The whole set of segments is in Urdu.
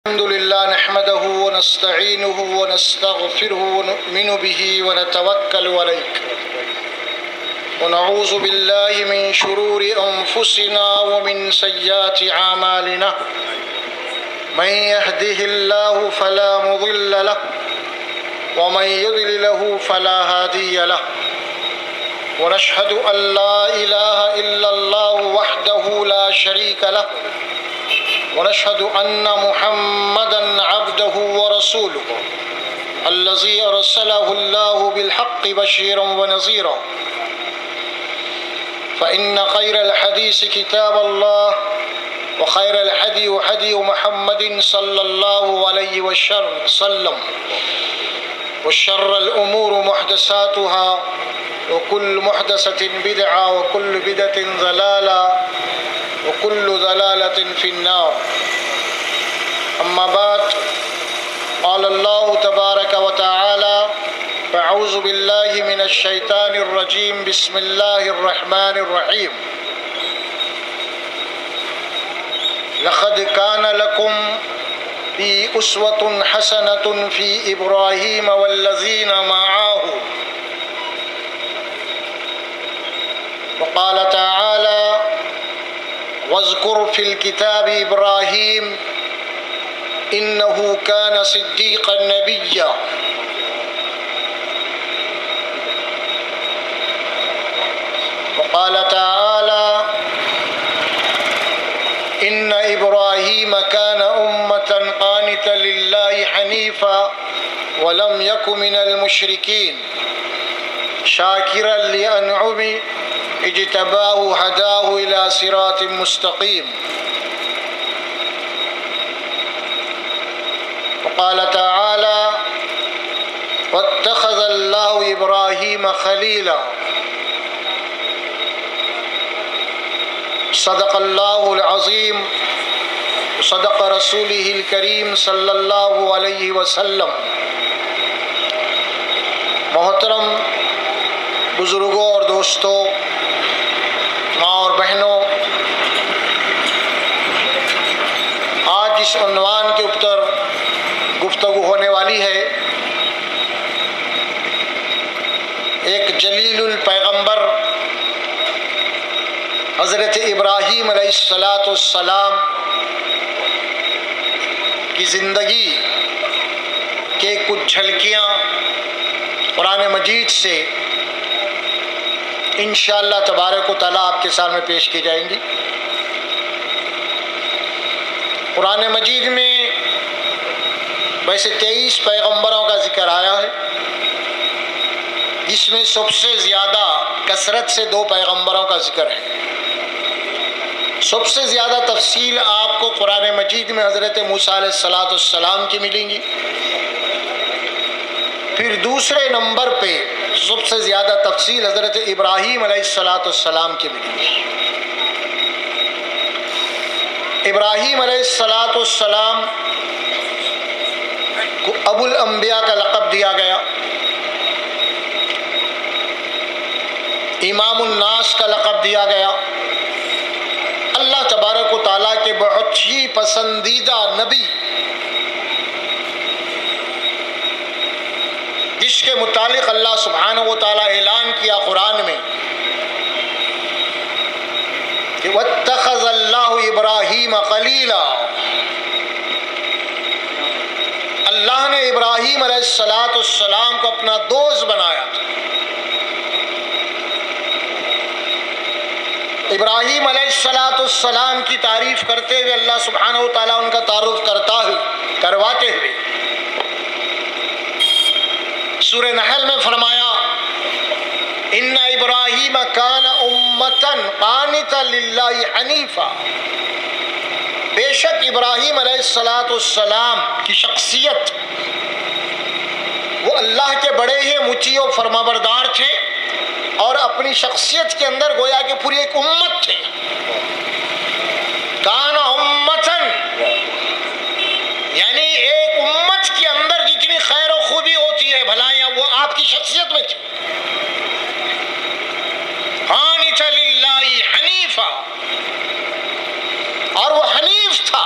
الحمد لله نحمده ونستعينه ونستغفره ونؤمن به ونتوكل عليه ونعوذ بالله من شرور أنفسنا ومن سيئات أعمالنا من يهده الله فلا مضل له ومن يضلل له فلا هادي له ونشهد أن لا إله إلا الله وحده لا شريك له ونشهد أن محمدًا عبده ورسوله الذي أرسله الله بالحق بشيرًا ونذيرًا فإن خير الحديث كتاب الله وخير الهدي هدي محمد صلى الله عليه وسلم وشر الأمور محدثاتها وكل محدثة بدعة وكل بدعة ضلالة وكل ضلالة في النار أما بعد قال الله تبارك وتعالى فأعوذ بالله من الشيطان الرجيم بسم الله الرحمن الرحيم لقد كان لكم في أسوة حسنة في إبراهيم والذين معه وقال تعالى واذكر في الكتاب إبراهيم إنه كان صديقا نبيا وقال تعالى إن إبراهيم كان أمة قانتا لله حنيفا ولم يكن من المشركين شاكرا لأنعمه اجتباه هداه إلى صراط مستقيم وقال تعالى واتخذ الله إبراهيم خليلا صدق الله العظيم صدق رسوله الكريم صلی اللہ علیہ وسلم۔ محترم بزرگوں اور دوستوں، ماں اور بہنوں، آج اس عنوان کے اوپر گفتگو ہونے والی ہے ایک جلیل الپیغمبر حضرت ابراہیم علیہ السلام کی زندگی کے کچھ جھلکیاں قرآن مجید سے انشاءاللہ تبارک و تعالیٰ آپ کے سامنے پیش کی جائیں گی۔ قرآن مجید میں ویسے 23 پیغمبروں کا ذکر آیا ہے، جس میں سب سے زیادہ کثرت سے 2 پیغمبروں کا ذکر ہے۔ سب سے زیادہ تفصیل آپ کو قرآن مجید میں حضرت موسیٰ علیہ السلام کی ملیں گی، پھر دوسرے نمبر پہ سب سے زیادہ تفصیل حضرت ابراہیم علیہ السلام کی ملیں گی۔ ابراہیم علیہ السلام کو ابو الانبیاء کا لقب دیا گیا، امام الناس کا لقب دیا گیا۔ اللہ تبارک و تعالیٰ کے بہت ہی پسندیدہ نبی، جس کے متعلق اللہ سبحانہ و تعالیٰ اعلان کیا قرآن میں کہ وَاتَّخَذَ اللَّهُ إِبْرَاهِيمَ خَلِيلًا، اللہ نے ابراہیم علیہ السلام کو اپنا دوست بنایا تھا۔ ابراہیم علیہ السلام کی تعریف کرتے ہوئے اللہ سبحانہ و تعالیٰ ان کا تعارف کرواتے ہوئے سورہ نحل میں فرمایا ان ابراہیم کان امتن قانتا للہ حنیفا، بے شک ابراہیم علیہ السلام کی شخصیت وہ اللہ کے بڑے ہی مطیع و فرمانبردار تھے، اور اپنی شخصیت کے اندر گویا کہ پوری ایک امت تھے۔ کانا امتن یعنی ایک امت کے اندر جتنی خیر و خوبی ہوتی ہے، بھلائیاں، وہ آپ کی شخصیت میں تھی۔ قانتا للہ حنیفا، اور وہ حنیف تھا،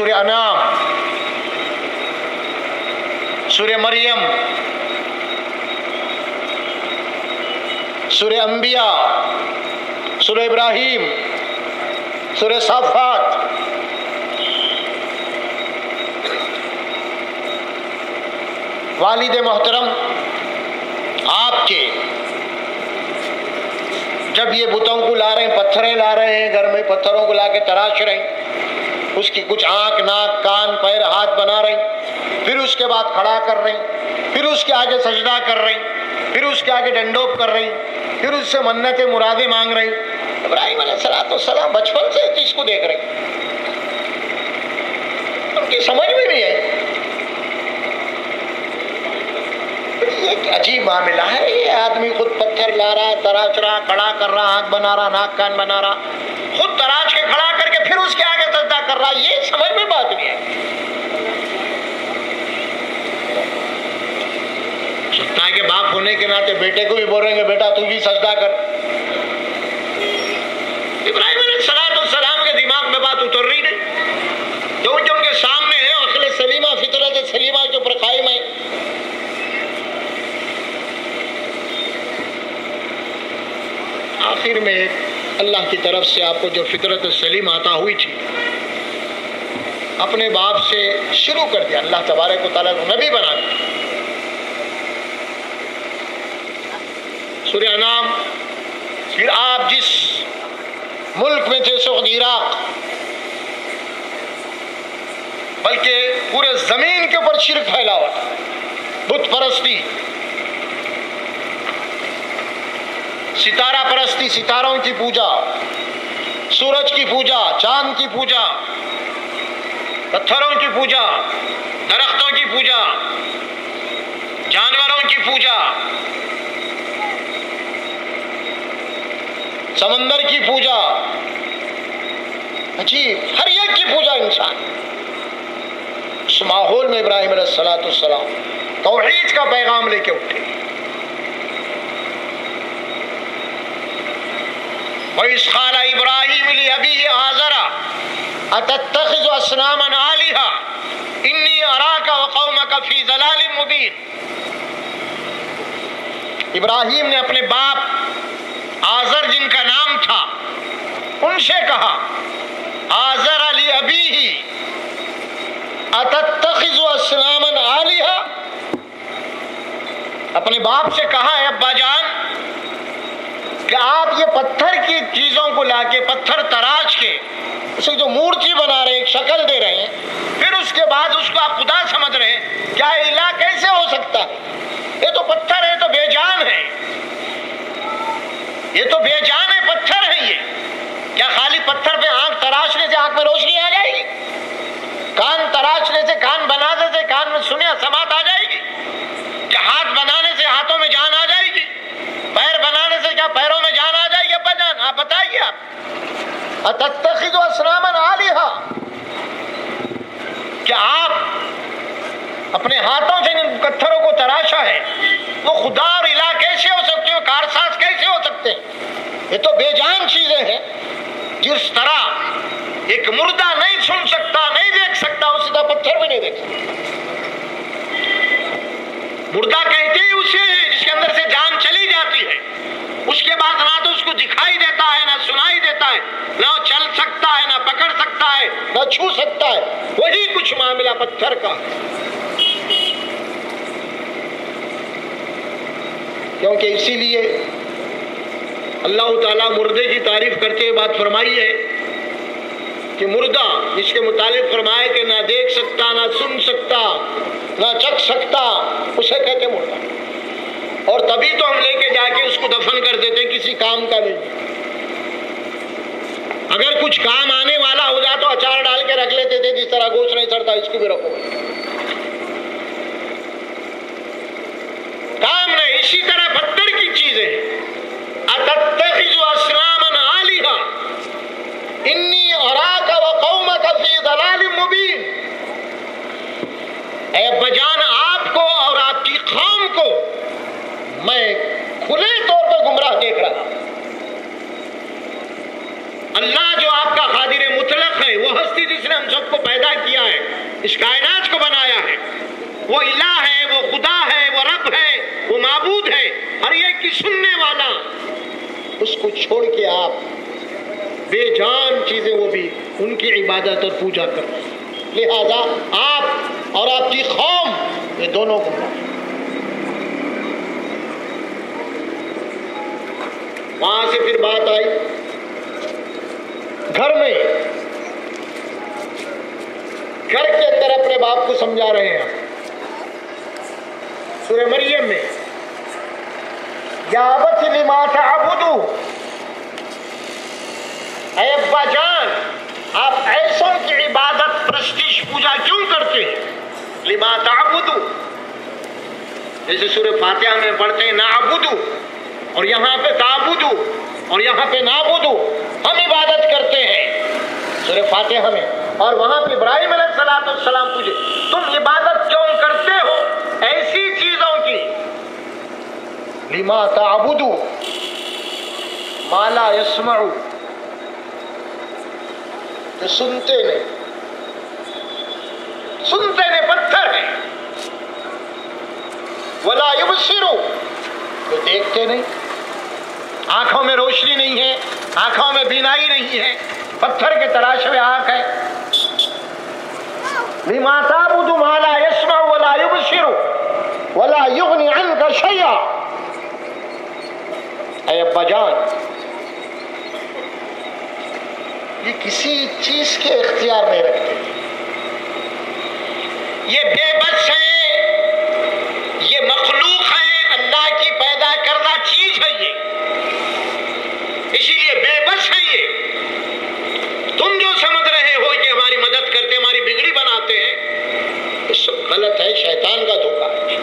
سورہ انعام، سورہ مریم، سورہ انبیاء، سورہ ابراہیم، سورہ صافات، والد محترم آپ کے جب یہ بتوں کو لا رہے ہیں، پتھریں لا رہے ہیں گھر میں، پتھروں کو لا کے تراش رہے ہیں، اس کی کچھ آنکھ، ناک، کان، پیر، ہاتھ بنا رہے ہیں، پھر اس کے بعد کھڑا کر رہے ہیں، پھر اس کے آگے سجدہ کر رہے ہیں، پھر اس کے آگے ڈنڈوپ کر رہے ہیں، پھر اس سے منتیں مرادیں مانگ رہے ہیں۔ ابراہیم علیہ السلام بچپن سے اس چیز کو دیکھ رہے ہیں، ان کی سمجھ میں نہیں آئی۔ یہ عجیب معاملہ ہے، یہ آدمی خود پتھر لا رہا، تراش رہا، کھڑا کر رہا، آنکھ بنا رہا، ناک کان بنا رہا، خود تراش کے کھڑا کر کے پھر اس کے آگے سجدہ کر رہا، یہ سمجھ میں بات نہیں ہے۔ سنتا ہے کہ باپ ہونے کے ناطے بیٹے کو بھی بول رہے ہیں کہ بیٹا تو بھی سجدہ کر۔ ابراہیم علیہ السلام کے دماغ میں بات اتر رہی نہیں، جو ان کے سامنے ہے عقل سلیمہ، فطرت سلیمہ کے اوپر قائم ہے۔ آخر میں اللہ کی طرف سے آپ کو جو فطرت سلیم عطا ہوئی تھی، اپنے باپ سے شروع کر دیا، اللہ تبارک و تعالیٰ کو نبی بنا دیا۔ سورہ انعام، پھر آپ جس ملک میں تھے، سو عراق، بلکہ پورے زمین کے اوپر شرک پھیلا ہوا تھا، بت پرستی، ستارہ پرستی، ستاروں کی پوجا، سورج کی پوجا، چاند کی پوجا، پتھروں کی پوجا، درختوں کی پوجا، جانوروں کی پوجا، سمندر کی پوجا، عجیب، ہر ایک کی پوجا انسان۔ اس ماحول میں ابراہیم علیہ السلام توحید کا پیغام لے کے اٹھے۔ وَإِذْ قَالَ إِبْرَاهِيمُ لِأَبِيهِ آزَرَ أَتَتَّخِذُ أَصْنَامًا آلِهَةً إِنِّي أَرَاكَ وَقَوْمَكَ فِي ضَلَالٍ مُبِينٍ۔ ابراہیم نے اپنے باپ آزر، جن کا نام تھا، ان سے کہا، آزر لِأَبِيهِ أَتَتَّخِذُ أَصْنَامًا آلِهَةً، اپنے باپ سے کہا، ہے ابا جان کہ آپ یہ پتھر کی چیزوں کو لا کے، پتھر تراش کے اسے جو مورتی بنا رہے ہیں، ایک شکل دے رہے ہیں، پھر اس کے بعد اس کو آپ خدا سمجھ رہے ہیں، کیا الہ کیسے ہو سکتا ہے؟ یہ تو پتھر ہے، تو بے جان ہے، یہ تو بے جان ہے، پتھر ہے یہ۔ کیا خالی پتھر پہ آنکھ تراشنے سے آنکھ میں روشنی آ جائے گی؟ کان تراشنے سے، کان بنانے سے کان میں سماعت آ جائے گی؟ کیا ہاتھ بنانے سے ہاتھوں میں جان آ جائے گی؟ پیر بنانے سے کیا پیروں میں جان آ جائے گی؟ ابا جان آپ بتائیے، آپ اتتخذ اصناما آلہہ، کیا آپ اپنے ہاتھوں سے ان پتھروں کو تراشا ہے؟ وہ خدا اور الہ کیسے ہو سکتے ہیں؟ کارساز کیسے ہو سکتے ہیں؟ یہ تو بے جان چیزیں ہیں۔ جس طرح ایک مردہ نہیں سن سکتا، نہیں دیکھ سکتا، اسی طرح پتھر بھی نہیں دیکھ سکتا۔ مردہ کہتے ہی اسے جس کے اندر سے جان چلی جاتی ہے، اس کے بعد نہ تو اس کو دکھائی دیتا ہے، نہ سنائی دیتا ہے، نہ چل سکتا ہے، نہ پکڑ سکتا ہے، نہ چھو سکتا ہے۔ وہی کچھ معاملہ پتھر کا، کیونکہ اسی لیے اللہ تعالیٰ مردے کی تعریف کرتے ہوئے بات فرمائی ہے کہ مردہ جس کے متعلق فرمائے کہ نہ دیکھ سکتا، نہ سن سکتا، نہ چکھ سکتا، اسے کہتے مردہ۔ اور تبھی تو ہم لے کے جا کے اس کو دفن کر دیتے، کسی کام کا نہیں۔ اگر کچھ کام آنے والا ہو جائے تو اچار ڈال کے رکھ لیتے تھے، جس طرح گوشت نہیں سڑتا اس کو بھی رکھو، کام نہیں۔ اسی طرح پتھر کی چیزیں، اتتخذ اصناما آلہہ انی اراک وقومک فی ضلال مبین، اے ابا جان آپ کو اور آپ کی قوم کو میں کھلے طور پر گمراہ دیکھ رہا۔ اللہ جو آپ کا قادر مطلق ہے، وہ ہستی جس نے ہم سب کو پیدا کیا ہے، اس کائنات کو بنایا ہے، وہ الہ ہے، وہ خدا ہے، وہ رب ہے، وہ معبود ہے، ہر ایک کی سننے والا، اس کو چھوڑ کے آپ بے جان چیزیں وہ بھی ان کی عبادت اور پوجا کرتے ہیں۔ لہذا آپ اور آپ کی قوم یہ دونوں کو وہاں سے پھر بات آئی گھر میں، گھر کے اندر اپنے باپ کو سمجھا رہے ہیں سورہ مریم میں، یا ابت لما تعبد، اے ابا جان آپ ایسوں کی عبادت پرستش پوجا کیوں کرتے ہیں؟ لما تعبد، جیسے سورہ فاتحہ میں پڑھتے ہیں نعبد، اور یہاں پہ تعبد، اور یہاں پہ نعبد، ہم عبادت کرتے ہیں سورہ فاتحہ میں، اور وہاں پہ ابراہیم علیہ السلام پوچھے تم عبادت کیوں کرتے ہو ایسی چیزوں کی؟ لما تعبد ما لا يسمع، جو سنتے نہیں، پتھر ہے، ولا يبصر، جو دیکھتے نہیں، آنکھوں میں روشنی نہیں ہے، آنکھوں میں بینائی نہیں ہے، پتھر کے تراش میں آنکھ ہے۔ لما تعبد ما لا يسمع ولا يبصر ولا يغني عنك شيئا، اے ابا جان یہ کسی چیز کے اختیار نہیں رکھتے، یہ بے بس ہے، یہ مخلوق ہے، اللہ کی پیدا کردہ چیز ہے، یہ اسی لیے بے بس ہے۔ یہ تم جو سمجھ رہے ہو کہ ہماری مدد کرتے، ہماری بگڑی بناتے ہیں، یہ سب غلط ہے، شیطان کا دھوکہ ہے۔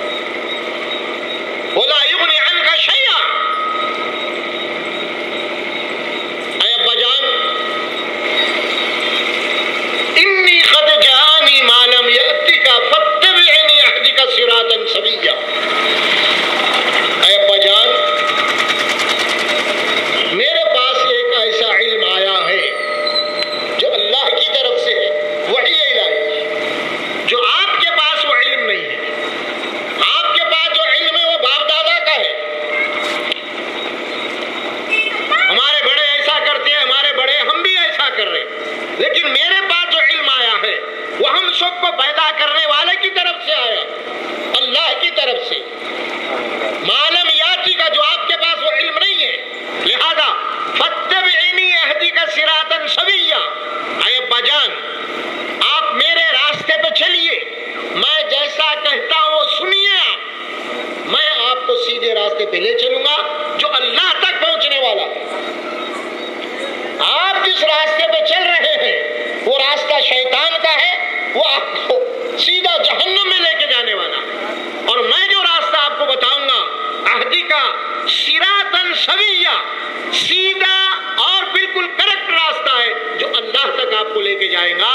وَلَا يُغْنِ عَنْكَ شَيْئًا، اے ابا جان انی قد جاءنی ما لم یأتک فاتبعنی اہدک صراطا سویا، اے ابا جان میرے پاس ایک ایسا علم آیا ہے جو اللہ کی طرف سے ہے، وحی الہی، جو آپ کے پاس وہ علم نہیں ہے۔ آپ کے پاس جو علم ہے وہ باپ دادا کا ہے، ہمارے بڑے ایسا کرتے ہیں، ہمارے بڑے ہم بھی ایسا کر رہے ہیں، لیکن میرے پاس جو علم آیا ہے وہ ہم سب کو پیدا کرنے والے کی طرف سے آیا، اللہ کی طرف سے۔ معلوم یاتی کا جو آپ کے پاس وہ علم نہیں ہے، لہذا فاتبعنی اہدک صراطا سویا، اے ابا جان آپ میرے راستے پہ چلیے، میں جیسا کہتا ہوں سنیے آپ، میں آپ کو سیدھے راستے پہ لے چلوں گا جو اللہ تک پہنچنے والا ہے۔ آپ جس راستے پہ چل رہے ہیں وہ راستہ شیطان کا ہے، وہ آپ کو سیدھا جہنم میں لے کے جانے والا ہے، اور میں جو راستہ آپ کو بتاؤں گا اہدی کا صراطا سویا، سیدھا اور بالکل کریکٹ راستہ ہے جو اللہ تک آپ کو لے کے جائے گا،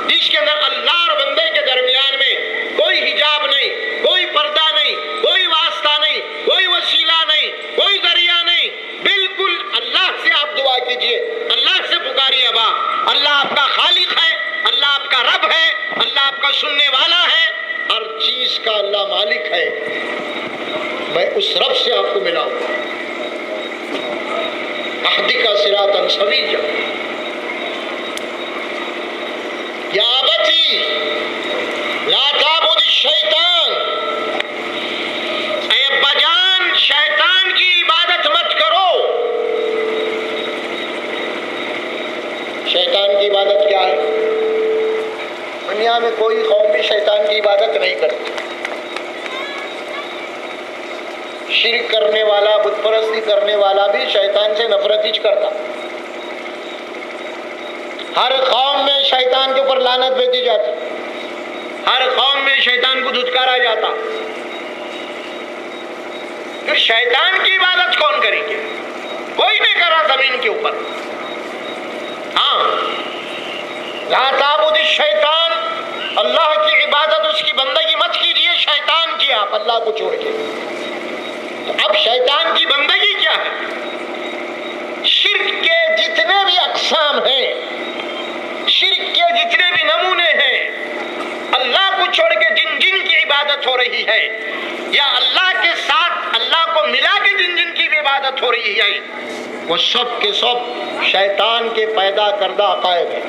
جس کے اندر اللہ اور بندے کے درمیان میں کوئی حجاب نہیں، کوئی پردہ نہیں، کوئی واسطہ نہیں، کوئی وسیلہ نہیں، کوئی ذریعہ نہیں، بالکل اللہ سے آپ دعا کیجئے، اللہ سے پکاریے، ابا اللہ آپ کا خالق ہے، اللہ آپ کا رب ہے، اللہ آپ کا سننے والا ہے، ہر چیز کا اللہ مالک ہے، میں اس رب سے آپ کو ملاؤں گا۔ اہدک صراطا سویا، یا ابتی لا تعبد الشیطان، اے ابا جان شیطان کی عبادت مت کرو۔ شیطان کی عبادت کیا ہے؟ دنیا میں کوئی قوم بھی شیطان کی عبادت نہیں کرتی، شرک کرنے والا، بت پرستی کرنے والا بھی شیطان سے نفرت ہی کرتا۔ ہر قوم میں شیطان کے اوپر لعنت بھیجی جاتی، ہر قوم میں شیطان کو دھتکارا جاتا، پھر شیطان کی عبادت کون کریں گے؟ کوئی نہیں کرا زمین کے اوپر۔ ہاں لا تعبد الشیطان، اللہ کی عبادت اس کی بندگی مت کیجیے، شیطان کی آپ اللہ کو چھوڑ کے۔ تو اب شیطان کی بندگی کیا ہے؟ شرک کے جتنے بھی اقسام ہیں، شرک کو چھوڑ کے جن جن کی عبادت ہو رہی ہے، یا اللہ کے ساتھ اللہ کو ملا کے جن جن کی بھی عبادت ہو رہی ہے، وہ سب کے سب شیطان کے پیدا کردہ عقائد ہیں،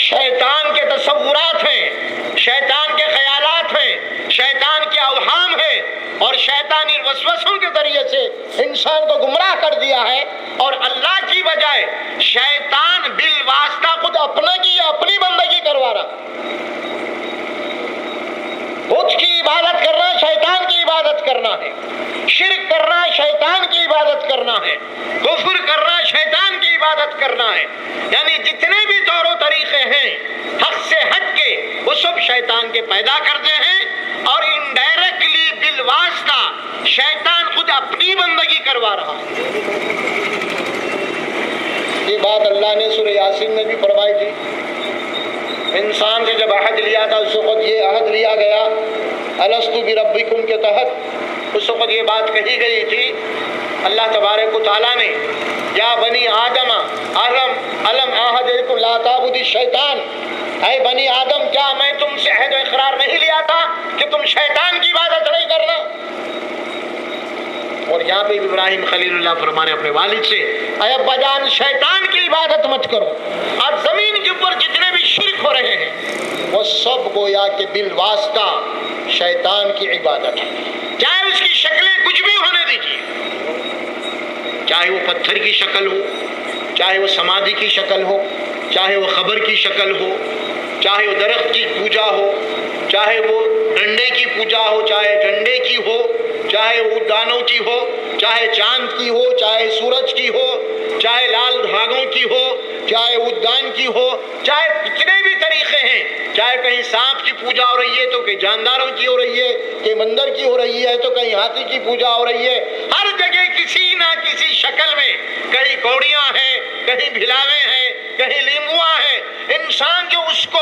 شیطان کے تصورات ہیں، شیطان کے خیالات ہیں، شیطان کے اوہام ہیں، اور شیطانی وسوسوں کے ذریعے سے انسان کو گمراہ کر دیا ہے، اور اللہ کی بجائے شیطان بالواسطہ خود اپنے کی اپنی بندگی کروا رہا۔ بت کی عبادت کرنا شیطان کی عبادت کرنا ہے، شرک کرنا شیطان کی عبادت کرنا ہے، کفر کرنا شیطان کی عبادت کرنا ہے، یعنی جتنے بھی طور و طریقے ہیں حق سے ہٹ کے وہ سب شیطان کے پیدا کرتے ہیں، اور انڈائریکٹلی بالواسطہ شیطان خود اپنی بندگی کروا رہا ہے۔ یہ بات اللہ نے سورہ یاسین میں بھی فرمائی تھی۔ انسان سے جب عہد لیا تھا اس وقت یہ عہد لیا گیا الستو بربکم کے تحت، اس وقت یہ بات کہی گئی تھی اللہ تبارک و تعالیٰ نے، یا بنی آدم الم عہد علیکم لا تعبدوا الشیطان، اے بنی آدم کیا میں تم سے عہد و اقرار نہیں لیا تھا کہ تم شیطان کی عبادت نہیں کرنا؟ اور یہاں پہ ابراہیم خلیل اللہ فرمانے اپنے والد سے، اے ابا جان شیطان کی عبادت مت کرو۔ آج زمین کے اوپر جتنے بھی شرک ہو رہے ہیں وہ سب گویا کہ بالواسطہ شیطان کی عبادت ہے، چاہے اس کی شکلیں کچھ بھی ہونے دیجیے، چاہے وہ پتھر کی شکل ہو، چاہے وہ سمادھی کی شکل ہو، چاہے وہ خبر کی شکل ہو، چاہے وہ درخت کی پوجا ہو، چاہے وہ ڈنڈے کی پوجا ہو، چاہے ڈنڈے کی ہو، چاہے وہ دانوں کی ہو، چاہے چاند کی ہو، چاہے سورج کی ہو، چاہے لال دھاگوں کی ہو، چاہے ادان کی ہو، چاہے کتنے بھی طریقے ہیں، چاہے کہیں سانپ کی پوجا ہو رہی ہے تو کہیں جانداروں کی ہو رہی ہے، کہیں بندر کی ہو رہی ہے تو کہیں ہاتھی کی پوجا ہو رہی ہے، ہر جگہ کسی نہ کسی شکل میں کہیں کوڑیاں ہیں، کہیں بھلاوے ہیں، کہیں لیموا ہے، انسان جو اس کو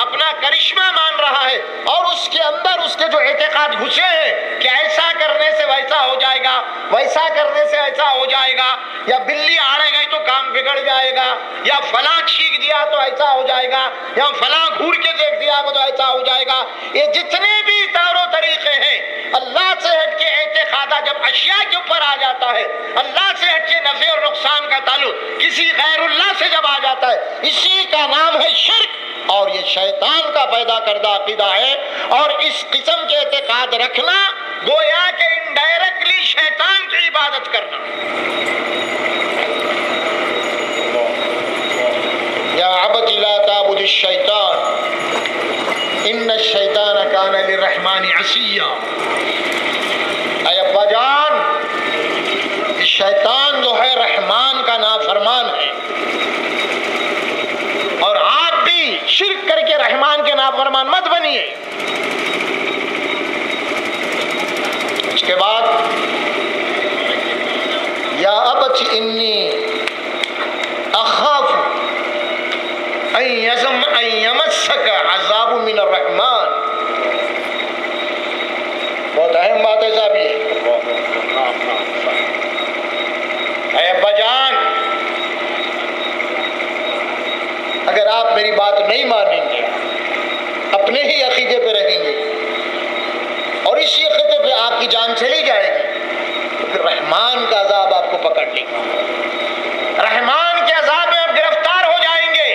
اپنا کرشمہ مان رہا ہے اور اس کے اندر اس کے جو اعتقاد گھسے ہیں کہ ایسا کرنے سے ویسا ہو جائے گا، ویسا کرنے سے ایسا ہو جائے گا، یا بلی آڑے گئی تو کام بگڑ جائے گا، یا فلاں چھینک دیا تو ایسا ہو جائے گا، یا فلاں گھور کے دیکھ دیا تو ایسا ہو جائے گا، یہ جتنے بھی طور و طریقے ہیں اللہ سے ہٹ کے اعتقادات جب اشیاء کے اوپر آ جاتا ہے، اللہ سے ہٹ کے نفع اور نقصان کا تعلق کسی غیر اللہ سے جب آ جاتا ہے، اسی کا نام ہے شرک، اور یہ شیطان کا پیدا کردہ عقیدہ ہے، اور اس قسم کے اعتقاد رکھنا گویا کہ انڈائریکٹلی شیطان کی عبادت کرنا۔ یا عبد لا تعبد الشیطان ان الشیطان کان للرحمن عصیا، اے ابا جان شیطان جو ہے رحمان کا نافرمان ہے، اور آپ بھی شرک کر کے رحمان کے نافرمان مت بنیے۔ اس کے بعد یا ابت انی اخاف ان یمسک عذاب من الرحمن، بہت اہم بات ہے صاحب یہ، اے ابا جان اگر آپ میری بات نہیں مانیں گے، اپنے ہی عقیدے پہ رہیں گے اور اسی عقیدے پہ آپ کی جان چلی جائے گی، تو پھر رحمان کا عذاب آپ کو پکڑ لے گا، رحمان کے عذاب میں آپ گرفتار ہو جائیں گے،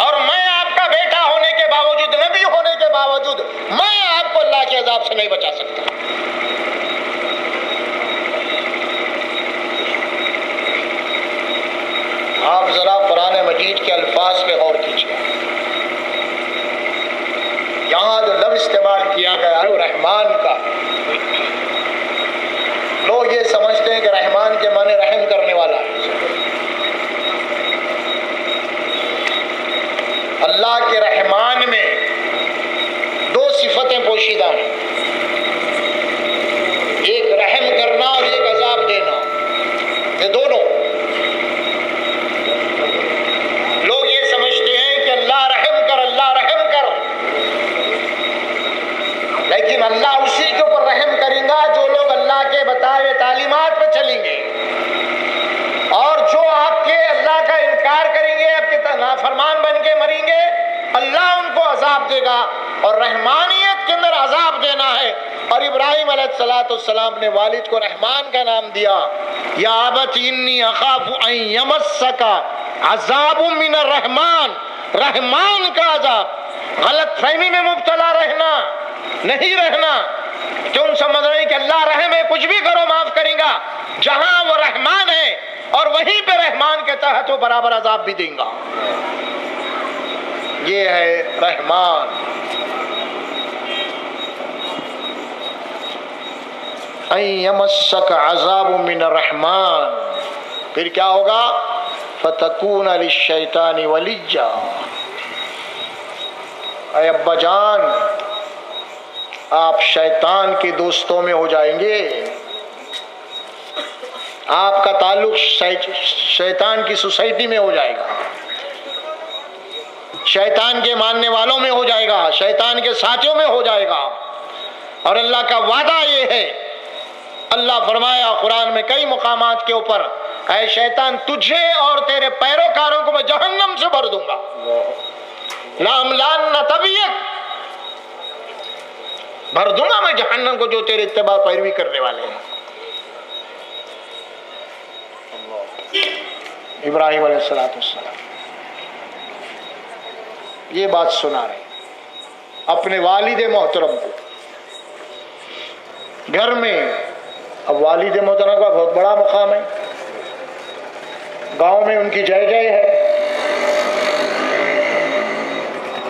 اور میں آپ کا بیٹا ہونے کے باوجود، نبی ہونے کے باوجود میں آپ کو اللہ کے عذاب سے نہیں بچا سکتا۔ آپ ذرا قرآن مجید کے الفاظ پہ غور کیجیے، یہاں جو لفظ استعمال کیا گیا ہے وہ رحمان کا، لوگ یہ سمجھتے ہیں کہ رحمان کے معنی رحم کرنے والا ہے، اللہ کے رحمان میں دو صفتیں پوشیدہ ہیں، ایک رحم کرنا اور ایک عذاب دینا، یہ دونوں لوگ یہ سمجھتے ہیں کہ اللہ رحم کر، اللہ رحم کر، لیکن اللہ اسی کے اوپر رحم کرے گا جو لوگ اللہ کے بتائے ہوئے تعلیمات پہ چلیں گے، اور جو آپ کے اللہ کا انکار کریں گے، آپ کے نافرمان بن کے مریں گے، اللہ ان کو عذاب دے گا اور رحمانیت کے اندر عذاب دینا ہے. اور ابراہیم علیہ السلام نے والد کو رحمان کا نام دیا. یا ابت انی اخاف ان یمسک عذاب من الرحمن، رحمان کا عذاب. غلط فہمی میں مبتلا رہنا نہیں رہنا. تم سمجھ رہے کہ اللہ رحم ہے، کچھ بھی کرو معاف کرے گا. جہاں وہ رحمان ہے اور وہیں پہ رحمان کے تحت وہ برابر عذاب بھی دیں گا. یہ ہے رحمان. ان یمسک عذاب من الرحمن، پھر کیا ہوگا؟ فتکون للشیطان ولیا. اے ابا جان، آپ شیطان کے دوستوں میں ہو جائیں گے. آپ کا تعلق شیطان کی سوسائٹی میں ہو جائے گا، شیطان کے ماننے والوں میں ہو جائے گا، شیطان کے ساتھیوں میں ہو جائے گا. اور اللہ کا وعدہ یہ ہے، اللہ فرمایا قرآن میں کئی مقامات کے اوپر، اے شیطان تجھے اور تیرے پیروکاروں کو میں جہنم سے بھر دوں گا. لَأَمْلَأَنَّ طَبِيَكَ، بھر دوں گا میں جہنم کو جو تیرے اتباع پیروی کرنے والے ہیں. ابراہیم علیہ السلام یہ بات سنا رہے اپنے والد محترم کو گھر میں. اب والد محترم کا بہت بڑا مقام ہے، گاؤں میں ان کی جے جے ہے.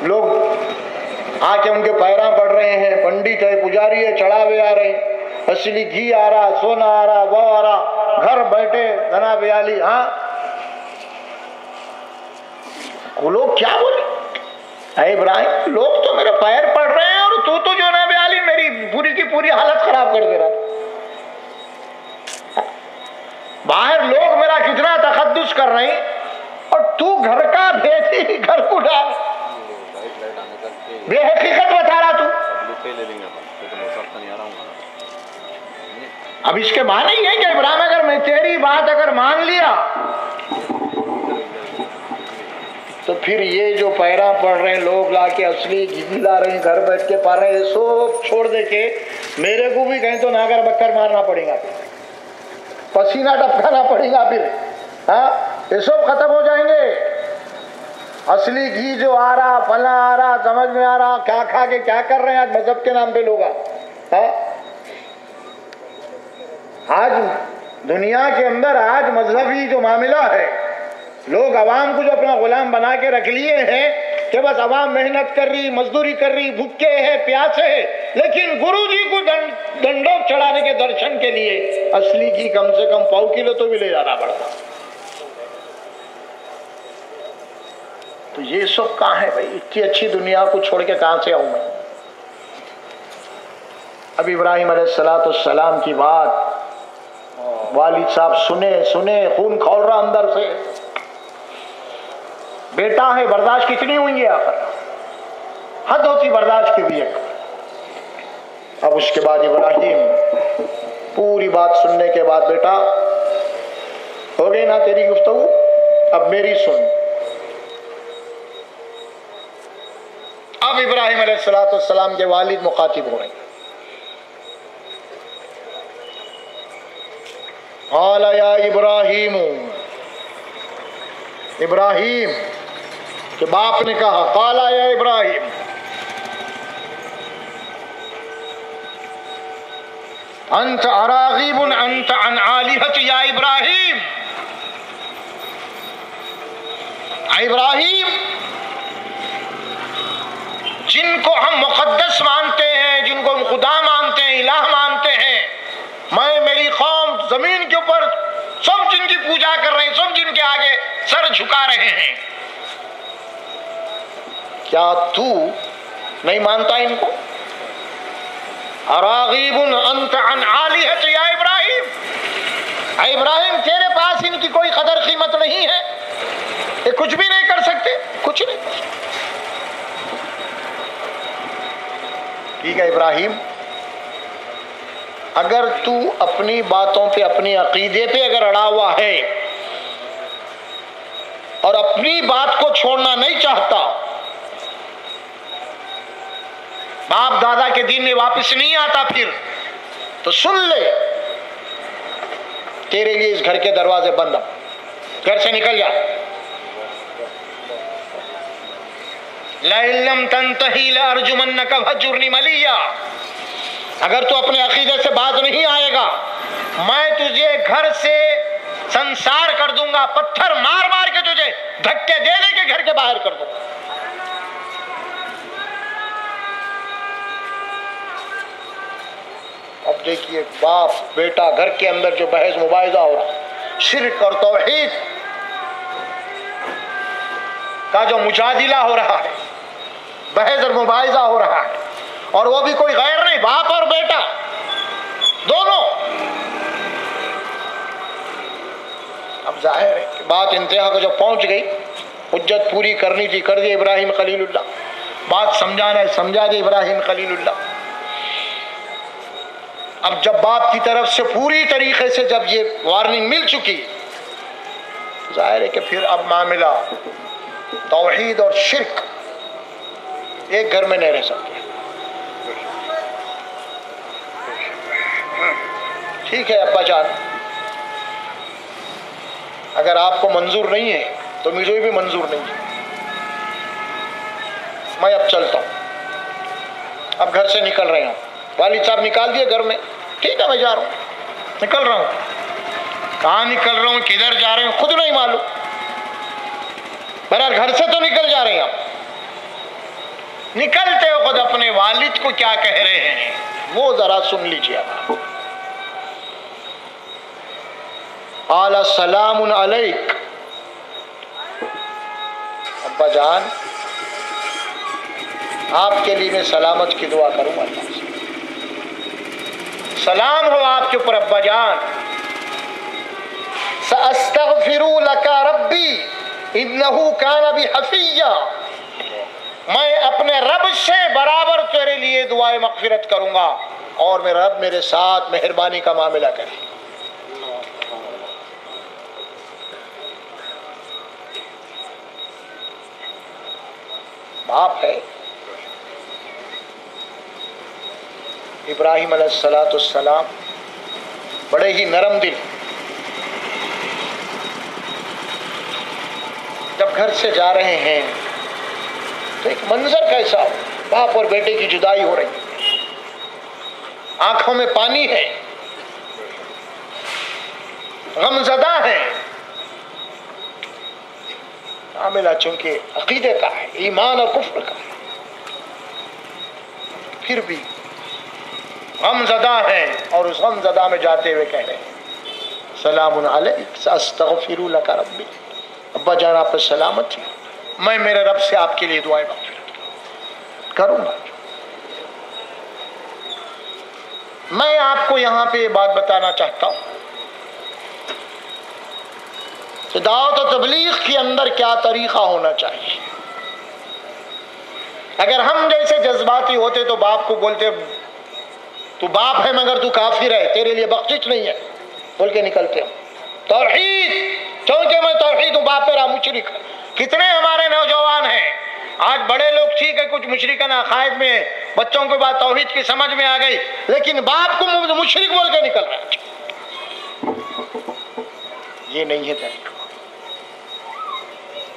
لوگ آ کے ان کے پیراں پڑ رہے ہیں، پنڈت ہے، پجاری ہے، چڑھاوے آ رہے ہیں، اصلی گھی آ رہا، سونا آ رہا، وہ آ رہا، گھر بیٹھے جناب عالی. ہاں وہ لوگ کیا بولے؟ اے ابراہیم لوگ تو میرے پیر پڑ رہے ہیں اور تو جناب عالی میری پوری کی پوری حالت خراب کر دے رہا. باہر لوگ میرا کتنا تقدس کر رہے ہیں اور تو گھر کا بھیتی گھر کو ڈال بے حقیقت بتا رہا. تو اب اس کے معنی یہ ہے کہ ابراہیم اگر میں تیری بات اگر مان لیا تو پھر یہ جو پیرا پڑ رہے ہیں لوگ لا کے اصلی گھی لا رہے ہیں، گھر بیٹھ کے پا رہے ہیں، سب چھوڑ دے کے میرے کو بھی کہیں تو ناگر بکر مارنا پڑے گا، پھر پسینہ ٹپکانا پڑے گا، پھر ہاں یہ سب ختم ہو جائیں گے. اصلی گھی جو آ رہا، پھلا آ رہا، سمجھ میں آ رہا، کیا کھا کے کیا کر رہے ہیں آج مذہب کے نام پہ لوگ. آج دنیا کے اندر آج مذہبی جو معاملہ ہے، لوگ عوام کو جو اپنا غلام بنا کے رکھ لیے ہیں کہ بس عوام محنت کر رہی، مزدوری کر رہی، بھوکے ہے، پیاسے ہے، لیکن گرو جی کو ڈنڈوک چڑھانے کے درشن کے لیے اصلی کی کم سے کم 1.5 کلو تو بھی لے جانا پڑتا. تو یہ سب کہاں ہے بھائی؟ اتنی اچھی دنیا کو چھوڑ کے کہاں سے آؤں میں؟ اب ابراہیم علیہ السلام کی بات والد صاحب سنے خون کھول رہا اندر سے. بیٹا ہے، برداشت کتنی ہوئی ہے آخر؟ حد ہوتی برداشت کی بھی ایک. اب اس کے بعد ابراہیم پوری بات سننے کے بعد، بیٹا ہو گئی نا تیری گفتگو، اب میری سن. اب ابراہیم علیہ السلام کے والد مخاطب ہو رہے ہیں. قال یا ابراہیم، ابراہیم کہ باپ نے کہا، قال یا ابراہیم، انت اراغیب انت عن آلہتی یا ابراہیم. ابراہیم جن کو ہم مقدس مانتے ہیں، جن کو ہم خدا مانتے ہیں، الہ مانتے ہیں، میں میری قوم زمین کے اوپر سب جن کی پوجا کر رہے ہیں، سب جن کے آگے سر جھکا رہے ہیں، کیا تو نہیں مانتا ان کو؟ اراغیب انت عن آلہت یا ابراہیم، اے ابراہیم تیرے پاس ان کی کوئی قدر قیمت نہیں ہے، یہ کچھ بھی نہیں کر سکتے، کچھ نہیں کر سکتے. ٹھیک ہے ابراہیم، اگر تو اپنی باتوں پہ، اپنی عقیدے پہ اگر اڑا ہوا ہے اور اپنی بات کو چھوڑنا نہیں چاہتا باپ دادا کے دین میں واپس نہیں آتا پھر تو سن لے، تیرے لیے اس گھر کے دروازے بند، گھر سے نکل جا. لَئِن لَّمْ تَنْتَهِ لَأَرْجُمَنَّكَ وَاهْجُرْنِي مَلِيًّا، اگر تو اپنے عقیدے سے باز نہیں آئے گا میں تجھے گھر سے سنسار کر دوں گا، پتھر مار مار کے تجھے دھکے دے دے کے گھر کے باہر کر دوں گا. اب دیکھیے باپ بیٹا گھر کے اندر جو بحث مباحثہ ہو رہا ہے، شرک اور توحید کا جو مجادلہ ہو رہا ہے، بحث اور مباحثہ ہو رہا ہے، اور وہ بھی کوئی غیر نہیں، باپ اور بیٹا دونوں. اب ظاہر ہے کہ بات انتہا کو جو پہنچ گئی، حجت پوری کرنی تھی، کر دی ابراہیم خلیل اللہ، بات سمجھانا ہے سمجھا دی ابراہیم خلیل اللہ. اب جب باپ کی طرف سے پوری طریقے سے جب یہ وارننگ مل چکی، ظاہر ہے کہ پھر اب معاملہ توحید اور شرک ایک گھر میں نہیں رہ سکتے. ٹھیک ہے ابا جان، اگر آپ کو منظور نہیں ہے تو مجھے بھی منظور نہیں ہے، میں اب چلتا ہوں. اب گھر سے نکل رہے ہوں، والد صاحب نکال دیے گھر میں، ٹھیک ہے میں جا رہا ہوں، نکل رہا ہوں. کہاں نکل رہا ہوں، کدھر جا رہے ہوں خود نہیں معلوم، بہرحال گھر سے تو نکل جا رہے ہیں. آپ نکلتے ہو خود اپنے والد کو کیا کہہ رہے ہیں وہ ذرا سن لیجیے. قال سلام علیک، ابا جان آپ کے لیے میں سلامت کی دعا کروں گا، اللہ سے سلام ہو آپ کے اوپر ابا جان. سأستغفر لك ربی انه كان بی حفیّا، میں اپنے رب سے برابر تیرے لیے دعائے مغفرت کروں گا اور میرا رب میرے ساتھ مہربانی کا معاملہ کرے. باپ ہے ابراہیم علیہ السلام، بڑے ہی نرم دل. جب گھر سے جا رہے ہیں تو ایک منظر کیسا ہو، باپ اور بیٹے کی جدائی ہو رہی ہے، آنکھوں میں پانی ہے، غم زدہ ہے. معاملہ چونکہ عقیدے کا ہے، ایمان اور کفر کا ہے، پھر بھی غم زدہ ہیں، اور اس غم زدہ میں جاتے ہوئے کہہ رہے ہیں سلام علیک سأستغفر لک ربی، ابا جان آپ پر سلامت ہے، میں میرے رب سے آپ کے لیے دعائیں مغفرت کروں گا. میں آپ کو یہاں پہ یہ بات بتانا چاہتا ہوں کہ دعوت و تبلیغ کے اندر کیا طریقہ ہونا چاہیے. اگر ہم جیسے جذباتی ہوتے تو باپ کو بولتے تو باپ ہے مگر تو کافر ہے، تیرے لیے بخشش نہیں ہے بول کے نکلتے ہوں. توحید، کیونکہ میں توحید ہوں، باپ میرا مشرک ہے. کتنے ہمارے نوجوان ہیں آج بڑے لوگ ٹھیک ہے کچھ مشرکانہ عقائد میں بچوں کو بات توحید کی سمجھ میں آ گئی، لیکن باپ کو مشرک بول کے نکل رہا ہے. یہ نہیں ہے طریقہ،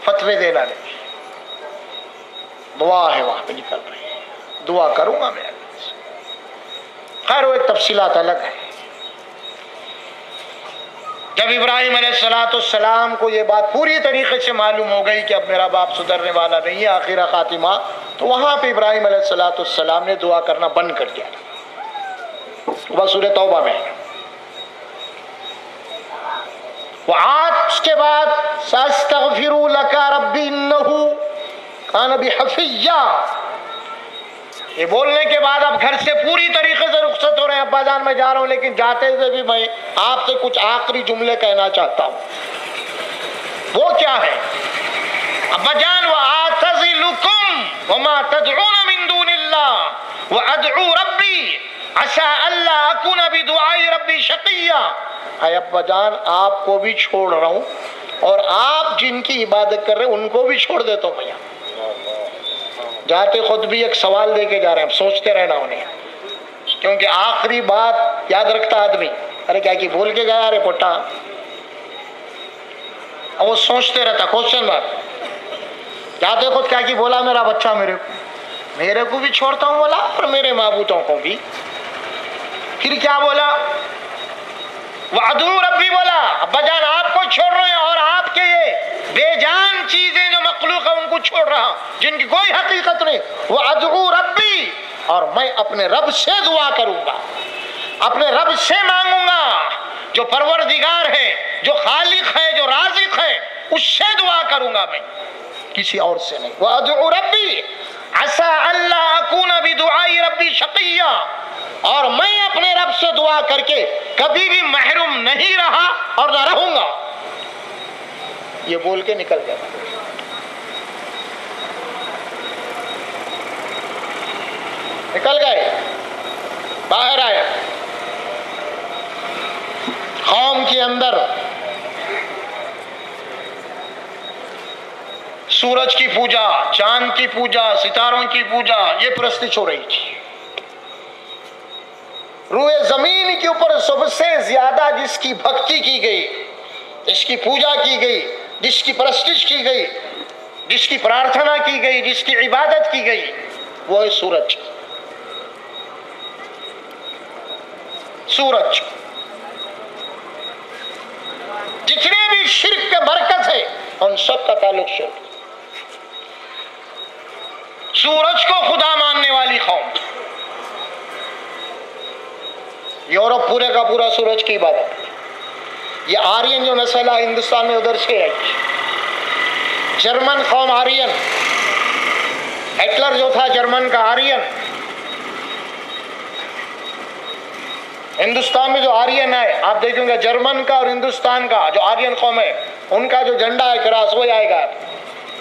فتوے دینا نہیں، دعا ہے وہاں پہ نکل رہی ہے، دعا کروں گا میں اللہ سے. خیر وہ ایک تفصیلات الگ ہے. جب ابراہیم علیہ السلام کو یہ بات پوری طریقے سے معلوم ہو گئی کہ اب میرا باپ سدھرنے والا نہیں ہے، آخرہ خاتمہ، تو وہاں پہ ابراہیم علیہ السلام نے دعا کرنا بند کر دیا. وہ سورہ توبہ میں اس کے بعد سأستغفر لك ربی انه كان بی حفیّا، یہ بولنے کے بعد اب گھر سے پوری طریقے سے رخصت ہو رہے ہیں. ابا جان میں جا رہا ہوں، لیکن جاتے ہوئے بھی میں آپ سے کچھ آخری جملے کہنا چاہتا ہوں. وہ کیا ہے؟ ابا جان وَآتَزِلُكُمْ وَمَا تَدْعُونَ مِن دُونِ اللَّهِ وَأَدْعُو رَبِّي عَسَىٰ أَلَّا أَكُونَ بِدُعَاءِ رَبِّي شَقِيًّا. اے ابا جان آپ کو بھی چھوڑ رہا ہوں، اور آپ جن کی عبادت کر رہے ہیں ان کو بھی چھوڑ دیتا ہوں میں. جاتے خود بھی ایک سوال دے کے جا رہے ہیں، سوچتے رہنا انہیں، کیونکہ آخری بات یاد رکھتا آدمی، ارے کیا کی بول کے گیا رے پوٹا، اور وہ سوچتے رہتا کوشچن مارک، جاتے خود کیا کی بولا میرا بچہ میرے کو بھی چھوڑتا ہوں بولا، اور میرے معبودوں کو بھی، پھر کیا بولا، وعدو ربی بولا، ابا جان آپ کو چھوڑ رہے ہیں اور آپ کے یہ بے جان چیزیں جو مخلوق ہیں ان کو چھوڑ رہا ہوں جن کی کوئی حقیقت نہیں، وعدو ربی، اور میں اپنے رب سے دعا کروں گا، اپنے رب سے مانگوں گا، جو پروردگار ہے، جو خالق ہے، جو رازق ہے، اس سے دعا کروں گا، میں کسی اور سے نہیں، وادعو ربی عسى الا اكون بدعاء ربی شقیا، اور میں اپنے رب سے دعا کر کے کبھی بھی محروم نہیں رہا اور نہ رہوں گا، یہ بول کے نکل گیا، نکل گئے، باہر آئے، قوم کے اندر سورج کی پوجا، چاند کی پوجا، ستاروں کی پوجا، یہ پرستش ہو رہی تھی، روئے زمین کے اوپر سب سے زیادہ جس کی بھکتی کی گئی، جس کی پوجا کی گئی، جس کی پرستش کی گئی، جس کی پرارتھنا کی گئی، جس کی عبادت کی گئی، وہ ہے سورج، سورج، جتنے بھی شرک کے مرکز ہے ان سب کا تعلق سورج، سورج کو خدا ماننے والی قوم، یورپ پورے کا پورا سورج کی عبادت، یہ آرین جو نسل ہے ہندوستان میں ادھر سے ہے، جرمن قوم آرین، ہٹلر جو تھا جرمن کا آرین، ہندوستان میں جو آرین ہے آپ دیکھیں گے جرمن کا اور ہندوستان کا جو آرین قوم ہے ان کا جو جھنڈا ہے کراس وہی آئے گا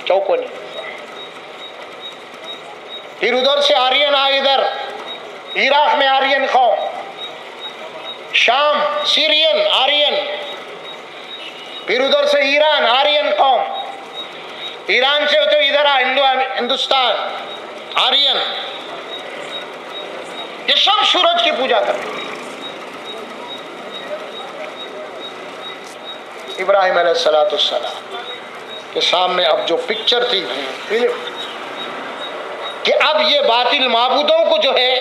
چوکونی، پھر ادھر سے آرین آئے ادھر عراق میں آرین قوم، شام سیرین آرین، پھر ادھر سے ایران آرین قوم، ایران سے ہوتے ادھر ہندوستان آرین، یہ سب سورج کی پوجا کرتے ہیں۔ ابراہیم علیہ السلام کے سامنے اب جو پکچر تھی فلم کہ اب یہ باطل معبودوں کو جو ہے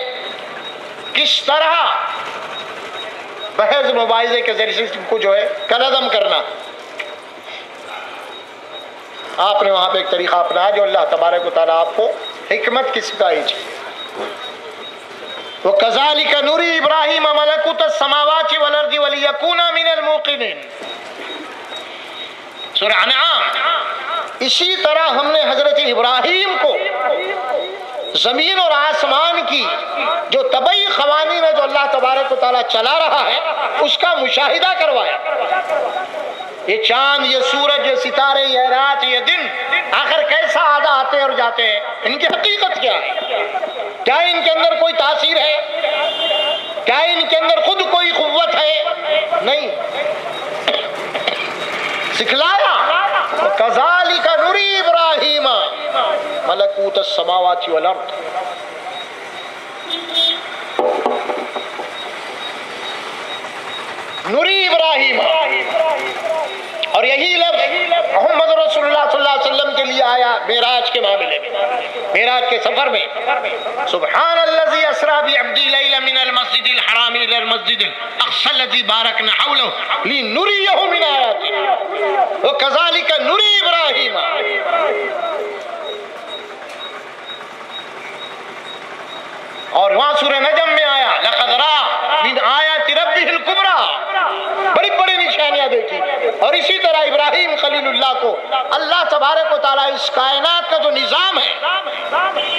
کس طرح بحث مباحثے کے ذریعے سے کو جو ہے کلعدم کرنا، آپ نے وہاں پہ ایک طریقہ اپنایا جو اللہ تبارک و تعالیٰ آپ کو حکمت کی سکھائی تھی، وَكَذَلِكَ نُرِي إِبْرَاهِيمَ مَلَكُوتَ السَّمَاوَاتِ وَالْأَرْضِ وَلِيَكُونَ مِنَ الْمُوقِنِينَ، سورہ انعام، اسی طرح ہم نے حضرت ابراہیم کو زمین اور آسمان کی جو طبعی قوانین ہے جو اللہ تبارک و تعالیٰ چلا رہا ہے اس کا مشاہدہ کروایا، یہ چاند، یہ سورج، یہ ستارے، یہ رات، یہ دن آخر کیسا آتے اور جاتے ہیں، ان کی حقیقت کیا ہے، کیا ان کے اندر کوئی تاثیر ہے، کیا ان کے اندر خود کوئی قوت ہے، نہیں، سکھلایا، وَكَذَلِكَ نُرِي إِبْرَاهِيمَ مَلَكُوتَ السَّمَاوَاتِ وَالْأَرْضِ، نُرِي إِبْرَاهِيمَ، اور یہی لفظ محمد رسول اللہ صلی اللہ علیہ وسلم کے لیے آیا معراج کے معاملے میں، معراج کے سفر میں، سبحان الذی اسریٰ بعبدہ لیلا من المسجد الحرام الی المسجد الاقصی الذی بارکنا حولہ لنریہ من آیاتنا وکذالک نری ابراہیم، اور وہاں سورہ نجم میں آیا لقد رأى من آیات ربہ الکبریٰ، بڑی بڑی نشانیاں دیکھی، اور اسی طرح ابراہیم خلیل اللہ کو اللہ تبارک و تعالیٰ اس کائنات کا جو نظام ہے،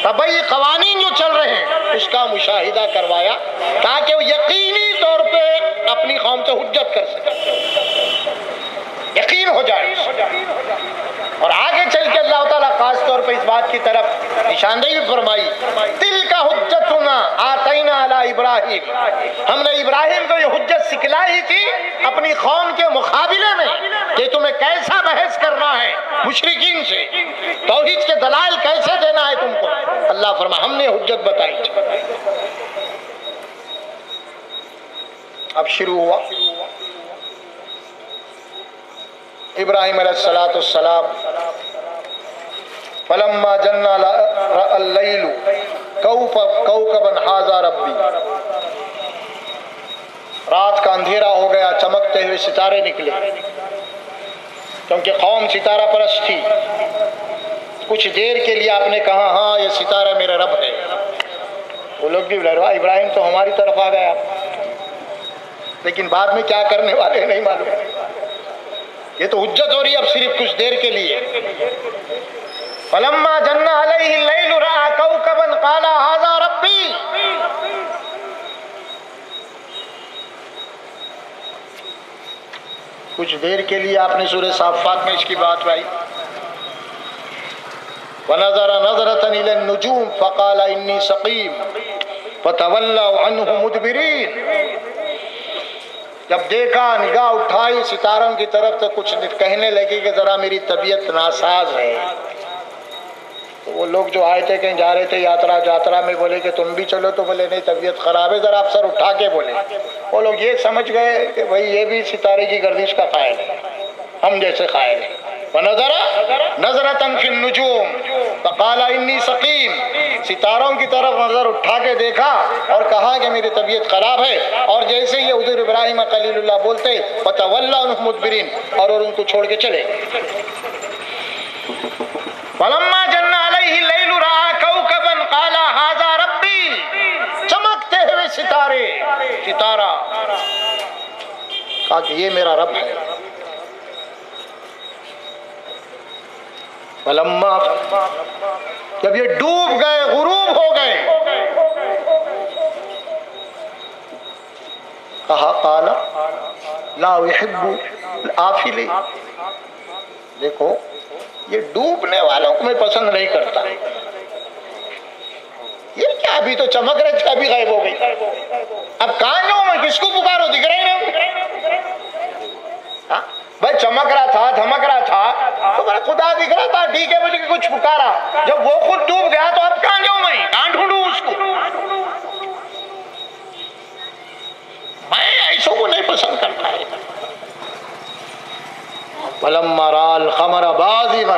طبعی قوانین جو چل رہے ہیں اس کا مشاہدہ کروایا تاکہ وہ یقینی طور پہ اپنی قوم سے حجت کر سکے، یقین ہو جائے، اور آگے چل کے اللہ تعالیٰ خاص طور پہ اس بات کی طرف نشاندہی فرمائی، تِلْکَ حُجَّتُنَا آتَيْنَا عَلَىٰ إِبْرَاهِيمَ، ہم نے ابراہیم کو یہ حجت سکھلائی تھی اپنی قوم کے مقابلے میں کہ تمہیں کیسا بحث کرنا رہا ہے مشرکین سے، توحید کے دلائل کیسے دینا ہے تم کو؟ اللہ فرما ہم نے حجت بتائی تھی۔ اب شروع ہوا ابراہیم علیہ السلام، فلما جن اللیل کوكبا ھذا ربی، رات کا اندھیرا ہو گیا، چمکتے ہوئے ستارے نکلے، کیونکہ قوم ستارہ پرست تھی۔ کچھ دیر کے لیے آپ نے کہا ہاں یہ ستارہ میرا رب ہے، وہ لوگ بھی ڈروا ابراہیم تو ہماری طرف آ گیا، لیکن بعد میں کیا کرنے والے نہیں معلوم۔ یہ تو حجت ہو رہی ہے اب صرف کچھ دیر کے لیے۔ فلما جن علیہ اللیل رأى کوكبا قال ھذا ربی، کچھ دیر کے لیے آپ نے سورہ صافات میں اس کی بات پائی۔ ونظر نظرة إلى النجوم فقال إني سقيم فتولوا عنه مدبرين، جب دیکھا نگاہ اٹھائی ستاروں کی طرف تو کچھ کہنے لگے کہ ذرا میری طبیعت ناساز ہے۔ تو وہ لوگ جو آئے تھے کہیں جا رہے تھے یاترا میں، بولے کہ تم بھی چلو، تو بولے نہیں طبیعت خراب ہے، ذرا آپ سر اٹھا کے بولے۔ وہ لوگ یہ سمجھ گئے کہ بھئی یہ بھی ستارے کی گردش کا قائل ہے، ہم جیسے قائل ہیں۔ وَنَظَرَ نَظْرَةً فِي النُّجُومِ فَقَالَ إِنِّي سَقِيمٌ، ستاروں کی طرف نظر اٹھا کے دیکھا اور کہا کہ میری طبیعت خراب ہے، اور جیسے ہی حضور ابراہیم خلیل اللہ بولتے فَتَوَلَّوْا عَنْهُ مُدْبِرِينَ، اور ان کو چھوڑ کے چلے گئے۔ فَلَمَّا جَنَّ عَلَيْهِ اللَّيْلُ رَأَى كَوْكَبًا قَالَ هَذَا رَبِّي، چمکتے ہوئے ستارہ کہا کہ یہ میرا رب ہے۔ فلما، جب یہ ڈوب گئے، غروب ہو گئے، کہا قال لا يحب الآفلين، دیکھو یہ ڈوبنے والوں کو میں پسند نہیں کرتا۔ یہ کیا ابھی تو چمک رہے تھے، ابھی غائب ہو گئی، اب کہاں جاؤں میں، کس کو پکارو، دکھ رہے نہیں۔ بھائی چمک رہا تھا، دھمک رہا تھا تو میرا خدا دکھ رہا تھا، ٹھیک ہے، مجھے کچھ پکارا، جب وہ خود ڈوب گیا تو اب کہاں جاؤں میں، کہاں ڈھونڈوں اس کو؟ میں ایسوں کو نہیں پسند کرتا ہے۔ فلما رأى القمر بازغا،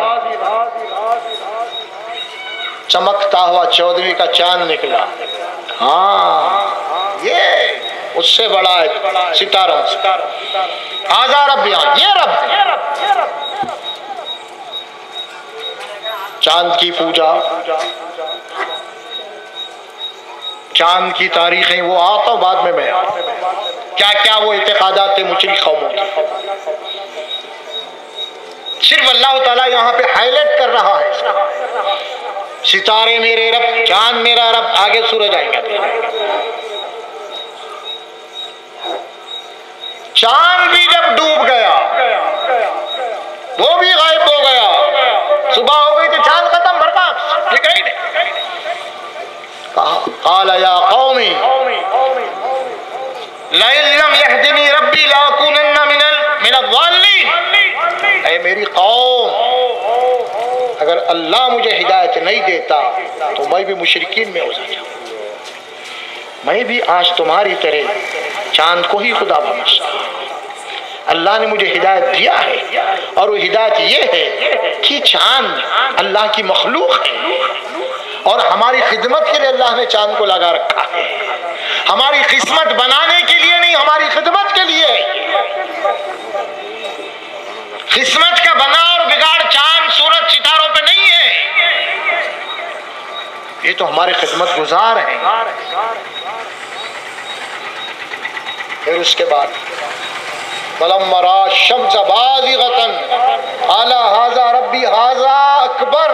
چمکتا ہوا 14ویں کا چاند نکلا، ہاں یہ اس سے بڑا ہے ستاروں سے، ھذا ربی، یہ رب ہے۔ چاند کی پوجا، چاند کی تاریخیں وہ آتا بعد میں کیا کیا وہ اعتقادات تھے مشرک قوموں کے، صرف اللہ تعالیٰ یہاں پہ ہائی لائٹ کر رہا ہے، ستارے میرے رب، چاند میرا رب، آگے سورج آئیں گے۔ چاند بھی جب ڈوب گیا وہ بھی غائب ہو گیا، صبح ہو گئی تو چاند ختم، برکات دکھ رہی نہیں۔ قال یا قومی لئن لم یہدنی ربی لاکونن من الضالین، اے میری قوم اگر اللہ مجھے ہدایت نہیں دیتا تو میں بھی مشرکین میں ہو جاتا، میں بھی آج تمہاری طرح چاند کو ہی خدا بنتا۔ اللہ نے مجھے ہدایت دیا ہے، اور وہ ہدایت یہ ہے کہ چاند اللہ کی مخلوق ہے، اور ہماری خدمت کے لیے اللہ نے چاند کو لگا رکھا ہے، ہماری قسمت بنانے کے لیے نہیں، ہماری خدمت کے لیے۔ قسمت کا بنا اور بگاڑ چاند سورج ستاروں پہ نہیں ہے، یہ تو ہمارے خدمت گزار ہیں۔ پھر اس کے بعد فلما رأى الشمس بازغة قال هذا ربي هذا اکبر،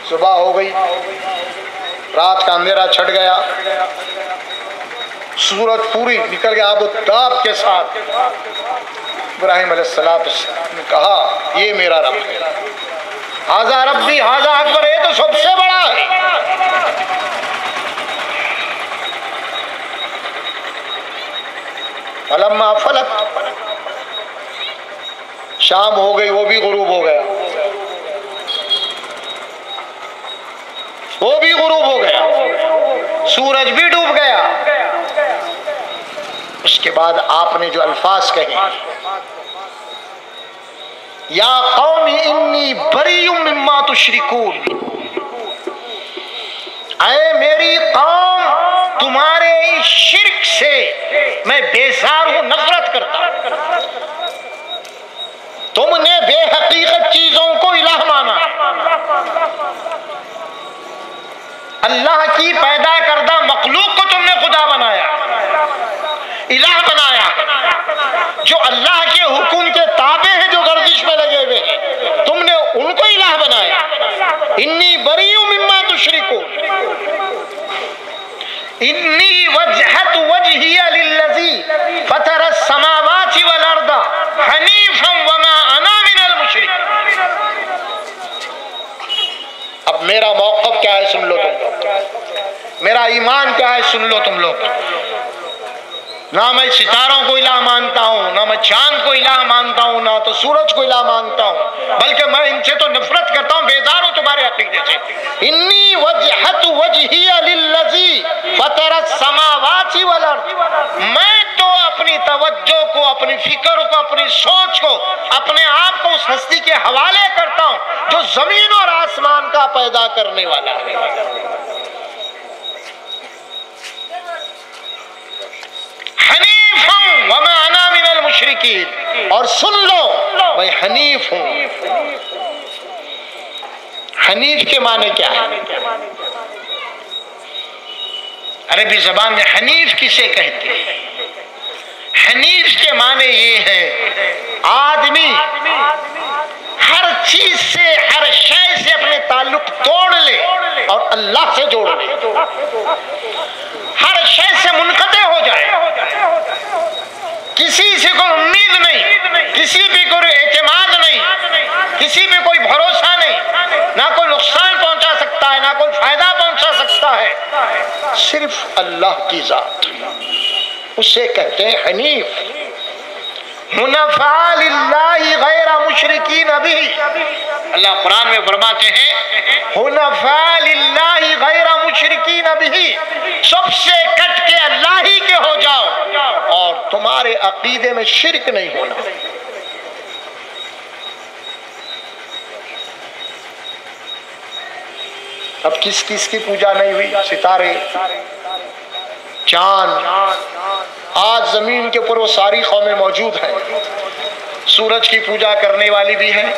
صبح ہو گئی، رات کا اندھیرا چھٹ گیا، سورج پوری نکل گیا آب و تاب کے ساتھ۔ ابراہیم علیہ السلام نے کہا یہ میرا رب ہے، هذا ربی هذا اکبر، یہ تو سب سے بڑا ہے۔ فلما فلت، شام ہو گئی، وہ بھی غروب ہو گیا، وہ بھی غروب ہو گیا، سورج بھی ڈوب گیا۔ اس کے بعد آپ نے جو الفاظ کہے، یا قوم انی بریء مما تشرکون، اے میری قوم تمہارے اس شرک سے میں بیزار ہوں، نفرت کرتا ہوں۔ تم نے بے حقیقت چیزوں کو الہ مانا، اللہ کی پیدا کردہ مخلوق کو تم نے خدا بنایا، الہ بنایا، جو اللہ کے حکم کے تابع ہیں، جو گردش میں لگے ہوئے ہیں، تم نے ان کو الہ بنایا۔ انی بریء مما تشرکون، انی وجہت وجہی للذی فطر السماوات والارض حنیفا وما انا من المشرکین۔ اب میرا موقف کیا ہے سن لو تم لوگ، میرا ایمان کیا ہے سن لو تم لوگ۔ نہ میں ستاروں کو الہ مانتا ہوں، نہ میں چاند کو الہ مانتا ہوں، نہ تو سورج کو الہ مانتا ہوں، بلکہ میں ان سے تو نفرت کرتا ہوں، بیزار ہوں تمہارے عقیدے سے۔ انی وجہت وجہی للذی فطر السماوات والارض، میں تو اپنی توجہ کو، اپنی فکر کو، اپنی سوچ کو، اپنے آپ کو اس ہستی کے حوالے کرتا ہوں جو زمین اور آسمان کا پیدا کرنے والا ہے۔ حنیفا وما انا من المشرکین، اور سن لو میں حنیف ہوں۔ حنیف کے معنی کیا ہے؟ عربی زبان میں حنیف کسے کہتے ہیں؟ حنیف کے معنی یہ ہے آدمی ہر چیز سے، ہر شے سے اپنے تعلق توڑ لے اور اللہ سے جوڑ لے، ہر شے سے منقطع ہو جائے، کسی سے کوئی امید نہیں، کسی پہ کوئی اعتماد نہیں، کسی پہ کوئی بھروسہ نہیں، نہ کوئی نقصان پہنچا سکتا ہے، نہ کوئی فائدہ پہنچا سکتا ہے، صرف اللہ کی ذات، اسے کہتے ہیں حنیف۔ حنفاء للہ غیر مشرکین بہ، اللہ قرآن میں فرماتے ہیں حنفاء للہ غیر مشرکین بہ، سب سے کٹ کے اللہ ہی کے ہو جاؤ اور تمہارے عقیدے میں شرک نہیں ہونا۔ اب کس کس کی پوجا نہیں ہوئی؟ ستارے، چاند، آج زمین کے اوپر وہ ساری قومیں موجود ہیں، سورج کی پوجا کرنے والی بھی ہیں،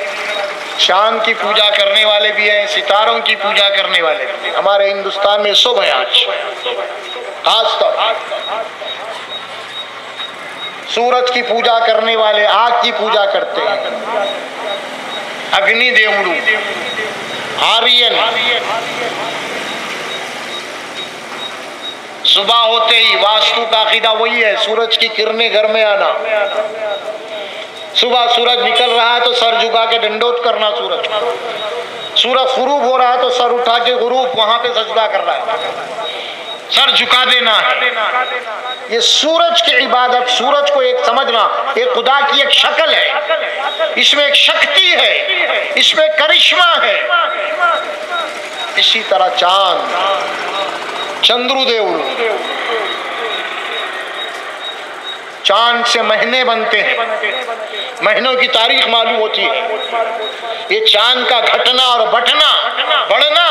چاند کی پوجا کرنے والے بھی ہیں، ستاروں کی پوجا کرنے والے بھی ہیں۔ ہمارے ہندوستان میں سب ہیں، آج تک سورج کی پوجا کرنے والے آگ کی پوجا کرتے ہیں، اگنی دیوڑو، آرین، صبح ہوتے ہی واسطو کا عقیدہ وہی ہے، سورج کی کرنیں گھر میں آنا، صبح سورج نکل رہا ہے تو سر جھکا کے ڈنڈوت کرنا، سورج غروب ہو رہا ہے تو سر اٹھا کے غروب وہاں پہ سجدہ کر رہا ہے، سر جھکا دینا ہے۔ یہ سورج کی عبادت، سورج کو ایک سمجھنا، ایک خدا کی ایک شکل ہے، اس میں ایک شکتی ہے، اس میں کرشمہ ہے۔ اسی طرح چاند، چندرو دیوڑو، چاند سے مہینے بنتے ہیں، مہینوں کی تاریخ معلوم ہوتی ہے۔ یہ چاند کا گھٹنا اور بٹنا، بڑھنا،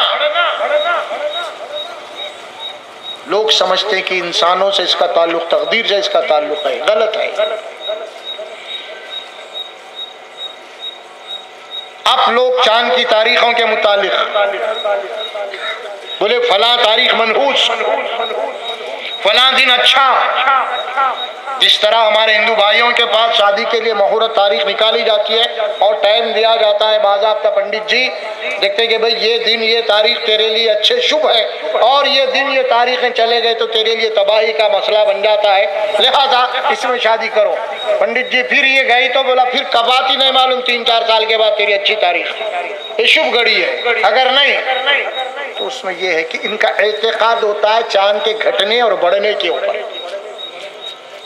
لوگ سمجھتے ہیں کہ انسانوں سے اس کا تعلق، تقدیر سے اس کا تعلق ہے، غلط ہے۔ اب لوگ چاند کی تاریخوں کے متعلق بولے فلاں تاریخ منحوس، فلاں دن اچھا، جس طرح ہمارے ہندو بھائیوں کے پاس شادی کے لیے مہورت تاریخ نکالی جاتی ہے اور ٹائم دیا جاتا ہے باضابطہ، پنڈت جی دیکھتے کہ بھئی یہ دن یہ تاریخ تیرے لیے اچھے شبھ ہے، اور یہ دن یہ تاریخیں چلے گئے تو تیرے لیے تباہی کا مسئلہ بن جاتا ہے، لہذا اس میں شادی کرو۔ پنڈت جی پھر یہ گئی تو بولا پھر کب آتی نہیں معلوم، 3-4 سال کے بعد تیری اچھی تاریخ، یہ شبھ گھڑی ہے۔ اگر نہیں تو اس میں یہ ہے کہ ان کا اعتقاد ہوتا ہے چاند کے گھٹنے اور بڑھنے کے اوپر،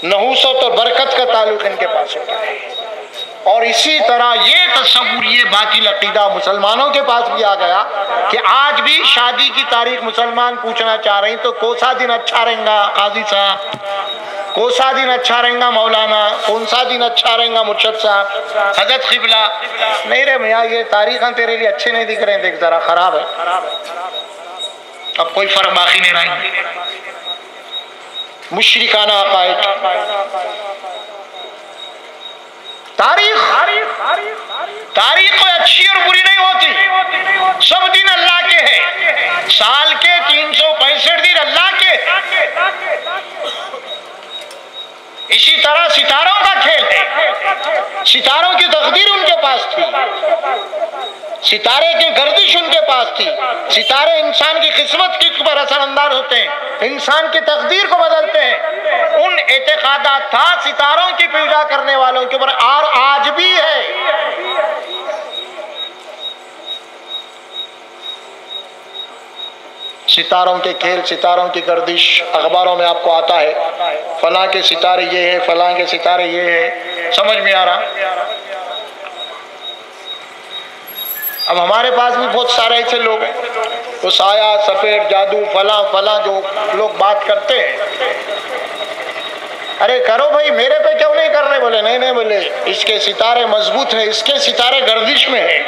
نحوست اور برکت کا تعلق ان کے پاس ہوتا ہے، اور اسی طرح یہ تصور، یہ باطل عقیدہ مسلمانوں کے پاس بھی آ گیا کہ آج بھی شادی کی تاریخ مسلمان پوچھنا چاہ رہے ہیں تو کون سا دن اچھا رہے گا قاضی صاحب، کون سا دن اچھا رہے گا مولانا، کون سا دن اچھا رہے گا مرشد صاحب، حضرت قبلہ، نہیں رے میاں یہ تاریخیں تیرے لیے اچھے نہیں دکھ رہے ہیں، دیکھ ذرا خراب ہے، اب کوئی فرق باقی نہیں رہا۔ مشرکانہ عقائد، تاریخ کوئی اچھی اور بری نہیں ہوتی، سب دن اللہ کے ہیں، سال کے 365 دن اللہ کے، اسی طرح ستاروں کا کھیل ہے، ستاروں کی تقدیر ان کے پاس تھی، ستارے کی گردش ان کے پاس تھی، ستارے انسان کی قسمت کے اوپر اثر انداز ہوتے ہیں، انسان کی تقدیر کو بدلتے ہیں، ان اعتقادات تھا ستاروں کی پوجا کرنے والوں کے اوپر، اور آج بھی ہے۔ ستاروں کے کھیل، ستاروں کی گردش، اخباروں میں آپ کو آتا ہے فلاں کے ستارے یہ ہے، فلاں کے ستارے یہ ہے، سمجھ میں آ رہا؟ اب ہمارے پاس بھی بہت سارے ایسے لوگ ہیں، وہ سایہ، سفید، جادو، فلاں فلاں جو لوگ بات کرتے ہیں، ارے کرو بھائی، میرے پہ کیوں نہیں کر رہے؟ بولے نہیں بولے اس کے ستارے مضبوط ہیں، اس کے ستارے گردش میں ہیں،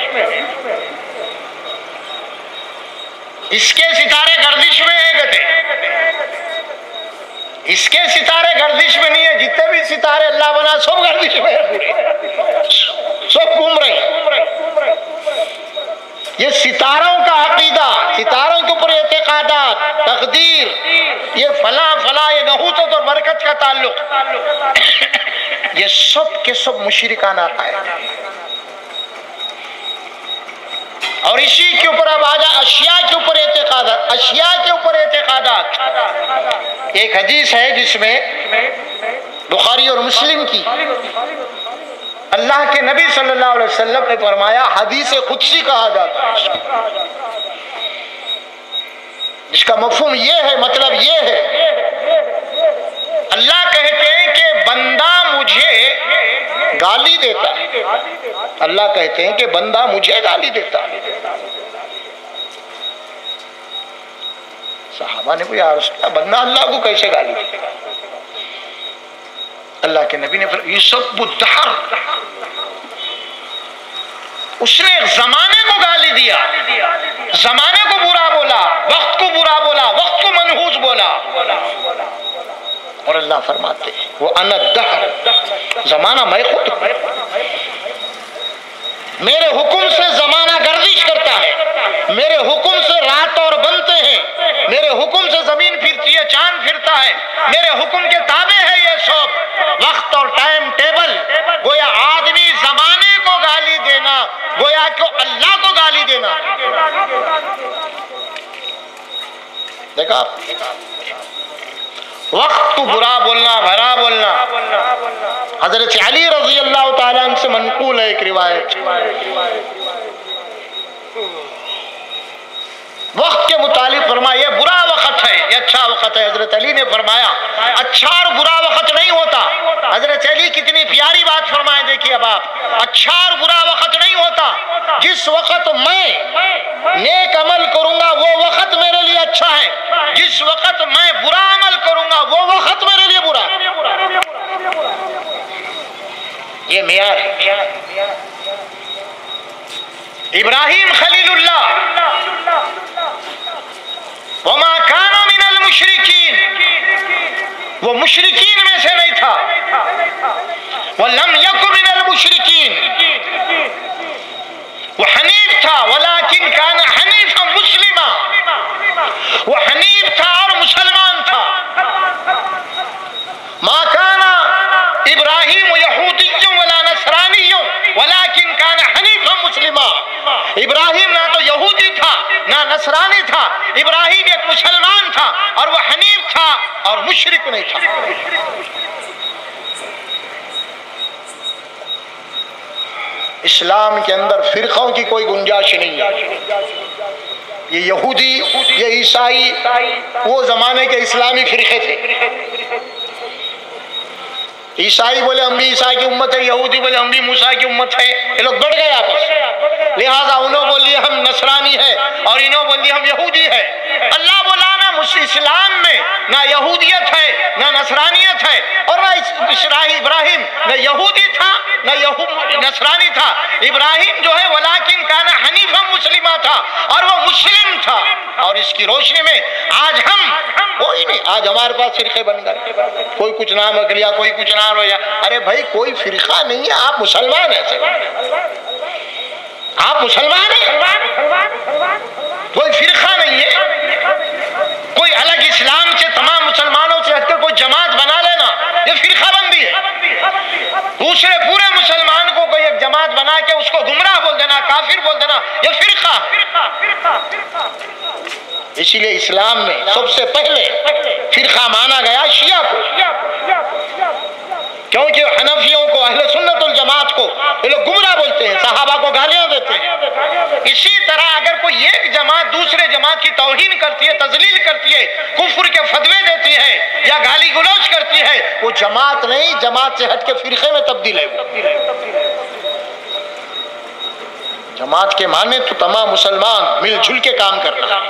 اس کے ستارے گردش میں ہیں، کہتے اس کے ستارے گردش میں نہیں ہے، جتنے بھی ستارے اللہ بنا سب گردش میں ہیں، سب گھوم رہے ہیں۔ یہ ستاروں کا عقیدہ، ستاروں کے اوپر اعتقادات، تقدیر، یہ فلاں فلاں، یہ نحوست اور برکت کا تعلق، یہ سب کے سب مشرکانہ عقائد ہیں۔ اور اسی کے اوپر اب آجا اشیاء کے اوپر اعتقادات، اشیاء کے اوپر اعتقادات۔ ایک حدیث ہے جس میں بخاری اور مسلم کی، اللہ کے نبی صلی اللہ علیہ وسلم نے فرمایا، حدیث قدسی کہا جاتا ہے، جس کا مفہوم یہ ہے، مطلب یہ ہے، اللہ کہتے ہیں کہ بندہ مجھے گالی دیتا ہے، اللہ کہتے ہیں کہ بندہ مجھے گالی دیتا ہے۔ صحابہ نے کوئی عرض کیا، بندہ اللہ کو کیسے گالی دیتا ہے؟ اللہ کے نبی نے فرمایا، یسب الدہر، اس نے زمانے کو گالی دیا، زمانے کو برا بولا، وقت کو برا بولا، وقت کو منحوس بولا، اور اللہ فرماتے ہیں وہ انا الدہر، زمانہ میں خود ہوں، میرے حکم سے زمانہ گردش کرتا ہے، میرے حکم سے رات اور بنتے ہیں، میرے حکم سے زمین پھرتی ہے، چاند پھرتا ہے، میرے حکم کے تابع ہے یہ سب، وقت اور ٹائم ٹیبل۔ گویا آدمی زمانے کو گالی دینا، گویا کہ اللہ کو گالی دینا۔ دیکھا وقت کو برا بولنا، بھلا بولنا۔ حضرت علی رضی اللہ تعالیٰ عنہ سے منقول ہے ایک روایت، وقت کے متعلق فرمایا یہ برا وقت ہے، یہ اچھا وقت ہے۔ حضرت علی نے فرمایا اچھا اور برا وقت نہیں ہوتا۔ حضرت علی کتنی پیاری بات فرمائے، دیکھیے اب آپ، اچھا اور برا وقت نہیں ہوتا، جس وقت میں نیک عمل کروں گا وہ وقت میرے لیے اچھا ہے، جس وقت میں برا عمل کروں گا وہ وقت میرے لیے برا ہے۔ یہ معیار ہے۔ ابراہیم خلیل اللہ وما کان من المشرکین، وہ مشرکین میں سے نہیں تھا، ولم یکن من المشرکین، وہ حنیف تھا، ولکن کان حنیفا مسلما، وہ حنیف تھا اور مسلمان تھا۔ ما کان ابراہیم یہودی ولا نصرانی ولکن کان حنیفا مسلما، ابراہیم نہ تو یہودی تھا نہ نصرانی تھا، ابراہیم ایک مسلمان تھا اور وہ حنیف تھا اور مشرک نہیں تھا۔ اسلام کے اندر فرقوں کی کوئی گنجائش نہیں ہے۔ یہ یہودی، یہ عیسائی وہ زمانے کے اسلامی فرقے تھے، عیسائی بولے ہم بھی عیسائی کی امت ہے، یہودی بولے ہم بھی موسیٰ کی امت ہے، یہ لوگ بڑھ گئے آپس، لہٰذا انہوں بولی ہم نصرانی ہے اور انہوں بولی ہم یہودی ہے۔ اللہ بولا نا اسلام میں نہ یہودیت ہے نہ نصرانیت ہے، اور نہ ابراہیم نہ یہودی تھا نہ نصرانی تھا، ابراہیم جو ہے ولیکن کان حنیفا مسلمہ تھا اور وہ مسلم تھا، اور اس کی روشنی میں آج ہم کوئی نہیں، آج ہمارے پاس فرقے بن گئے، کوئی کچھ نام رکھ لیا کوئی کچھ نام ہو جائے، ارے بھائی کوئی فرقہ نہیں ہے، آپ مسلمان ہیں، آپ مسلمان ہیں، کوئی فرقہ نہیں ہے، کوئی الگ اسلام سے تمام مسلمانوں سے ہٹ کر کوئی جماعت بنا لینا یہ فرقہ بندی ہے، دوسرے پورے مسلمان کو کوئی ایک جماعت بنا کے اس کو گمراہ بول دینا کافر بول دینا یہ فرقہ۔ اسی لیے اسلام میں سب سے پہلے فرقہ مانا گیا شیعہ کو، کیونکہ حنفیوں کو اہل سنت الجماعت کو یہ لوگ گمراہ بولتے ہیں، صحابہ کو گالیاں دیتے ہیں۔ اسی طرح اگر کوئی ایک جماعت دوسرے جماعت کی توہین کرتی ہے، تذلیل کرتی ہے، کفر کے فتوے دیتی ہے یا گالی گلوچ کرتی ہے، وہ جماعت نہیں، جماعت سے ہٹ کے فرقے میں تبدیل ہے۔ جماعت کے معنی تو تمام مسلمان مل جل کے کام کرنا،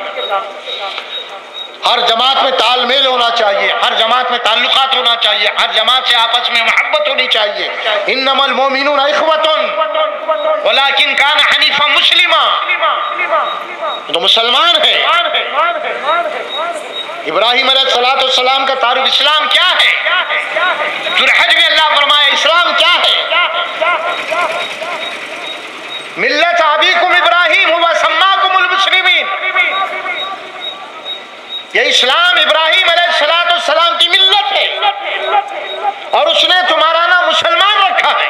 ہر جماعت میں تال میل ہونا چاہیے، ہر جماعت میں تعلقات ہونا چاہیے، ہر جماعت سے آپس میں محبت ہونی چاہیے۔ انما المؤمنون اخوۃ ولکن کان حنیفا مسلما، تو مسلمان ہے۔ ابراہیم علیہ السلام کا تعارف اسلام کیا ہے؟ سورہ حج میں اللہ فرمایا اسلام کیا ہے؟ ملت ابیکم ابراہیم ہوا سماکم المسلمین، یہ اسلام ابراہیم علیہ السلام کی ملت ہے اور اس نے تمہارا نام مسلمان رکھا ہے۔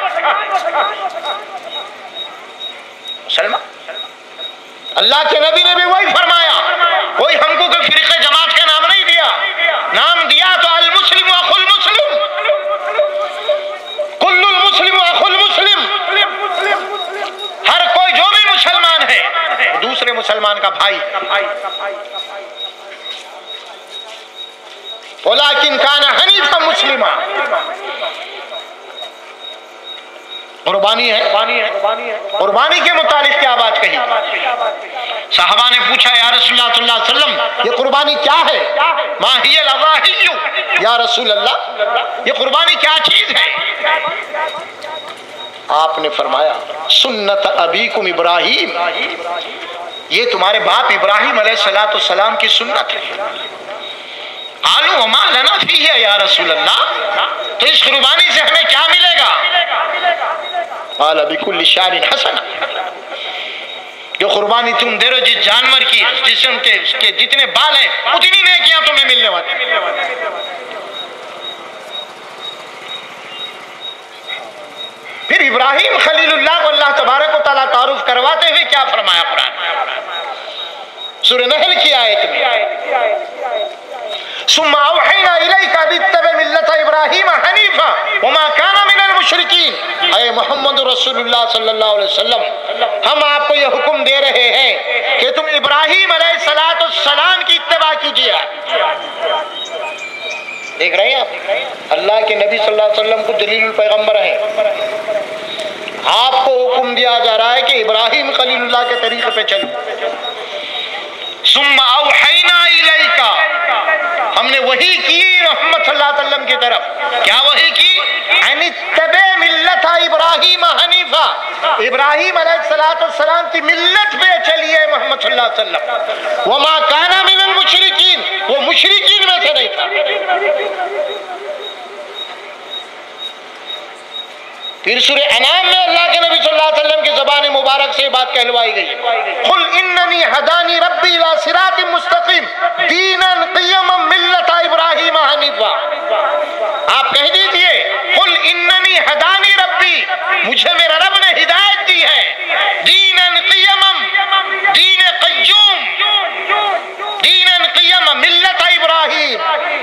مسلمان، اللہ کے نبی نے بھی وہی فرمایا، کوئی ہم کو کوئی فرقے جماعت کا نام نہیں دیا، نام دیا تو المسلم اخو المسلم، کل المسلم اخو المسلم، ہر کوئی جو بھی مسلمان ہے دوسرے مسلمان کا بھائی۔ ولیکن کان حنیفا مسلما، قربانی ہے، قربانی کے متعلق کیا بات کہی؟ صحابہ نے پوچھا یا رسول اللہ صلی اللہ علیہ وسلم یہ قربانی کیا ہے؟ ما ہی الاضاحی یا رسول اللہ، یہ قربانی کیا چیز ہے؟ آپ نے فرمایا سنت ابیکم ابراہیم، یہ تمہارے باپ ابراہیم علیہ السلام کی سنت ہے۔ قالوا وما لنا فیہ یا رسول اللہ، تو اس قربانی سے ہمیں کیا ملے گا؟ قال بکل شعر حسنہ، جو قربانی تم دے رہے جس جانور کی جسم کے جتنے بال ہیں اتنی نیکیاں تمہیں ملنے والی۔ پھر ابراہیم خلیل اللہ کو اللہ تبارک و تعالیٰ تعارف کرواتے ہوئے کیا فرمایا قرآن؟ سورہ نحل کی آیت میں ثم اوحینا الیک ان اتبع ملت ابراہیم حنیفا وما کان من المشرکین، اے محمد رسول اللہ صلی اللہ علیہ وسلم ہم آپ کو یہ حکم دے رہے ہیں کہ تم ابراہیم علیہ السلام کی اتباع کیجیے۔ دیکھ رہے ہیں آپ، اللہ کے نبی صلی اللہ علیہ وسلم کو جلیل الپیغمبر ہیں، آپ کو حکم دیا جا رہا ہے کہ ابراہیم خلیل اللہ کے طریقے پہ چلو۔ ثم اوحینا الیک، ہم نے وحی کی محمد صلی اللہ علیہ وسلم کی طرف، کیا وحی کی؟ ان اتبع ملت ابراہیم حنیفا، ابراہیم علیہ السلام کی ملت پہ چلیے محمد صلی اللہ علیہ وسلم، وما کان من المشرکین، وہ مشرکین میں سے نہیں تھا۔ پھر سورہ انعام میں اللہ کے نبی صلی اللہ علیہ وسلم کی زبان مبارک سے بات کہلوائی گئی، قل اننی ہدانی ربی الی صراط مستقیم دینا قیما ملت ابراہیم حنیفا، آپ کہہ دیجئے قل اننی ہدانی ربی، مجھے میرا رب نے ہدایت دی ہے، دینا قیما، دین قیوم، دینا قیما ملت ابراہیم،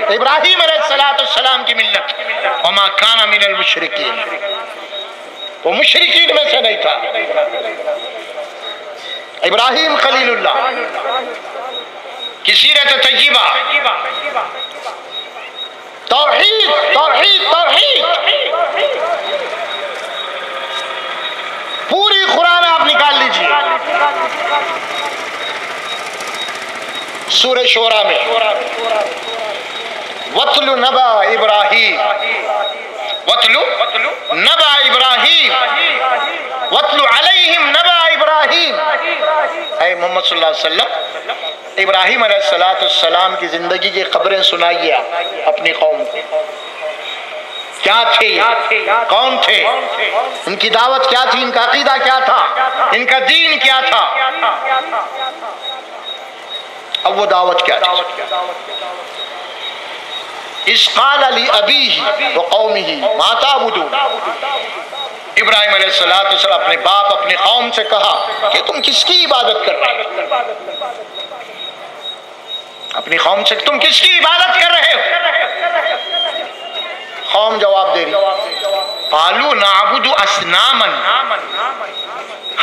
ابراہیم علیہ السلام کی ملت، وما کان من المشرکین، وہ مشرکین میں سے نہیں تھا۔ ابراہیم خلیل اللہ کی سیرت طیبہ توحید توحید توحید، پوری قرآن آپ نکال لیجیے سورہ شورى میں وَاتْلُ نَبَأَ إِبْرَاهِيمَ، وَاتْلُ نَبَأَ إِبْرَاهِيمَ وَاتْلُ عَلَيْهِمْ نَبَأَ إِبْرَاهِيمَ۔ اے محمد صلی اللہ علیہ وسلم ابراہیم علیہ السلام کی زندگی کی خبریں سنائیے آپ اپنی قوم کو۔ کیا تھے، کون تھے، ان کی دعوت کیا تھی، ان کا عقیدہ کیا تھا، ان کا دین کیا تھا، اب وہ دعوت کیا تھی۔ اِذْ قَالَ لِأَبِيهِ وَقَوْمِهِ مَا تَعْبُدُونَ، ابراہیم علیہ السلام اپنے باپ اپنی قوم سے کہا کہ تم کس کی عبادت کر رہے ہو، اپنی قوم سے تم کس کی عبادت کر رہے ہو؟ قوم جواب دے رہی، قالوا نعبد اصناما،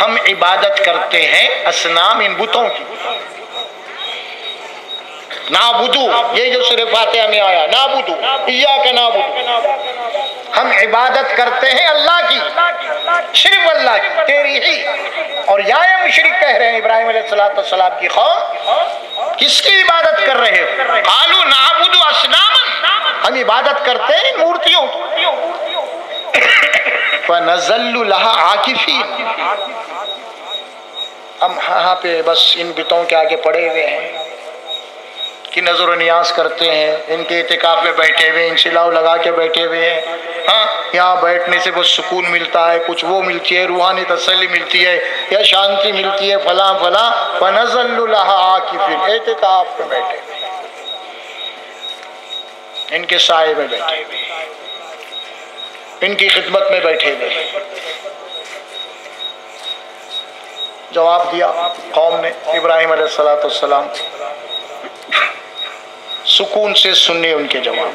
ہم عبادت کرتے ہیں اصنام، ان بتوں کی۔ نعبدو، یہ جو سورہ فاتحہ میں آیا، نعبدو ایاک نعبدو، ہم عبادت کرتے ہیں اللہ کی، صرف اللہ کی، تیری ہی۔ اور یا مشرک کہہ رہے ہیں ابراہیم علیہ السلام کی قوم کس کی عبادت کر رہے ہو؟ قالوا نعبد اصناما، ہم عبادت کرتے ہیں مورتیوں کی۔ فنظل لها عاکفین، ہم ہاں پہ بس ان بتوں کے آگے پڑے ہوئے ہیں، کی نظر و نیاز کرتے ہیں، ان کے اعتکاف میں بیٹھے ہوئے، ان سے لاؤ لگا کے بیٹھے ہوئے ہیں۔ ہاں یہاں بیٹھنے سے بس سکون ملتا ہے، کچھ وہ ملتی ہے، روحانی تسلی ملتی ہے یا شانتی ملتی ہے، فلاں فلاں۔ فنظل لها عاکفین، اعتکاف میں بیٹھے ہوئے، ان کے سائے میں بیٹھے ہوئے، ان کی خدمت میں بیٹھے ہوئے۔ جواب دیا قوم نے ابراہیم علیہ السلام، سکون سے سننے ان کے جواب۔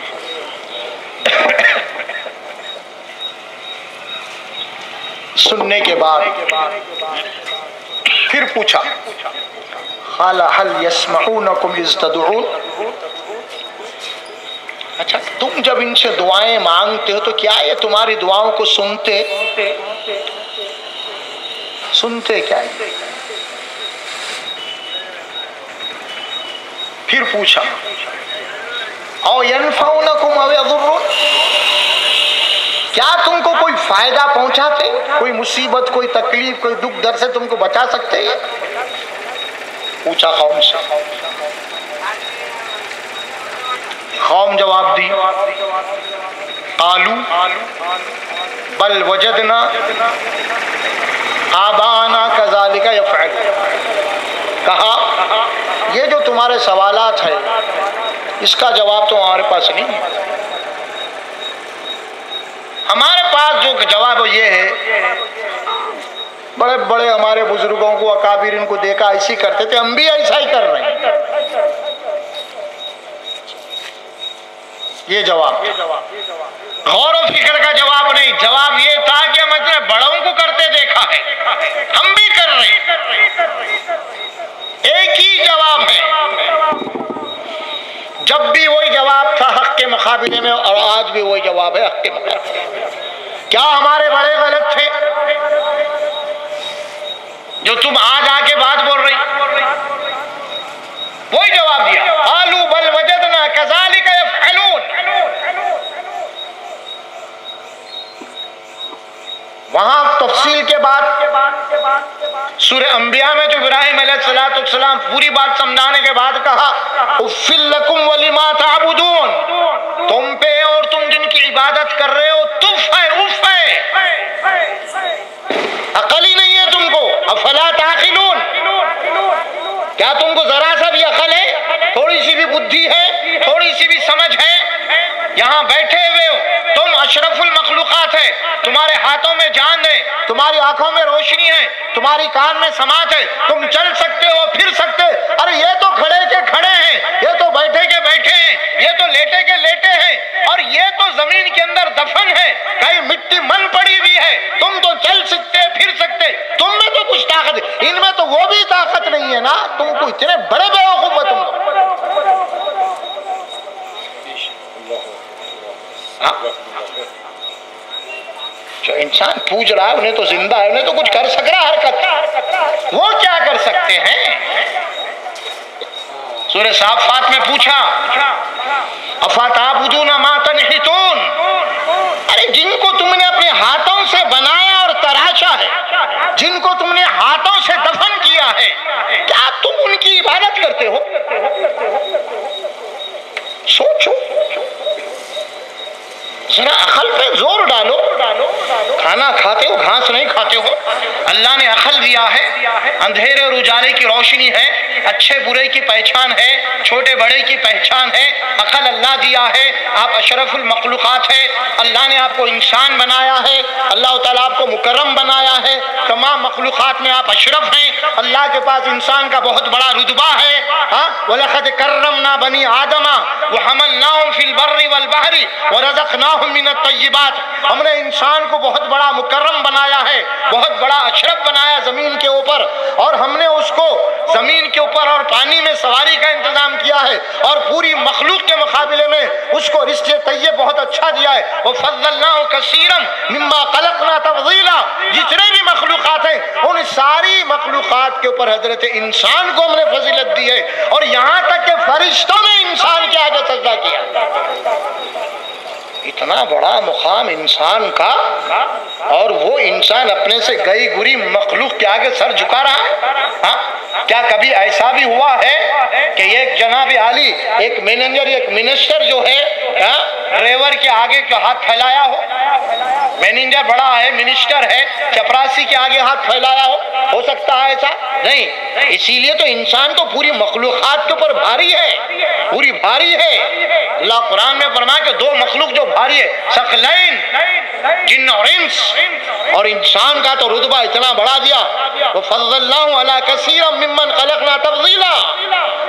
سننے کے بعد پھر پوچھا، قال هل يسمعونكم اذ تدعون، اچھا تم جب ان سے دعائیں مانگتے ہو تو کیا یہ تمہاری دعاؤں کو سنتے کیا ہے؟ پھر پوچھا او ینفعونکم او یضرون، کیا تم کو کوئی فائدہ پہنچاتے، کوئی مصیبت، کوئی تکلیف، کوئی دکھ درد سے تم کو بچا سکتے ہیں؟ پوچھا قوم سے، قوم جواب دی، قالوا بل وجدنا آباءنا كذلك يفعلون، کہا یہ جو تمہارے سوالات ہیں اس کا جواب تو ہمارے پاس نہیں ہے، ہمارے پاس جو جواب یہ ہے، بڑے بڑے ہمارے بزرگوں کو، اکابرین کو دیکھا ایسی کرتے تھے، ہم بھی ایسا ہی کر رہے ہیں، یہ جواب غور و فکر کا جواب نہیں، جواب یہ تھا کہ ہم اتنے بڑوں کو کرتے دیکھا ہے، ہم بھی کر رہے ہیں، ایک ہی جواب ہے، جب بھی وہی جواب تھا حق کے مقابلے میں، اور آج بھی وہی جواب ہے حق کے مقابلے میں۔ کیا ہمارے بڑے غلط تھے جو تم آج آ کے بات بول رہی؟ وہی جواب دیا، قالوا بل وجدنا كذلك يفعلون۔ وہاں تفصیل کے بعد سورہ انبیاء میں جو ابراہیم علیہ السلام پوری بات سمجھانے کے بعد کہا اف لکم ولما تعبدون، تم پہ اور تم جن کی عبادت کر رہے ہو تف ہے، اف ہے، عقل ہی نہیں ہے تم کو، افلا تعقلون، کیا تم کو ذرا سا بھی عقل ہے، تھوڑی سی بھی بدھی ہے، تھوڑی سی بھی سمجھ ہے؟ یہاں بیٹھے ہوئے ہو، تم اشرف المخلوقات ہے، تمہارے ہاتھوں میں جان ہے، تمہاری آنکھوں میں روشنی ہے، تمہاری کان میں سماعت ہے، تم چل سکتے ہو، پھر سکتے، ارے یہ تو کھڑے کے کھڑے ہیں، یہ تو بیٹھے کے بیٹھے ہیں، یہ تو لیٹے کے لیٹے ہیں، اور یہ تو زمین کے اندر دفن ہے، کہیں مٹی من پڑی ہوئی ہے، تم تو چل سکتے، پھر سکتے، تم میں تو کچھ طاقت ہے، ان میں تو وہ بھی طاقت نہیں ہے نا، تم کو اتنے بڑے بیوقوف ہو تم۔ جو انسان پوج رہا ہے انہیں تو زندہ ہے، انہیں تو کچھ کر سک رہا حرکت، وہ کیا کر سکتے ہیں؟ سورہ صافات میں پوچھا افتعبدون ما تنحتون، ارے جن کو تم نے اپنے ہاتھوں سے بنایا اور تراشا ہے، جن کو تم نے ہاتھوں سے دفن کیا ہے، کیا تم ان کی عبادت کرتے ہو؟ سوچو، ذرا عقل پہ زور ڈالو۔ کھانا کھاتے ہو، گھاس نہیں کھاتے ہو، اللہ نے عقل دیا ہے، اندھیرے اور اجالے کی روشنی ہے، اچھے برے کی پہچان ہے، چھوٹے بڑے کی پہچان ہے، عقل اللہ دیا ہے، آپ اشرف المخلوقات ہے، اللہ نے آپ کو انسان بنایا ہے، اللہ تعالیٰ آپ کو مکرم بنایا ہے، تمام مخلوقات میں آپ اشرف ہیں، اللہ کے پاس انسان کا بہت بڑا رتبہ ہے۔ وَلَقَدْ كَرَّمْنَا بَنِي آدَمَ وَحَمَلْنَاهُمْ فِي الْبَرِّ وَالْبَحْرِ وَرَزَقْنَاهُمْ مِنَ الطَّيِّبَاتِ، ہم نے انسان کو بہت بڑا مکرم بنایا ہے، بہت بڑا اشرف بنایا زمین کے اوپر، اور ہم نے اس کو زمین کے اوپر اور پانی میں سواری کا انتظام کیا ہے، اور پوری مخلوق کے مقابلے میں اس کو رزق طیب بہت اچھا دیا ہے۔ وَفَضَّلْنَاهُ كَثِيرًا مِمَّا خَلَقْنَا تَفْضِيلًا، جتنے بھی مخلوقات ہیں ان ساری مخلوقات کے اوپر حضرت انسان کو ہم نے فضیلت دی ہے، اور یہاں تک کہ فرشتوں نے انسان کے آگے سجدہ کیا۔ اتنا بڑا مقام انسان کا، اور وہ انسان اپنے سے گئی گری مخلوق کے آگے سر جھکا رہا ہے۔ کیا کبھی ایسا بھی ہوا ہے کہ ایک جناب عالی، ایک مینیجر، ایک منسٹر جو ہے ڈرائیور کے آگے جو ہاتھ پھیلایا ہو؟ مینیجر بڑا ہے، منسٹر ہے، چپراسی کے آگے ہاتھ پھیلایا ہو سکتا ہے ایسا؟ نہیں۔ اسی لیے تو انسان تو پوری مخلوقات کے اوپر بھاری ہے، پوری بھاری ہے۔ اللہ قرآن میں فرمایا کہ دو مخلوق جو بھاری ہے، ثقلین، جن اور انس، اور انسان کا تو رتبہ اتنا بڑا دیا۔ وَفَضَّلْنَاهُ عَلَىٰ كَثِيرًا مِمَّنْ خَلَقْنَا تَفْضِيلًا،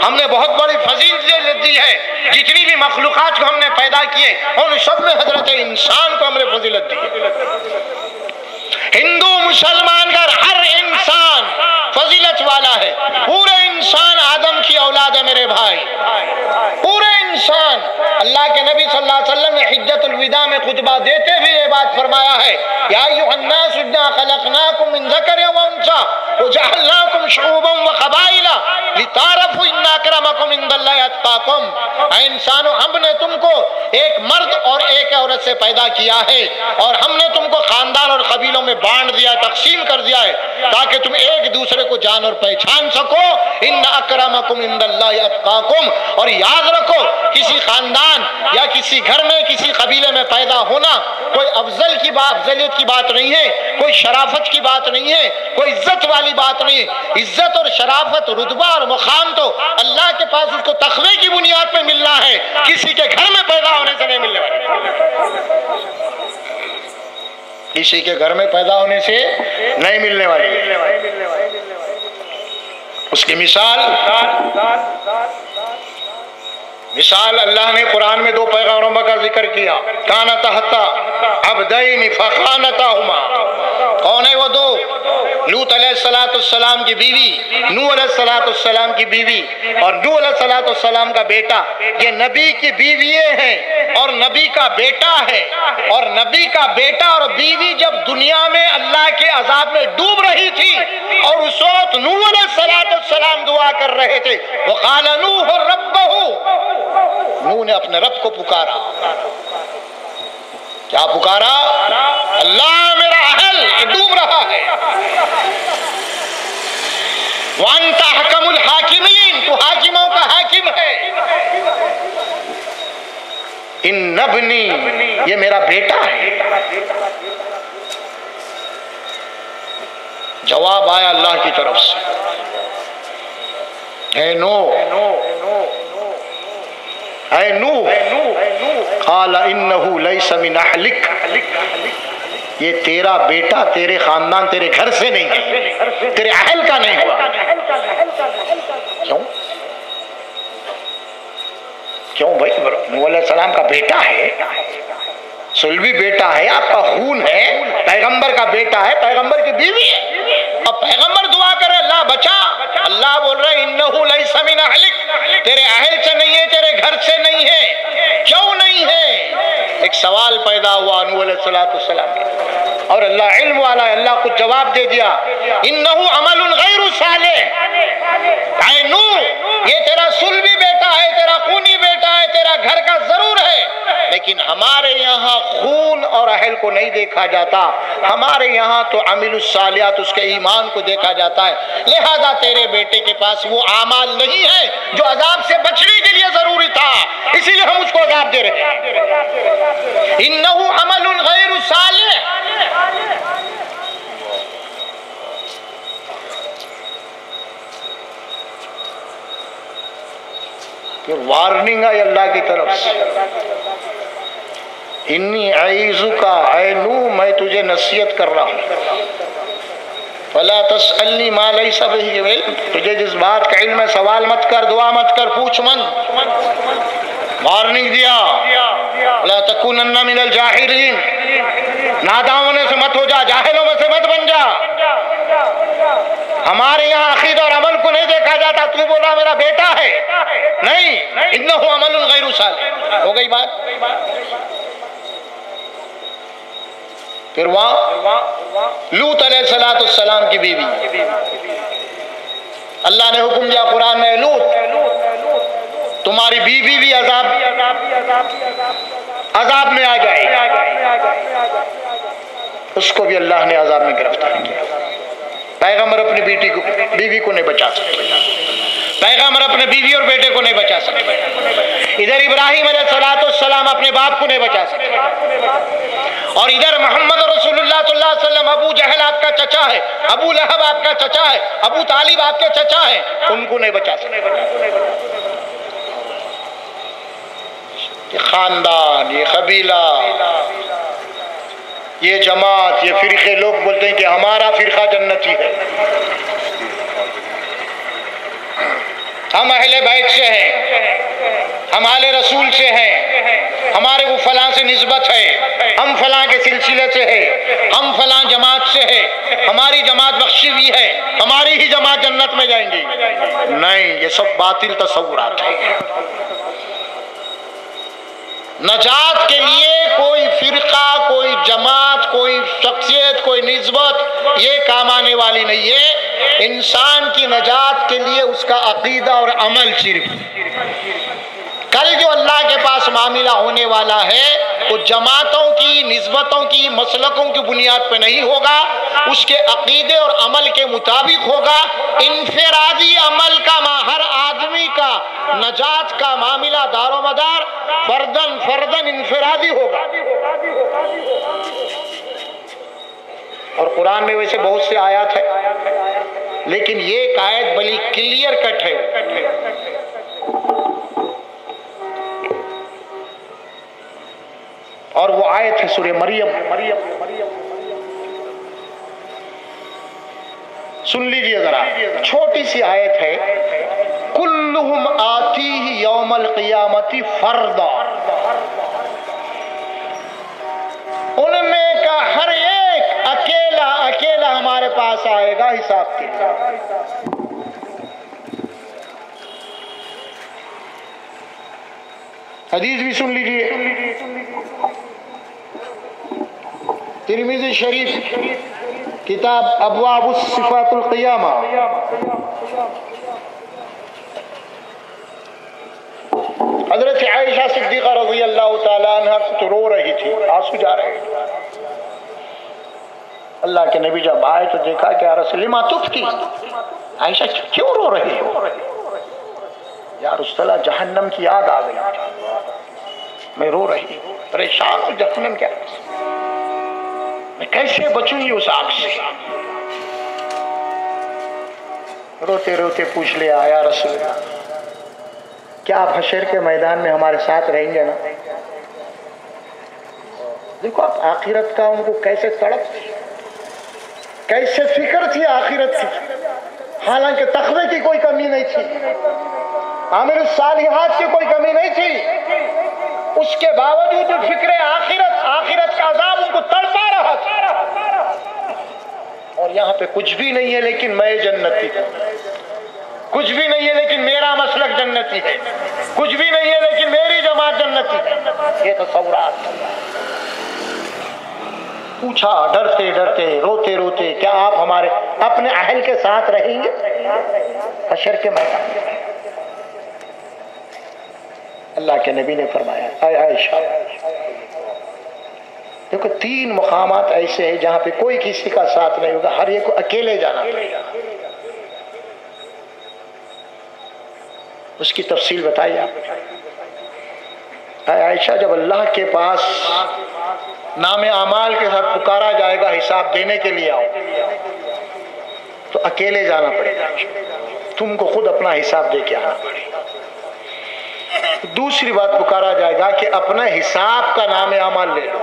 ہم نے بہت بڑی فضیلت دی ہے، جتنی بھی مخلوقات کو ہم نے پیدا کیے ان سب میں حضرت انسان کو ہم نے فضیلت دی ہے۔ ہندو مسلمان کا ہر انسان فضیلت والا ہے، پورے انسان آدم کی اولاد ہے میرے بھائی، پورے انسان۔ اللہ کے نبی صلی اللہ علیہ وسلم نے حجۃ الوداع میں خطبہ دیتے ہوئے یہ بات فرمایا ہے، یا ایھا الناس انا خلقناکم من ذکر و انثی وجعلناکم شعوبا وقبائل لتعارفوا ان اکرمکم عند اللہ اتقاکم، اے انسانوں ہم نے تم کو ایک مرد اور ایک عورت سے پیدا کیا ہے، اور ہم نے تم کو خاندان اور قبیلوں میں بانٹ دیا، تقسیم کر دیا ہے، تاکہ تم ایک دوسرے کو جان اور پہچان سکو۔ ان اکرمکم عند اللہ اتقاکم، اور یاد رکھو کسی خاندان یا کسی گھر میں کسی قبیلے میں پیدا ہونا کوئی افضلیت کی بات نہیں ہے، کوئی شرافت کی بات نہیں ہے، کوئی عزت والی بات نہیں ہے۔ عزت اور شرافت، رتبہ اور مقام تو اللہ کے پاس اس کو تقوی کی بنیاد پہ ملنا ہے، کسی کے گھر میں پیدا ہونے سے نہیں ملنے والا، کسی کے گھر میں پیدا ہونے سے نہیں ملنے والی۔ اس کی مثال اللہ نے قرآن میں دو پیغمبروں کا ذکر کیا، کانا تحت عبدین فخانتاہما، کون ہے وہ دو؟ لوط علیہ السلام کی بیوی، نوح علیہ السلام کی بیوی، اور نوح علیہ السلام کا بیٹا۔ یہ نبی کی بیوییں ہیں اور نبی کا بیٹا ہے، اور نبی کا بیٹا اور بیوی جب دنیا میں اللہ کے عذاب میں ڈوب رہی تھی، اور اس وقت نوح علیہ السلام دعا کر رہے تھے، وقال نوح ربہ، نوح نے اپنے رب کو پکارا، کیا پکارا؟ اللہ میرا اہل ڈوب رہا ہے، وانت حکم الحاکمین، تو حاکموں کا حاکم ہے، ان ابنی، یہ میرا بیٹا ہے۔ جواب آیا اللہ کی طرف سے، اے نوح، قال انہ لیس من اہلک، یہ تیرا بیٹا تیرے خاندان تیرے گھر سے نہیں ہے، تیرے اہل کا نہیں ہوا۔ کیوں بھائی؟ نوح علیہ السلام کا بیٹا ہے، سلبی بیٹا ہے، آپ کا خون ہے، پیغمبر کا بیٹا ہے، پیغمبر کی بیوی ہے، اور پیغمبر دعا کرے اللہ بچا، اللہ بول رہے انہو لیس من اہلک، تیرے اہل سے نہیں ہے، تیرے گھر سے نہیں ہے۔ کیوں نہیں ہے؟ ایک سوال پیدا ہوا نوح علیہ السلام کا، اور اللہ علم والا ہے، اللہ کو جواب دے دیا، انہو عمل غیر صالح، اے نوح یہ تیرا صلبی بیٹا ہے، تیرا خونی بیٹا ہے، تیرا گھر کا ضرور ہے، لیکن ہمارے یہاں خون اور اہل کو نہیں دیکھا جاتا، ہمارے یہاں تو عمل الصالحات اس کے ایمان کو دیکھا جاتا ہے، لہذا تیرے بیٹے کے پاس وہ اعمال نہیں ہے جو عذاب سے بچنے کے لیے ضروری تھا، اسی لیے ہم اس کو عذاب دے رہے ہیں۔ انہو عمل غیر صالح، یہ وارننگ ہے اللہ کی طرف سے، انی اعیذک اے نوح میں تجھے نصیحت کر رہا ہوں، فلا تسألنی ما لیس بہ علم، تجھے جس بات کا علم ہے سوال مت کر، دعا مت کر، پوچھ من، وارننگ دیا، لا تکونن من الجاہلین، نادانوں سے مت ہو جا، جاہلوں میں سے مت بن جا، ہمارے یہاں عقیدہ اور عمل کو نہیں دیکھا جاتا، تو بول رہا میرا بیٹا ہے، نہیں، انہو عمل غیر صالح، ہو گئی بات۔ پھر وہاں لوط علیہ السلام کی بیوی، اللہ نے حکم دیا قرآن میں، لوط تمہاری بیوی بھی عذاب میں آ جائے، اس کو بھی اللہ نے عذاب میں گرفتار کیا۔ پیغمبر اپنی بیوی کو نہیں بچا سکتے، پیغمبر اپنے بیوی اور بیٹے کو نہیں بچا سکتے، ادھر ابراہیم علیہ السلام اپنے باپ کو نہیں بچا سکتے، اور ادھر محمد رسول اللہ صلی اللہ علیہ وسلم، ابو جہل آپ کا چچا ہے، ابو لہب آپ کا چچا ہے، ابو طالب آپ کے چچا ہے، ان کو نہیں بچا سکتے۔ یہ خاندان، یہ قبیلہ، یہ جماعت، یہ فرقے، لوگ بولتے ہیں کہ ہمارا فرقہ جنتی ہے، ہم اہل بیت سے ہیں، ہم آل رسول سے ہیں، ہمارے وہ فلاں سے نسبت ہے، ہم فلاں کے سلسلے سے ہے، ہم فلاں جماعت سے ہے، ہماری جماعت بخشی ہوئی ہے، ہماری ہی جماعت جنت میں جائیں گی، نہیں، یہ سب باطل تصورات ہیں۔ نجات کے لیے کوئی فرقہ، کوئی جماعت، کوئی شخصیت، کوئی نسبت یہ کام آنے والی نہیں ہے، انسان کی نجات کے لیے اس کا عقیدہ اور عمل صرف۔ کل جو اللہ کے پاس معاملہ ہونے والا ہے وہ جماعتوں کی، نسبتوں کی، مسلکوں کی بنیاد پہ نہیں ہوگا، اس کے عقیدے اور عمل کے مطابق ہوگا۔ انفرادی عمل کا ہر آدمی کا نجات کا معاملہ دار و مدار فردن انفرادی ہوگا۔ اور قرآن میں ویسے بہت سے آیات ہیں، لیکن یہ ایک آیت بڑی کلیئر کٹ ہے، اور وہ آیت ہے سورہ مریم۔ سن لیجئے ذرا، چھوٹی سی آیت ہے، کلہم آتیہ یوم القیامت فردا، ان میں کا ہر ایک اکیلا اکیلا ہمارے پاس آئے گا حساب کے۔ حدیث بھی سن لیجئے، ترمذی شریف کتاب ابواب الصفات القیامہ، حضرت عائشہ صدیقہ رضی اللہ تعالیٰ عنہ تو رو رہی تھی، آنسو جا رہے تھے۔ اللہ کے نبی جب آئے تو دیکھا کہ یا رسول اللہ ما تبکی، عائشہ کیوں رو رہی ہو؟ یا رسول اللہ جہنم کی یاد آ گئی، میں رو رہی ہوں، پریشان ہوں، جہنم کیا، میں کیسے بچوں گی اس آگ سے؟ روتے روتے پوچھ لیا یا رسول اللہ کیا آپ حشر کے میدان میں ہمارے ساتھ رہیں گے نا؟ دیکھو آپ آخرت کا ان کو کیسے تڑپ تھی، کیسے فکر تھی آخرت کی، حالانکہ تقوی کی کوئی کمی نہیں تھی، عامل الصالحات کی کوئی کمی نہیں تھی، اس کے باوجود فکر آخرت کا عذاب ان کو تڑپا رہا تھا۔ اور یہاں پہ کچھ بھی نہیں ہے لیکن میں جنتی ہوں۔ کچھ بھی نہیں ہے لیکن میرا مسلک جنتی ہے، کچھ بھی نہیں ہے لیکن میری جماعت جنتی ہے، یہ تصورات۔ پوچھا ڈرتے ڈرتے روتے روتے، کیا آپ ہمارے اپنے اہل کے ساتھ رہیں گے حشر کے میدان میں؟ اللہ کے نبی نے فرمایا، اے عائشہ، دیکھو 3 مقامات ایسے ہیں جہاں پہ کوئی کسی کا ساتھ نہیں ہوگا، ہر ایک کو اکیلے جانا پڑے گا۔ اس کی تفصیل بتائیے آپ۔ اے عائشہ، جب اللہ کے پاس نام اعمال کے ساتھ پکارا جائے گا حساب دینے کے لیے آؤ، تو اکیلے جانا پڑے گا، تم کو خود اپنا حساب دے کے آنا پڑے گا۔ دوسری بات پکارا جائے گا کہ اپنا حساب کا نام اعمال لے لو،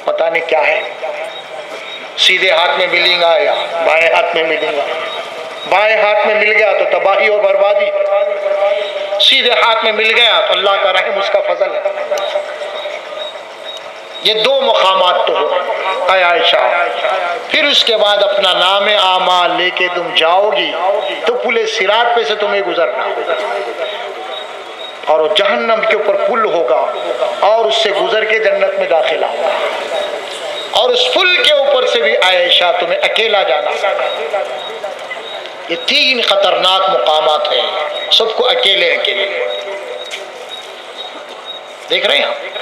پتہ نہیں کیا ہے، سیدھے ہاتھ میں ملیں گا یا بائیں ہاتھ میں ملیں گا، بائیں ہاتھ میں مل گیا تو تباہی اور بربادی، سیدھے ہاتھ میں مل گیا تو اللہ کا رحم، اس کا فضل ہے۔ یہ 2 مقامات تو ہو اے عائشہ۔ پھر اس کے بعد اپنا نام اعمال لے کے تم جاؤ گی تو پل صراط پہ سے تمہیں گزرنا، اور وہ جہنم کے اوپر پل ہوگا اور اس سے گزر کے جنت میں داخلہ ہوگا، اور اس پل کے اوپر سے بھی عائشہ تمہیں اکیلا جانا۔ یہ 3 خطرناک مقامات ہیں، سب کو اکیلے اکیلے دیکھ رہے ہیں۔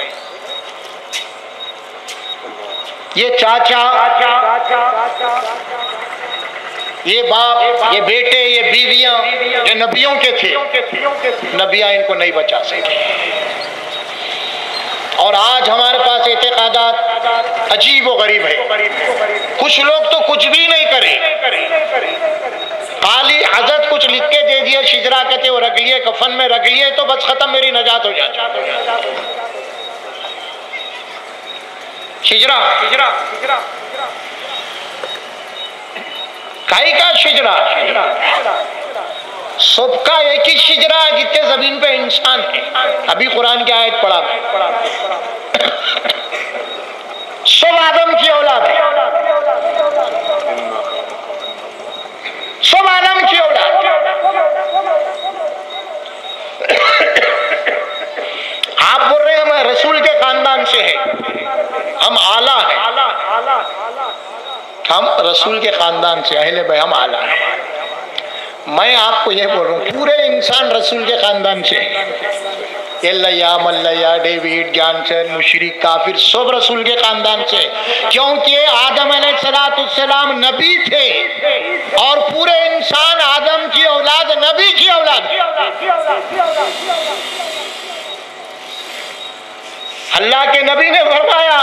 یہ چاچا، یہ باپ، یہ بیٹے، یہ بیویاں جو نبیوں کے تھے، نبیاں ان کو نہیں بچا سکے۔ اور آج ہمارے پاس اعتقادات عجیب و غریب ہے، کچھ لوگ تو کچھ بھی نہیں کرے، خالی حضرت کچھ لکھ کے دے دیا، شجرا کہتے وہ رکھ لیے، کفن میں رکھ لیے تو بس ختم، میری نجات ہو جاتی۔ شجرا کائی کا شجرا، سب کا ایک ہی شجرا ہے جتنے زمین پہ انسان ہے۔ ابھی قرآن کی آیت پڑھا میں، سب آدم کی اولاد ہے، سب آدم کی اولاد۔ آپ بول رہے ہیں ہم رسول کے خاندان سے ہیں، ہم اعلیٰ ہیں، ہم رسول کے خاندان سے اہل بیت، ہم اعلیٰ ہیں۔ میں آپ کو یہ بول رہا ہوں پورے انسان رسول کے خاندان سے ہیں، اللہ ملیا، ڈیوڈ، جانسن، مشرک، کافر، سب رسول کے خاندان سے، کیونکہ آدم علیہ السلام نبی تھے اور پورے انسان آدم کی اولاد، نبی کی اولاد۔ اللہ کے نبی نے فرمایا،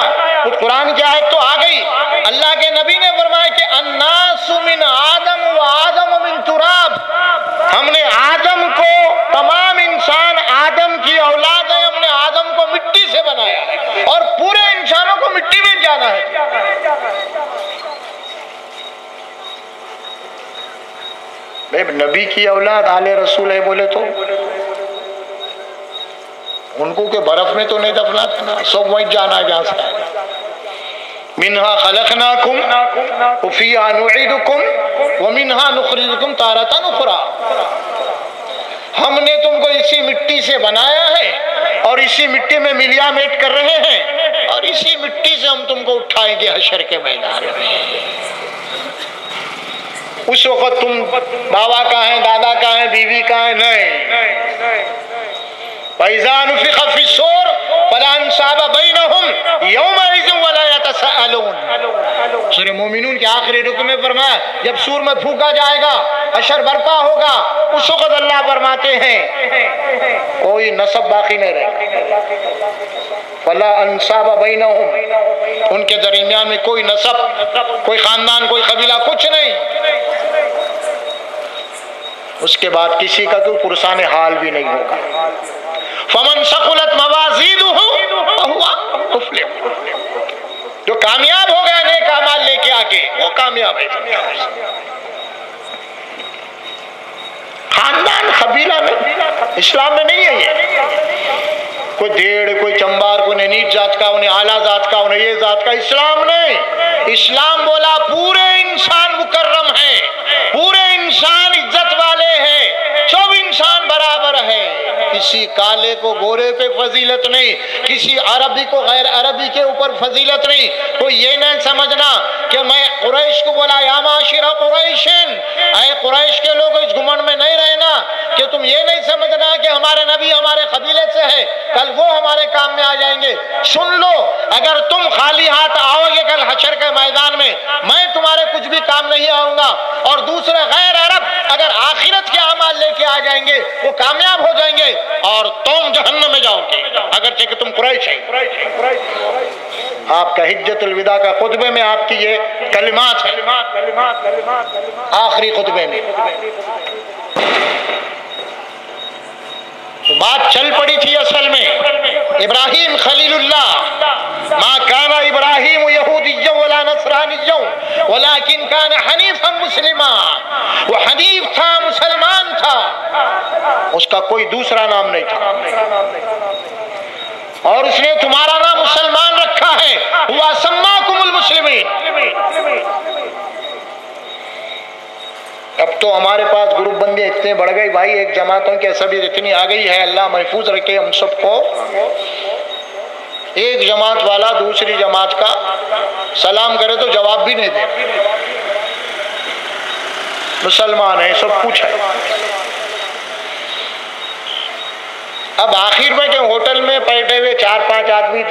قرآن کی آیت تو آ گئی، اللہ کے نبی نے فرمایا کہ الناس من آدم و آدم من تراب، ہم نے آدم کو، تمام انسان آدم کی اولاد ہے، ہم نے آدم کو مٹی سے بنایا ہے اور پورے انسانوں کو مٹی میں جانا ہے۔ نبی کی اولاد آل رسول ہے بولے تو ان کو کہ برف میں تو نہیں دفنا تھا، سب وہیں جانا ہے جہاں سے آئے۔ منہا خلقناکم وفیہا نعیدکم ومنہا نخرجکم تارۃ اخری، ہم نے تم کو اسی مٹی سے بنایا ہے اور اسی مٹی میں ملیا میٹ کر رہے ہیں، اور اسی مٹی سے ہم تم کو اٹھائیں گے حشر کے میدان میں۔ اس وقت تم بابا کہاں ہیں، دادا کہاں ہیں، بیوی کہاں ہیں، نہیں۔ فَإِذَا نُفِخَ فِي الصُّورِ فَلَا أَنْسَابَ بَيْنَهُمْ يَوْمَئِذٍ وَلَا يَتَسَاءَلُونَ۔ سورہ مومنون کے آخری رکن میں فرمایا جب سور میں پھونکا جائے گا، حشر برپا ہوگا، اس وقت اللہ فرماتے ہیں کوئی نسب باقی نہیں رہے، فَلَا أَنْسَابَ بَيْنَهُمْ، ان کے درمیان میں کوئی نسب، کوئی خاندان، کوئی قبیلہ، کچھ نہیں۔ اس کے بعد کسی کا کوئی پرسان حال بھی نہیں ہوگا۔ فمن ثقلت موازینہ فہو مفلح، جو کامیاب ہو گیا نیک اعمال لے کے آ کے، وہ کامیاب ہے۔ خاندان، قبیلہ نہیں، اسلام میں نہیں ہے یہ۔ کوئی دیڑ، کوئی چمبار، کوئی نیچ ذات کا، انہیں اعلیٰ ذات کا، انہیں یہ ذات کا، اسلام نہیں۔ اسلام بولا پورے انسان مکرم ہیں، پورے انسان عزت کالے کو گورے پہ فضیلت نہیں، کسی عربی کو غیر عربی کے اوپر فضیلت نہیں۔ تو یہ نہ سمجھنا کہ میں قریش کو بولا یا معاشر قریشن، اے قریش کے لوگ، اس گھمنڈ میں نہیں رہنا کہ تم یہ نہیں سمجھنا کہ ہمارے نبی ہمارے قبیلے سے ہے، کل وہ ہمارے کام میں آ جائیں گے۔ سن لو، اگر تم خالی ہاتھ آؤ گے کل حشر کے میدان میں تمہارے کچھ بھی کام نہیں آؤں گا، اور دوسرے غیر عرب اگر آخرت کے اعمال لے کے آ جائیں گے وہ کامیاب ہو جائیں گے اور تم جہنم میں جاؤ گے، اگرچہ کہ تم قریش ہیں۔ آپ کا حجت الوداع کا خطبے میں آپ کی یہ کلمات ہیں، آخری خطبے میں تو بات چل پڑی تھی اصل میں۔ ابراہیم خلیل اللہ، ما کان ابراہیم یہودیا ولا نصرانیا ولکن کان حنیفا مسلما، وہ حنیف تھا، مسلمان تھا، اس کا کوئی دوسرا نام نہیں تھا، اور اس نے تمہارا نام مسلمان رکھا ہے، ہوا سماکم المسلمین۔ اب تو ہمارے پاس گروپ بندی اتنے بڑھ گئی بھائی، ایک جماعتوں کی عصبیت اتنی آ گئی ہے، اللہ محفوظ رکھے ہم سب کو۔ ایک جماعت والا دوسری جماعت کا سلام کرے تو جواب بھی نہیں دے، مسلمان ہے، سب کچھ ہے۔ اب آخر میں کہ ہوٹل میں بیٹھے ہوئے 4-5 آدمی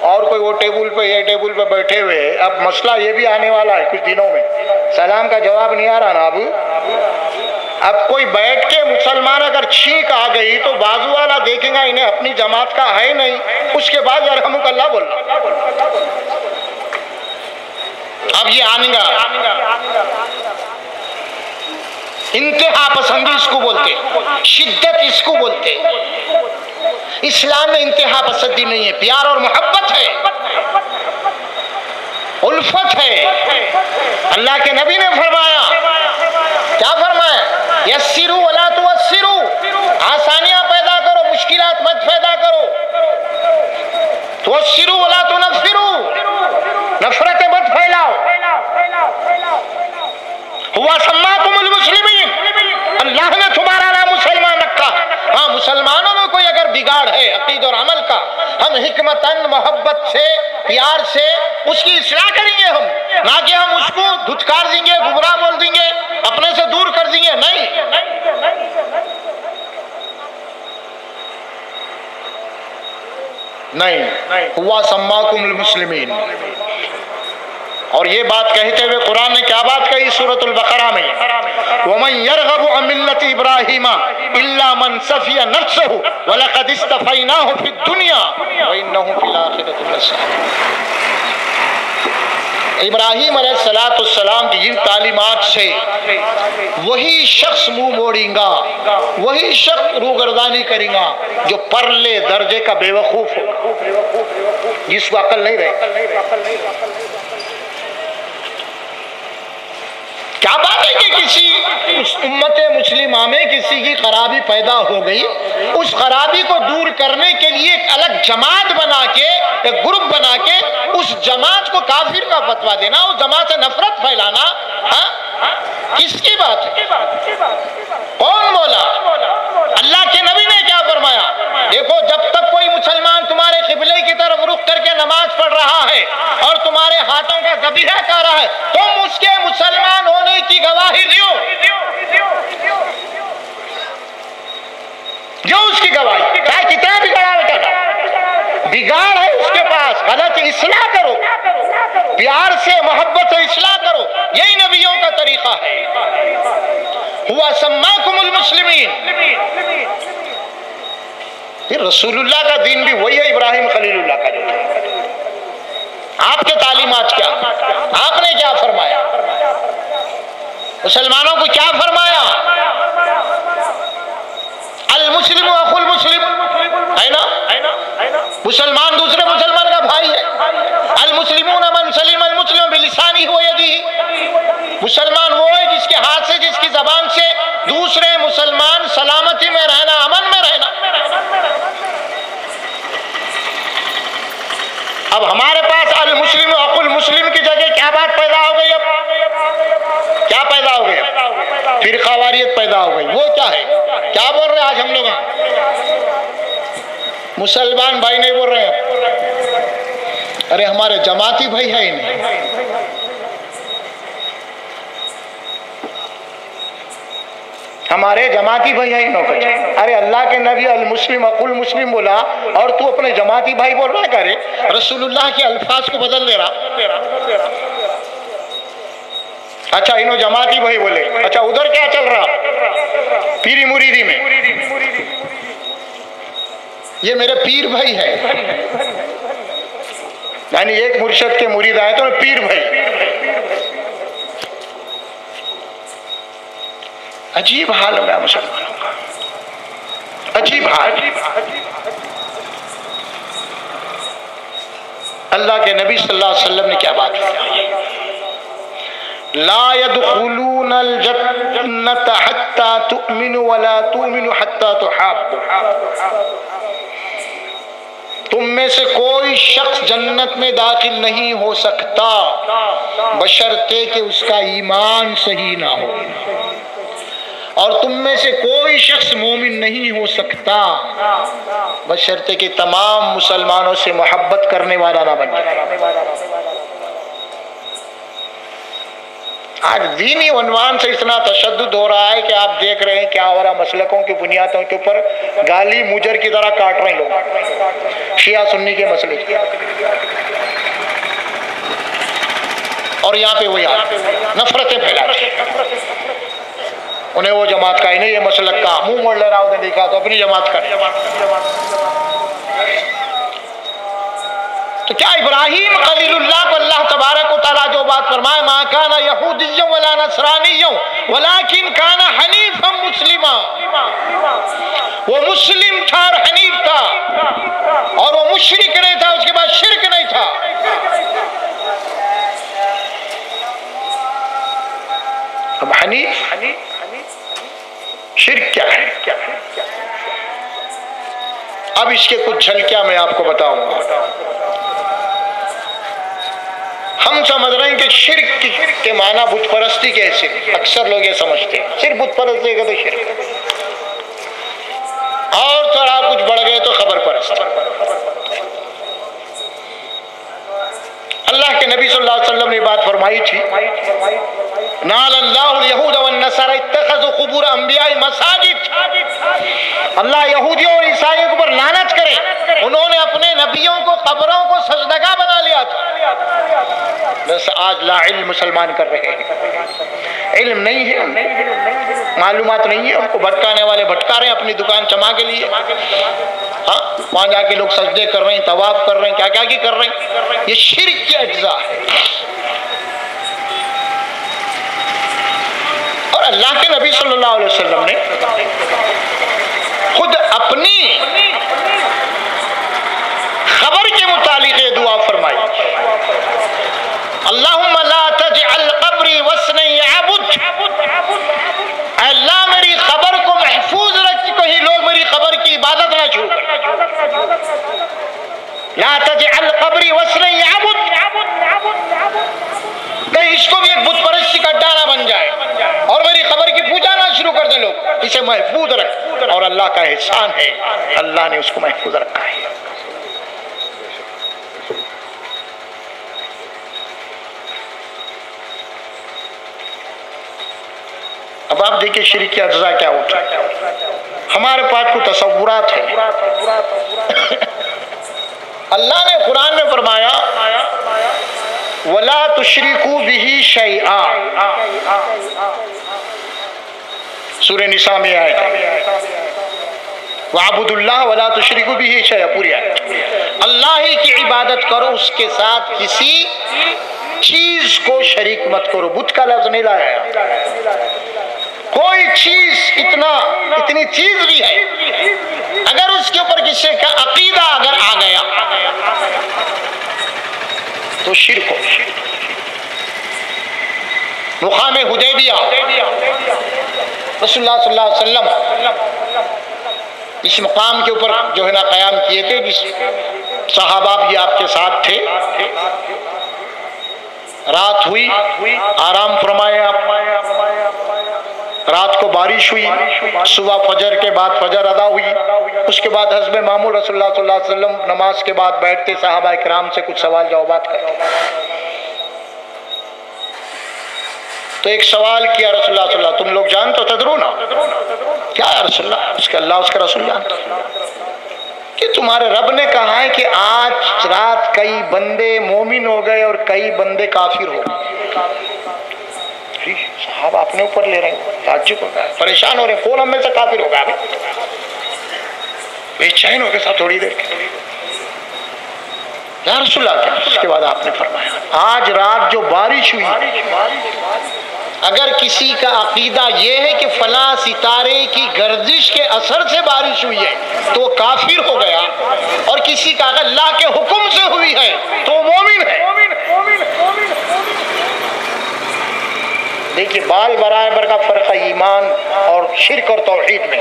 اور کوئی وہ ٹیبل پہ یہ ٹیبل پہ بیٹھے ہوئے، اب مسئلہ یہ بھی آنے والا ہے کچھ دنوں میں، سلام کا جواب نہیں آ رہا نا اب کوئی بیٹھ کے مسلمان اگر چھینک آ گئی تو بازو والا دیکھیں گا انہیں اپنی جماعت کا ہے نہیں، اس کے بعد یرحمک اللہ بولنا۔ اب یہ آنے گا انتہا پسندی اس کو بولتے، شدت اس کو بولتے۔ اسلام میں انتہا پسندی نہیں ہے، پیار اور محبت ہے، الفت ہے۔ اللہ کے نبی نے فرمایا، کیا فرمایا؟ یسروا ولا تعسروا، آسانیاں پیدا کرو، مشکلات مت پیدا کرو۔ توسروا ولا تنفروا، نفرتیں مت پھیلاؤ۔ ہوا سماکم المسلمین، اللہ نے تمہارا نام مسلمان رکھا۔ ہاں، مسلمانوں میں کوئی اگر بگاڑ ہے عقید اور عمل کا، ہم حکمتاً محبت سے پیار سے اس کی اصلاح کریں گے، ہم نہ کہ ہم اس کو دھتکار دیں گے، گمراہ بول دیں گے، اپنے سے دور کر دیں گے، نہیں۔ ہوا سماکم المسلمین۔ اور یہ بات کہتے ہوئے قرآن نے کیا بات کہی سورۃ البقرہ میں؟ وَمَن يَرْغَبُ عَن مِّلَّةِ إِبْرَاهِيمَ إِلَّا مَن سَفِيَ نَفْسَهُ وَلَقَدِ اصْطَفَيْنَاهُ فِي الدُّنْيَا وَإِنَّهُ فِي الْآخِرَةِ لَمِنَ الصَّالِحِينَ۔ ابراہیم علیہ السلام کی جن تعلیمات سے وہی شخص منہ موڑیں گا، وہی شخص روگردانی کریں گا جو پرلے درجے کا بے وقوف ہو، جس کو عقل نہیں رہے۔ کیا بات ہے کہ کسی امت مسلمہ میں کسی کی خرابی پیدا ہو گئی، اس خرابی کو دور کرنے کے لیے ایک الگ جماعت بنا کے، ایک گروپ بنا کے اس جماعت کو کافر کا فتویٰ دینا، اس جماعت سے نفرت پھیلانا، کس کی بات ہے؟ کون بولا؟ اللہ کے نبی نے کیا فرمایا؟ دیکھو، جب تک کوئی مسلمان تمہارے قبلے کی طرف رخ کر کے نماز پڑھ رہا ہے اور تمہارے ہاتھوں کا ذبیحہ کر رہا ہے، تم اس کے مسلمان ہونے کی گواہی دیو، جو اس کی گواہی، چاہے کتنا بھی بڑا بگاڑ ہے اس کے پاس، غلط اصلاح کرو، پیار سے محبت سے اصلاح کرو، یہی نبیوں کا طریقہ ہے۔ ہوا سماکم المسلمین، پھر رسول اللہ کا دین بھی وہی ہے، ابراہیم خلیل اللہ کا جو ہے۔ آپ کے تعلیمات کیا؟ آپ نے کیا فرمایا؟ مسلمانوں کو کیا فرمایا؟ المسلم اخو المسلم، ہے نا؟ مسلمان دوسرے مسلمان کا بھائی ہے۔ المسلمون من سلم المسلم بلسانہ ویدہ، مسلمان وہ ہے جس کے ہاتھ سے، جس کی زبان سے دوسرے مسلمان سلامتی میں رہنا، امن میں رہنا۔ اب ہمارے پاس المسلم اخو المسلم کی جگہ کیا بات پیدا ہو گئی؟ اب کیا پیدا ہو گئی؟ فرقہ واریت پیدا ہو گئی۔ وہ کیا ہے؟ کیا بول رہے آج ہم لوگ؟ مسلمان بھائی نہیں بول رہے ہیں، ارے ہمارے جماعتی بھائی ہے ہی نہیں۔ ہمارے جماعتی بھائی ہیں نوکر، ارے اللہ کے نبی المسلم اقول مسلم بولا اور تو اپنے جماعتی بھائی بول رہا ہے، کرے رسول اللہ کے الفاظ کو بدل دے رہا۔ اچھا انہوں جماعتی بھائی بولے، اچھا ادھر کیا چل رہا؟ پیری مریدی میں یہ میرے پیر بھائی ہے، یعنی ایک مرشد کے مرید آئے تو پیر بھائی۔ عجیب حال ہو گیا مسلمانوں کا، عجیب حال۔ اللہ کے نبی صلی اللہ علیہ وسلم نے کیا بات کی؟ لا يدخلون الجنة حتى تؤمنوا ولا تؤمنوا حتى تحابوا، تم میں سے کوئی شخص جنت میں داخل نہیں ہو سکتا بشرطے کہ اس کا ایمان صحیح نہ ہو، اور تم میں سے کوئی شخص مومن نہیں ہو سکتا بشرطے کہ تمام مسلمانوں سے محبت کرنے والا نہ بن جائے۔ آج دینی عنوان سے اتنا تشدد ہو رہا ہے کہ آپ دیکھ رہے ہیں کیا ہو رہا، مسلکوں کی بنیادوں کے اوپر گالی مجر کی طرح کاٹ رہے ہیں لوگ، شیعہ سنی کے مسئلے کی، اور یہاں پہ وہ نفرتیں پھیلا رہے ہیں۔ انہیں وہ جماعت کا ہی نہیں، یہ مسلک کا منہ موڑ لے رہا، انہیں دیکھا تو اپنی جماعت کا۔ تو کیا ابراہیم خلیل اللہ کو اللہ تبارک و تعالیٰ جو بات فرمائے، ما کان یہودی ولا نصرانی ولکن کان حنیفا مسلما، وہ مسلم تھا اور حنیف تھا، اور وہ مشرک نہیں تھا، اس کے بعد شرک نہیں تھا۔ اب حنیف شرک کیا ہے؟ اب اس کے کچھ جھلکیاں میں آپ کو بتاؤں گا۔ ہم سمجھ رہے ہیں کہ شرک کے معنی بت پرستی کیسے، اکثر لوگ یہ سمجھتے ہیں صرف بت پرستی کا تو شرک، اور تھوڑا کچھ بڑھ گئے تو خبر پرست۔ اللہ کے نبی صلی اللہ علیہ وسلم نے بات فرمائی تھی، نال اللہ الیہود والنصارى اتخذوا قبور انبیاء مساجد، اللہ یہودیوں اور عیسائیوں پر لعنت کرے، انہوں نے اپنے نبیوں کو قبروں کو سجدگاہ بنا لیا تھا۔ بس آج لا علم مسلمان کر رہے ہیں، علم نہیں ہے، معلومات نہیں ہے، ان کو بھٹکانے والے بھٹکا رہے ہیں اپنی دکان چما کے لیے، ہاں وہاں جا کے لوگ سجدے کر رہے ہیں، طواف کر رہے ہیں، کیا کیا کی کر رہے ہیں، یہ شرک کے اجزاء ہے۔ اور اللہ کے نبی صلی اللہ علیہ وسلم نے خود اپنی خبر کے متعلق یہ دعا فرمائی، اللہم لا تجعل قبری وثنا یعبد، اے اللہ میری خبر کو محفوظ رکھ، کہیں لوگ میری خبر کی عبادت نہ شروع کریں، لا تجعل قبری وثنا یعبد، کہیں اس کو بھی ایک بت پرستی کا اڈا نہ بن جائے اور میری خبر کی پوجا نہ شروع کر دیں لوگ، اسے محفوظ رکھ، اور اللہ کا احسان ہے اللہ نے اس کو محفوظ رکھا ہے۔ اب آپ دیکھیں شرک کے اجزاء کیا ہوتا ہے، ہمارے پاس کو تصورات ہیں۔ اللہ نے قرآن میں فرمایا وَلَا تُشْرِكُوا بِهِ شَيْئًا، سورہ نساء میں آئے وَعَبُدُ اللَّهَ وَلَا تُشْرِكُوا بِهِ شَيْئًا، پوری آیت، اللہ ہی کی عبادت کرو، اس کے ساتھ کسی چیز کو شریک مت کرو، بت کا لفظ نہیں لایا، کوئی چیز اتنی چیز بھی ہے اگر اس کے اوپر کسی کا عقیدہ اگر آ گیا تو شرک ہو۔ مقام حدیبیہ رسول اللہ صلی اللہ علیہ وسلم اس مقام کے اوپر جو ہے نا قیام کیے تھے، جس صحابہ بھی آپ کے ساتھ تھے، رات ہوئی، آرام فرمایا، رات کو بارش ہوئی، صبح فجر کے بعد فجر ادا ہوئی، اس کے بعد حسب معمول رسول اللہ صلی اللہ علیہ وسلم نماز کے بعد بیٹھتے، صحابہ کرام سے کچھ سوال جوابات کرتے۔ تو ایک سوال کیا رسول اللہ صلی اللہ علیہ وسلم، تم لوگ جانتے ہو تدرون کیا ہے رسول اللہ؟ اس کے اللہ اس کا رسول جانتے کہ تمہارے رب نے کہا ہے کہ آج رات کئی بندے مومن ہو گئے اور کئی بندے کافر ہو گئے۔ صحابہ اپنے اوپر لے رہے ہیں، تعجب ہو گیا، پریشان ہو رہے ہیں، کون ہم میں سے کافر ہو گیا؟ بے چین ہو گئے ساتھ تھوڑی دیر کے، یا رسول اللہ کیا؟ اس کے بعد آپ نے فرمایا آج رات جو بارش ہوئی، اگر کسی کا عقیدہ یہ ہے کہ فلاں ستارے کی گردش کے اثر سے بارش ہوئی ہے تو وہ کافر ہو گیا، اور کسی کا اگر اللہ کے حکم سے ہوئی ہے تو وہ مومن ہے۔ دیکھیے بال برابر کا فرق ہے ایمان اور شرک اور توحید میں،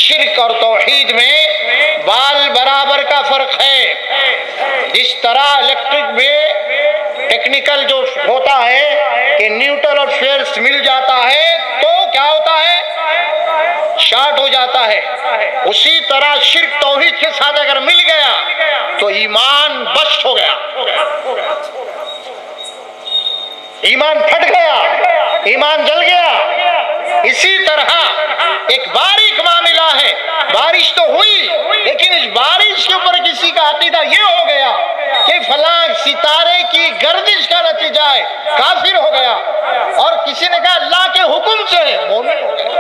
شرک اور توحید میں بال برابر کا فرق ہے۔ جس طرح الیکٹرک میں ٹیکنیکل جو ہوتا ہے کہ نیوٹرل اور فیئرس مل جاتا ہے تو کیا ہوتا ہے؟ شارٹ ہو جاتا ہے، اسی طرح شرک توحید کے ساتھ اگر مل گیا تو ایمان بست ہو گیا، ایمان پھٹ گیا، ایمان جل گیا۔ اسی طرح ایک باریک معاملہ ہے، بارش تو ہوئی لیکن اس بارش کے اوپر کسی کا عقیدہ یہ ہو گیا کہ فلاں ستارے کی گردش کا نتیجہ ہے، کافر ہو گیا، اور کسی نے کہا اللہ کے حکم سے مومن ہو گیا۔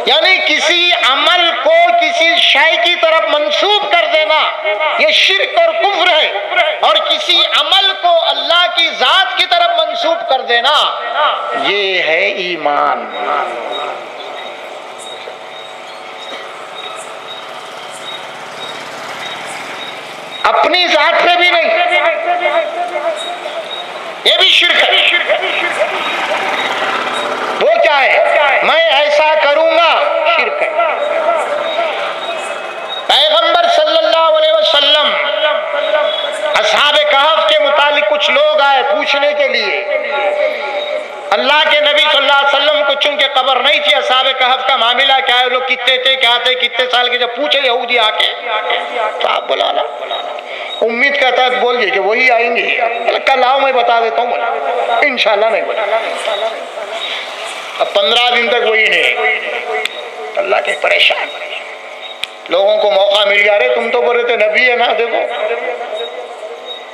یعنی کسی عمل کو کسی شے کی طرف منسوب کر دینا یہ شرک اور کفر ہے، اور کسی عمل کو اللہ کی ذات کی طرف منسوب کر دینا یہ ہے ایمان۔ اپنی ذات پہ بھی نہیں، یہ بھی شرک ہے۔ وہ کیا ہے؟ میں ایسا کروں گا، شرک ہے۔ پیغمبر صلی اللہ علیہ وسلم اصحاب کہف کے متعلق کچھ لوگ آئے پوچھنے کے لیے، اللہ کے نبی صلی اللہ علیہ وسلم کو چونکہ قبر نہیں تھی، اصحاب کہف کا معاملہ کیا ہے، لوگ کتنے تھے، کیا تھے، کتنے سال کے، جب پوچھے یہودی آ کے تو آپ بلانا، امید کرتا ہے بول گئے کہ وہی آئیں گے، کل آؤ میں بتا دیتا ہوں، بولا انشاءاللہ نہیں، بولا اب 15 دن تک وہی نہیں، اللہ کے پریشان، لوگوں کو موقع مل گیا، رہے تم تو بول رہے تھے نبی ہے نا، دیکھو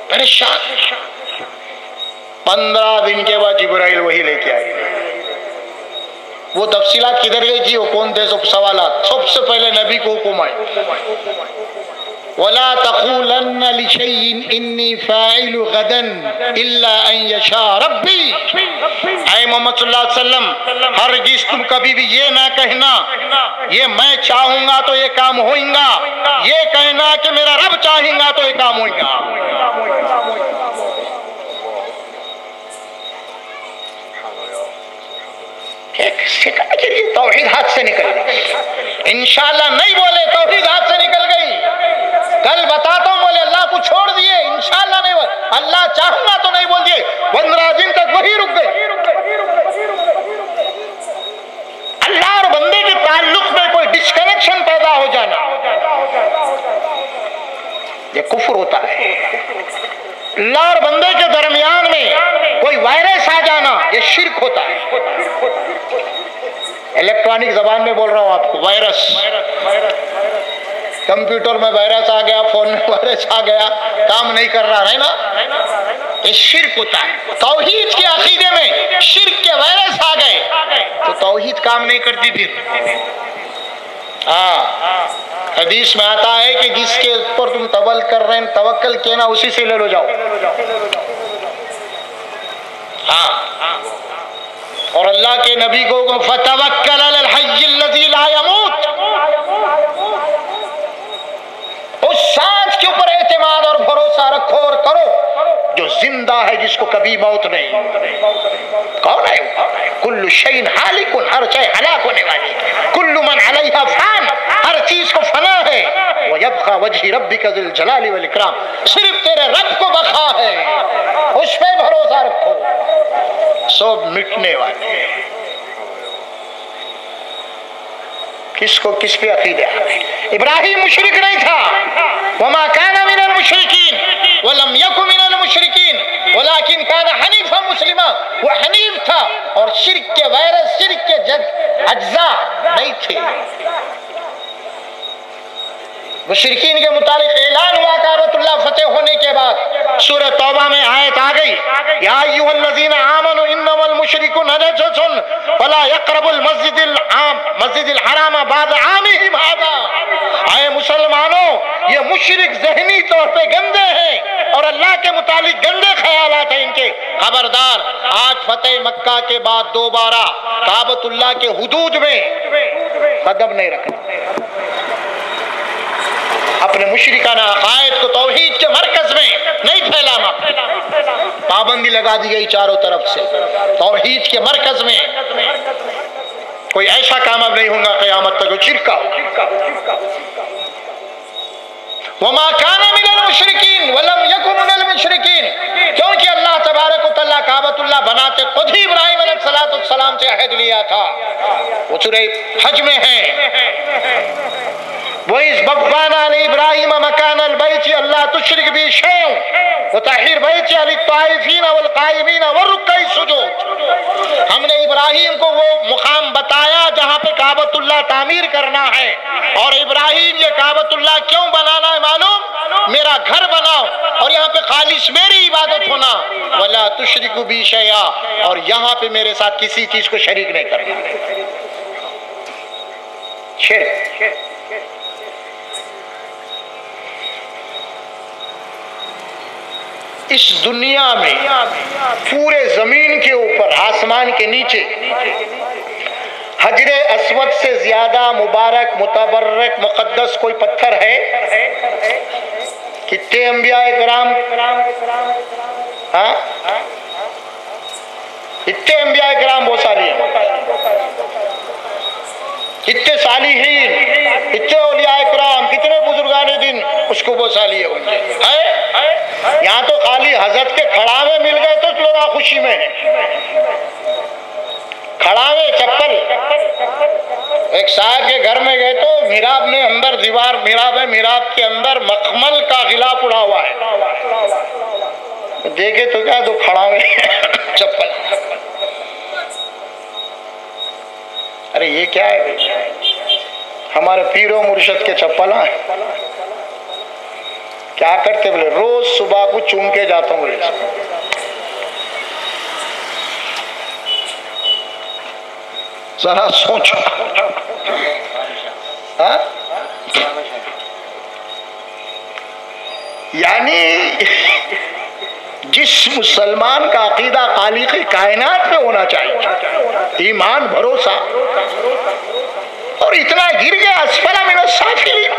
پریشان۔ 15 دن کے بعد جبرائیل وہی لے کے آئے۔ وہ تفصیلات کدھر گئی تھی، وہ کون تھے سب سوالات، سب سے پہلے نبی کو حکم آئے وَلَا تَقُولَنَّ لِشَيْءٍ إِنِّي فَاعِلُ غَدًا إِلَّا أَن يَشَاءَ رَبِّي۔ اے محمد صلی اللہ علیہ وسلم ہرگز تم کبھی بھی یہ نہ کہنا یہ میں چاہوں گا تو یہ کام ہوئیں گا، یہ کہنا کہ میرا رب چاہیں گا تو یہ کام ہوئیں گا۔ توحید ہاتھ سے نکل گئی، انشاءاللہ نہیں بولے توحید ہاتھ سے نکل گئی، کل بتاتا ہوں بولے اللہ کو چھوڑ دیے، انشاءاللہ نہیں بولے، اللہ چاہوں گا تو نہیں بول دیے، 15 دن تک وہی رک گئے۔ اللہ اور بندے کے تعلق میں کوئی ڈسکنیکشن پیدا ہو جانا یہ کفر ہوتا ہے، اللہ اور بندے کے درمیان میں کوئی وائرس آ جانا یہ شرک ہوتا ہے۔ الیکٹرانک زبان میں بول رہا ہوں آپ کو، وائرس، کمپیوٹر میں وائرس آ گیا، فون میں وائرس آ گیا، کام نہیں کر رہا ہے نا، یہ شرک ہوتا ہے۔ توحید کے عقیدے میں شرک کے وائرس آ گئے تو توحید کام نہیں کرتی پھر۔ حدیث میں آتا ہے کہ جس کے اوپر تم توکل کیا نا اسی سے لے لو جاؤ۔ اور اللہ کے نبی کو فَتَوَكَّلْ عَلَى الْحَيِّ الَّذِي لَا يَمُوتُ، اس سانس کے اوپر اعتماد اور بھروسہ رکھو اور کرو جو زندہ ہے، جس کو کبھی موت نہیں۔ کون ہے؟ کل شیء ہالک، ہر شے ہلاک ہونے والی، کل من علیہا فان، ہر چیز کو فنا ہے، وَيَبْقَى وَجْهِ رَبِّكَ ذِو الْجَلَالِ وَالْإِكْرَامِ، صرف تیرے رب کو بقا ہے، اس پہ بھروسہ رکھو، سب مٹنے والے۔ کس کو کس پہ عقیدہ؟ ابراہیم مشرک نہیں تھا، وما کان من المشرکین ولم یکن من المشرکین ولکن کان حنیفا مسلما، وہ حنیف تھا اور شرک کے وائرس، شرک کے اجزاء نہیں تھے۔ مشرکین کے متعلق اعلان ہوا کعبۃ اللہ فتح ہونے کے بعد، سورہ توبہ میں آیت آ گئی، یا ایھا الذین آمنوا انما المشرکون نجس فلا یقربوا مسجد الحرام بعد عامہم ھذا، اے مسلمانوں یہ مشرک ذہنی طور پہ گندے ہیں اور اللہ کے متعلق گندے خیالات ہیں ان کے، خبردار آج فتح مکہ کے بعد دوبارہ کعبۃ اللہ کے حدود میں قدم نہیں رکھنا، اپنے مشرکانہ عقائد کو توحید کے مرکز میں نہیں پھیلانا، پابندی لگا دی گئی چاروں طرف سے، توحید کے مرکز میں کوئی ایسا کام اب نہیں ہوگا قیامت تک جو شرک کا ہو۔ وما کان من المشرکین ولم یکن من المشرکین، کیونکہ اللہ تبارک و تعالیٰ کعبۃ اللہ بناتے خود ہی ابراہیم علیہ السلام سے عہد لیا تھا، وہ سورہ حج میں ہے، وَإِذْ بَوَّأْنَا لِإِبْرَاهِيمَ مَكَانَ الْبَيْتِ أَلَّا تُشْرِكْ بِي شَيْئًا وَطَهِّرْ بَيْتِيَ لِلطَّائِفِينَ وَالْقَائِمِينَ وَالرُّكَّعِ السُّجُودِ، ہم نے ابراہیم کو وہ مقام بتایا جہاں پہ کعبۃ اللہ تعمیر کرنا ہے، اور ابراہیم یہ کعبۃ اللہ کیوں بنانا ہے معلوم؟ میرا گھر بناؤ اور یہاں پہ خالص میری عبادت ہونا، وَلَا تُشْرِكُ بِي شَيْئًا، اور یہاں پہ میرے ساتھ کسی چیز کو شریک نہیں کرنا، شرک۔ اس دنیا میں پورے زمین کے اوپر، آسمان کے نیچے، حجر اسود سے زیادہ مبارک، متبرک، مقدس کوئی پتھر ہے؟ کتنے انبیاء کرام، کتنے انبیاء کرام بوسا لیے، کتنے صالحین، کتنے اولیاء کرام، کتنے بزرگان دین اس کو بوسا لیے ہوں گے۔ یہاں تو خالی حضرت کے کھڑاوے مل گئے تو لوگ خوشی میں ہیں، کھڑاوے چپل۔ ایک صاحب کے گھر میں گئے تو محراب میں اندر دیوار محراب ہے، محراب کے اندر مخمل کا غلاف اڑا ہوا ہے، دیکھے تو کیا تو کھڑاوے چپل، ارے یہ کیا ہے؟ ہمارے پیر و مرشد کے چپل ہیں، کیا کرتے بولے روز صبح کو چوم کے جاتا ہوں بولے، ذرا سوچو، یعنی جس مسلمان کا عقیدہ خالق کائنات میں ہونا چاہیے، ایمان بھروسہ، اور اتنا گر گیا اسفل من السافلین،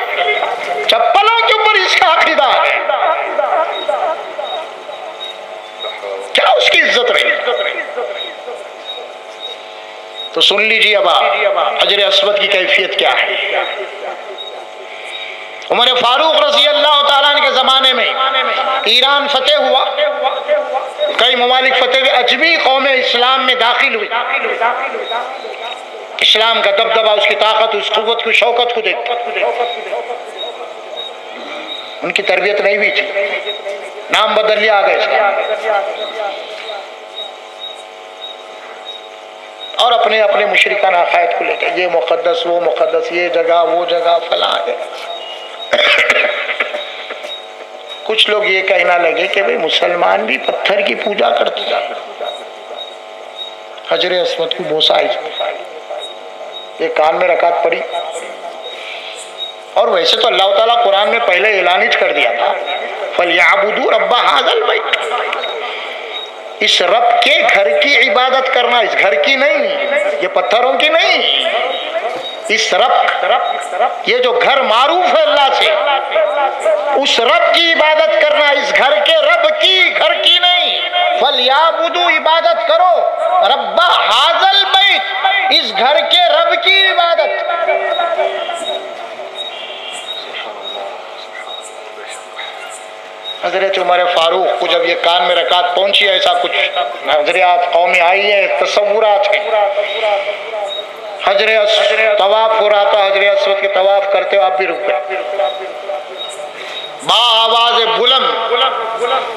چپلوں کے اوپر اس کا عقیدہ ہے، کیا اس کی عزت رہی؟ تو سن لیجیے اب حجر اسود کی کیفیت کیا ہے۔ عمر فاروق رضی اللہ تعالیٰ عنہ کے زمانے میں ایران فتح ہوا، کئی ممالک فتح ہوئے، اجمی قوم اسلام میں داخل ہوئی، اسلام کا دبدبہ، اس کی طاقت، اس قوت کی شوکت کو دیکھتے، ان کی تربیت نہیں ہوئی تھی، نام بدل لیا گئے اور اپنے اپنے مشرکانہ عقائد کو لے کے یہ مقدس وہ مقدس، یہ جگہ وہ جگہ فلاں ہے۔ کچھ لوگ یہ کہنا لگے کہ بھئی مسلمان بھی پتھر کی پوجا کرتے ہیں، حجر اسود کو بوسا آئی، یہ کان میں رکعت پڑی، اور ویسے تو اللہ تعالیٰ قرآن میں پہلے اعلان کر دیا تھا فَلْيَعْبُدُوا رَبَّ هَذَا الْبَيْتِ، اس رب کے گھر کی عبادت کرنا، اس گھر کی نہیں، یہ پتھروں کی نہیں، اس رب، یہ جو گھر معروف ہے اللہ سے، اس رب کی عبادت کرنا، اس گھر کے رب کی، گھر کی نہیں۔ فَلْيَعْبُدُوا، عبادت کرو، رَبَّ هَذَا الْبَيْتِ، اس گھر کے رب کی عبادت۔ حضرت عمر فاروق کو جب یہ کان میں رکعت پہنچی، ایسا کچھ نظریات قومی آئی ہے، تصورات ہیں، حجر اسود طواف ہو رہا تھا، حجر اسود کے طواف کرتے ہو آپ بھی رک گئے، با آواز بلند،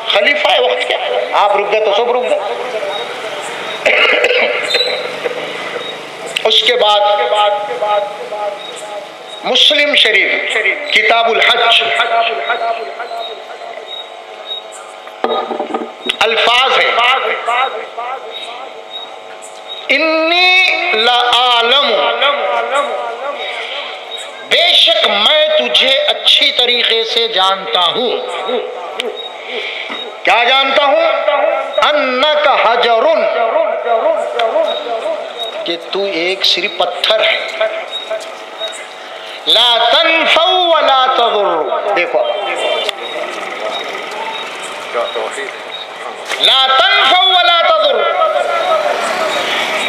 خلیفہ وقت کیا، آپ رک گئے تو سب رک گئے۔ اس کے بعد مسلم شریف کتاب الحج الفاظ ہے، انی لعالم، بے شک میں تجھے اچھی طریقے سے جانتا ہوں، کیا جانتا ہوں، انک حجرن، کہ تو ایک صرف پتھر ہے، لا تنفع ولا تضر، دیکھو لا تنفع ولا تضر،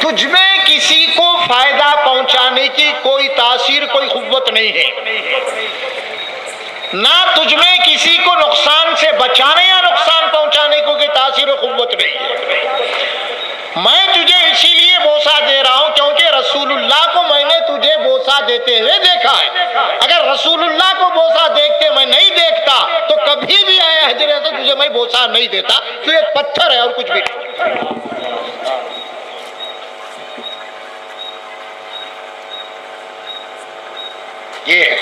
تجھ میں کسی کو فائدہ پہنچانے کی کوئی تاثیر، کوئی قوت نہیں ہے، نہ تجھ میں کسی کو نقصان سے بچانے یا نقصان پہنچانے کو کوئی تاثیر و قوت نہیں ہے۔ میں تجھے اسی لیے بوسہ دے رہا ہوں کیونکہ رسول اللہ کو میں نے تجھے بوسہ دیتے ہوئے دیکھا ہے، اگر رسول اللہ کو بوسہ دیکھتے میں نہیں دیکھتا تو کبھی بھی آیا حجر سے تجھے میں بوسہ نہیں دیتا، تو ایک پتھر ہے اور کچھ بھی نہیں۔ یہ ہے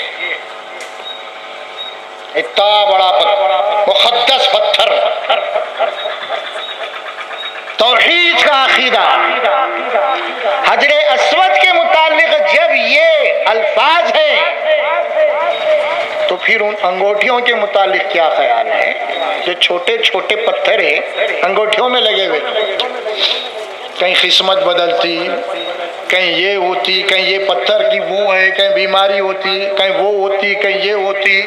اتنا بڑا پتھر، مقدس پتھر، توحید کا عقیدہ۔ حجر اسود کے متعلق جب یہ الفاظ ہیں تو پھر ان انگوٹھیوں کے متعلق کیا خیال ہے؟ جو چھوٹے چھوٹے پتھر ہیں انگوٹھیوں میں لگے ہوئے، کہیں قسمت بدلتی، کہیں یہ ہوتی، کہیں یہ پتھر کی وہ ہے، کہیں بیماری ہوتی، کہیں وہ ہوتی، کہیں یہ ہوتی،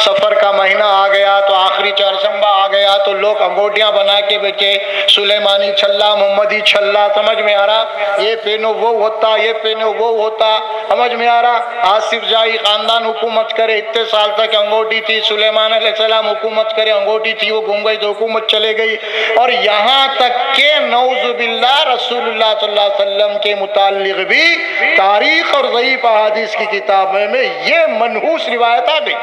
سفر کا مہینہ آ گیا تو آخری چہارشنبہ آ گیا تو لوگ انگوٹھیاں بنا کے بیچے، سلیمانی چھلا، محمدی چھلا، سمجھ میں آ رہا، یہ پہنو وہ ہوتا، یہ پہنو وہ ہوتا، سمجھ میں آ رہا، آصف جائی خاندان حکومت کرے، اتنے سال تک انگوٹھی تھی، سلیمان علیہ السلام حکومت کرے، انگوٹھی تھی، وہ گم گئی تو حکومت چلے گئی، اور یہاں تک کہ نعوذ باللہ رسول اللہ صلی اللہ علیہ وسلم کے متعلق بھی تاریخ اور ضعیف احادیث کی کتابوں میں یہ منحوس روایت آ گئی۔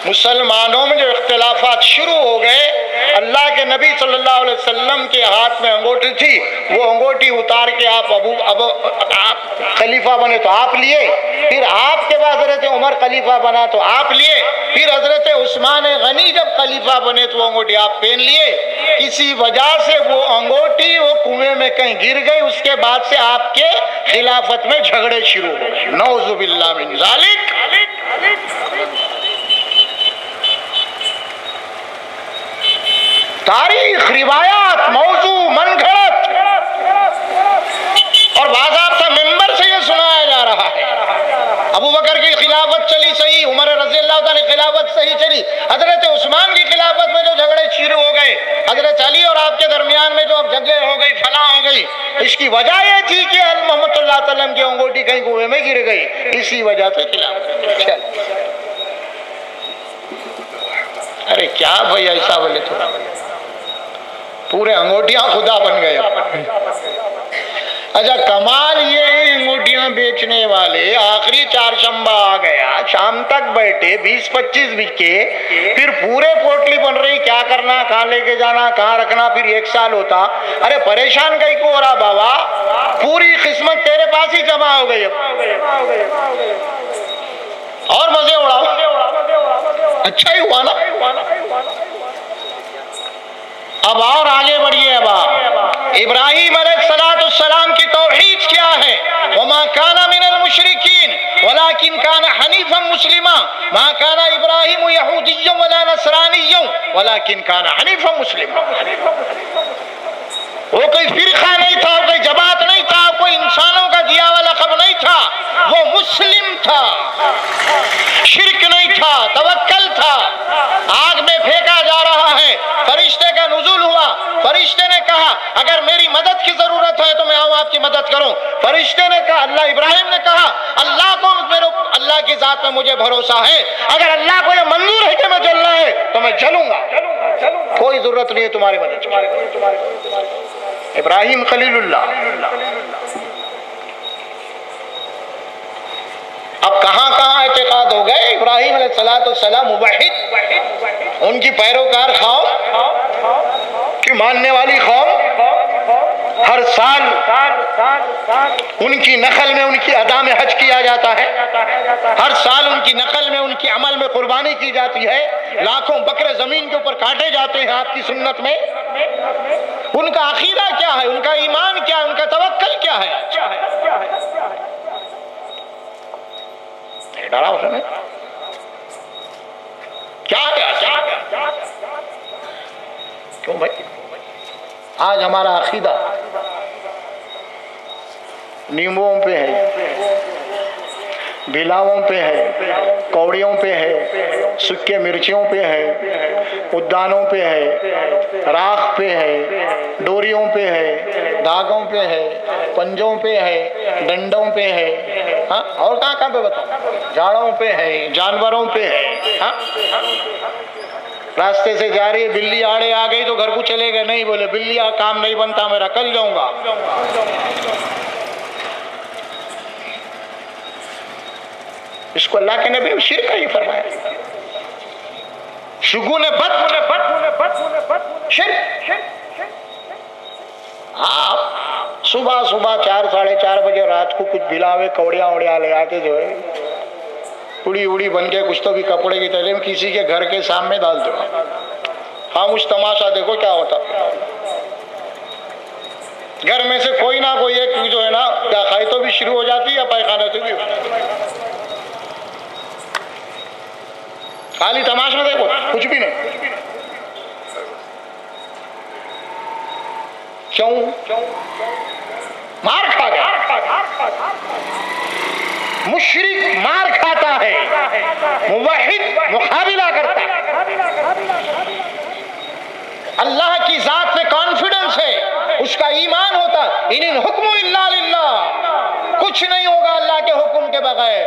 مسلمانوں میں جو اختلافات شروع ہو گئے، اللہ کے نبی صلی اللہ علیہ وسلم کے ہاتھ میں انگوٹھی تھی، وہ انگوٹھی اتار کے آپ خلیفہ بنے تو آپ لیے، پھر آپ کے بعد حضرت عمر خلیفہ بنا تو آپ لیے، پھر حضرت عثمان غنی جب خلیفہ بنے تو وہ انگوٹھی آپ پہن لیے، کسی وجہ سے وہ انگوٹھی وہ کنویں میں کہیں گر گئی، اس کے بعد سے آپ کے خلافت میں جھگڑے شروع ہو گئے، نعوذ باللہ من ذالک۔ تاریخ، روایات، موضوع، من گھڑت، اور باضابطہ ممبر سے یہ سنایا جا رہا ہے۔ ابو بکر کی خلافت چلی صحیح، عمر رضی اللہ تعالی خلافت صحیح چلی، حضرت عثمان کی خلافت میں جو جھگڑے شروع ہو گئے، حضرت علی اور آپ کے درمیان میں جو اب جنگیں ہو گئی، فلاں ہو گئی، اس کی وجہ یہ تھی کہ محمد صلی اللہ علیہ وسلم کی انگوٹھی کہیں کنویں میں گر گئی، اسی وجہ سے خلافت۔ ارے کیا بھائی ایسا بولے، تھوڑا پورے انگوٹھیاں خدا بن گئے۔ اچھا کمال یہ ہے، انگوٹھیاں بیچنے والے آخری چہارشنبہ آ گیا، شام تک بیٹھے، 20-25 بکے، پھر پورے پوٹلی بن رہی، کیا کرنا، کہاں لے کے جانا، کہاں رکھنا، پھر 1 سال ہوتا۔ ارے پریشان کہیں کو ہو رہا بابا، پوری قسمت تیرے پاس ہی جمع ہو گئی، اور مزے اڑاؤ، اچھا ہی ہوا نا۔ اب اور آگے بڑھیے، اب ابراہیم علیہ السلام کی توحید کیا ہے؟ وما کان من المشرکین ولکن کان حنیفا مسلما، ما کان ابراہیم یہودیا ولا نصرانیا ولکن کان حنیفا مسلما۔ وہ کوئی فرقہ نہیں تھا، کوئی جماعت نہیں تھا، کوئی انسانوں کا دیا ہوا لقب نہیں تھا، وہ مسلم تھا، شرک نہیں تھا، توکل تھا۔ آگ میں پھینکا جا رہا ہے، فرشتے کا نزول ہوا، فرشتے نے کہا اگر میری مدد کی ضرورت ہے تو میں آؤں آپ کی مدد کروں۔ فرشتے نے کہا، اللہ ابراہیم نے کہا اللہ کو اللہ کی ذات میں مجھے بھروسہ ہے، اگر اللہ کو یہ منظور ہے کہ میں جلنا ہے تو میں جلوں گا، کوئی ضرورت نہیں ہے تمہاری مدد۔ ابراہیم خلیل اللہ اب کہاں کہاں اعتقاد ہو گئے. ابراہیم علیہ السلام موحد، ان کی پیروکار قوم کی ماننے والی قوم، ہر سال ان کی نقل میں ان کی ادا میں حج کیا جاتا ہے، ہر سال ان کی نقل میں ان کی عمل میں قربانی کی جاتی ہے، لاکھوں بکرے زمین کے اوپر کاٹے جاتے ہیں آپ کی سنت میں. ان کا عقیدہ کیا ہے، ان کا ایمان کیا ہے، ان کا توکل کیا ہے؟ ڈرا اس نے کیا کیوں بھائی؟ آج ہمارا عقیدہ نیمبوؤں پہ ہے، بھلاؤں پہ ہے، کوڑیوں پہ ہے، سکے مرچیوں پہ ہے، ادانوں پہ ہے، راکھ پہ ہے، ڈوریوں پہ ہے، دھاگوں پہ ہے، پنجوں پہ ہے، ڈنڈوں پہ ہے، ہاں اور کہاں کہاں پہ بتاؤ، جھاڑوں پہ ہے، جانوروں پہ ہے. ہاں راستے سے جا رہی ہے، بلی آڑے آ گئی تو گھر کو چلے گئے نہیں، بولے بلی کام نہیں بنتا میرا، کل جاؤں گا. اس کو اللہ کے نبی شرک ہی فرمایا. شگون بد شرک. آپ صبح 4 ساڑھے 4 بجے رات کو کچھ بلاوے کوڑیاں لے آتے جو ہے اڑی بن کے کچھ تو بھی کپڑے کی تلے میں کسی کے گھر کے سامنے ڈال دو. خاموش تماشا دیکھو کیا ہوتا. گھر میں سے کوئی نہ کوئی ایک جو ہے نا کیا کھائی تو بھی شروع ہو جاتی یا پائخانہ سے بھی خالی تماشا دیکھو کچھ بھی نہیں. کیوں؟ مار کھا گیا. مشرک مار کھاتا ہے، موحد مقابلہ کرتا ہے. اللہ کی ذات میں کانفیڈنس ہے، اس کا ایمان ہوتا ہے. ان الحکم الا للہ، کچھ نہیں ہوگا اللہ کے حکم کے بغیر.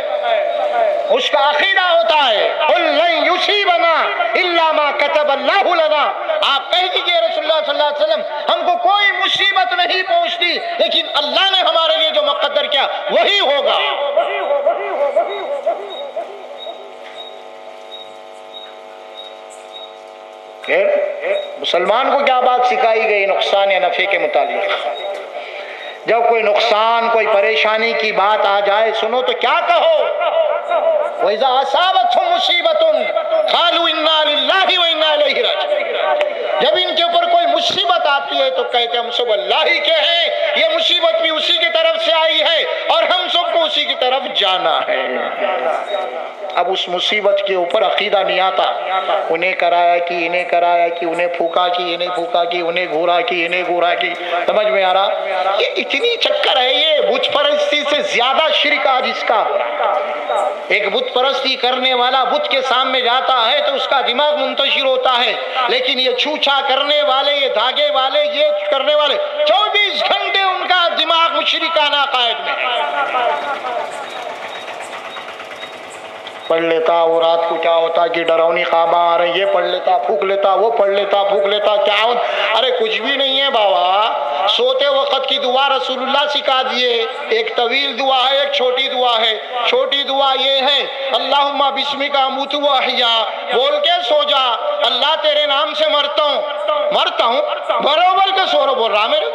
اس کا عقیدہ ہوتا ہے قل لن یصیبنا الا ما كتب اللہ لنا. آپ کہہ دیجئے رسول اللہ صلی اللہ علیہ وسلم ہم کو کوئی مصیبت نہیں پہنچتی، لیکن اللہ نے ہمارے لیے جو مقدر کیا وہی ہوگا. مسلمان کو کیا بات سکھائی گئی نقصان یا نفع کے متعلق؟ جب کوئی نقصان کوئی پریشانی کی بات آ جائے سنو تو کیا کہو؟ وَإِذَا أَصَابَتْهُم مُّصِيبَةٌ قَالُوا إِنَّا لِلَّهِ وَإِنَّا إِلَيْهِ رَاجِعُونَ. جب ان کے اوپر کوئی مصیبت آتی ہے تو کہتے ہم سب اللہ ہی کے ہیں، یہ مصیبت بھی اسی کی طرف سے آئی ہے اور ہم سب کو اسی کی طرف جانا ہے. اب اس مصیبت کے اوپر عقیدہ نہیں آتا. انہیں کرایا کہ انہیں کرایا کہ انہیں پھونکا کہ انہیں پھونکا کہ انہیں گھورا کہ انہیں گھورا کہ. سمجھ میں آ رہا؟ یہ اتنی چکر ہے، یہ بت پرستی سے زیادہ شرک آج اس کا ہو رہا. ایک بت پرستی کرنے والا بت کے سامنے جاتا ہے تو اس کا دماغ منتشر ہوتا ہے، لیکن یہ چھوچا کرنے والے، یہ دھاگے والے، یہ کرنے والے 24 گھنٹے ان کا دماغ مشرکانہ عقائد میں ہے. پڑھ لیتا وہ رات کو کیا ہوتا کہ ڈراؤنی خواب آ رہے، یہ پڑھ لیتا پھونک لیتا، وہ پڑھ لیتا پھونک لیتا، کیا ہوتا؟ ارے کچھ بھی نہیں ہے بابا. سوتے وقت کی دعا رسول اللہ سکھا دیے. ایک طویل دعا ہے، ایک چھوٹی دعا ہے. چھوٹی دعا یہ ہے اللہم بسمک اموت و احیا، بول کے سو جا اللہ تیرے نام سے مرتا ہوں برابر کے سورو بول رہا میرے،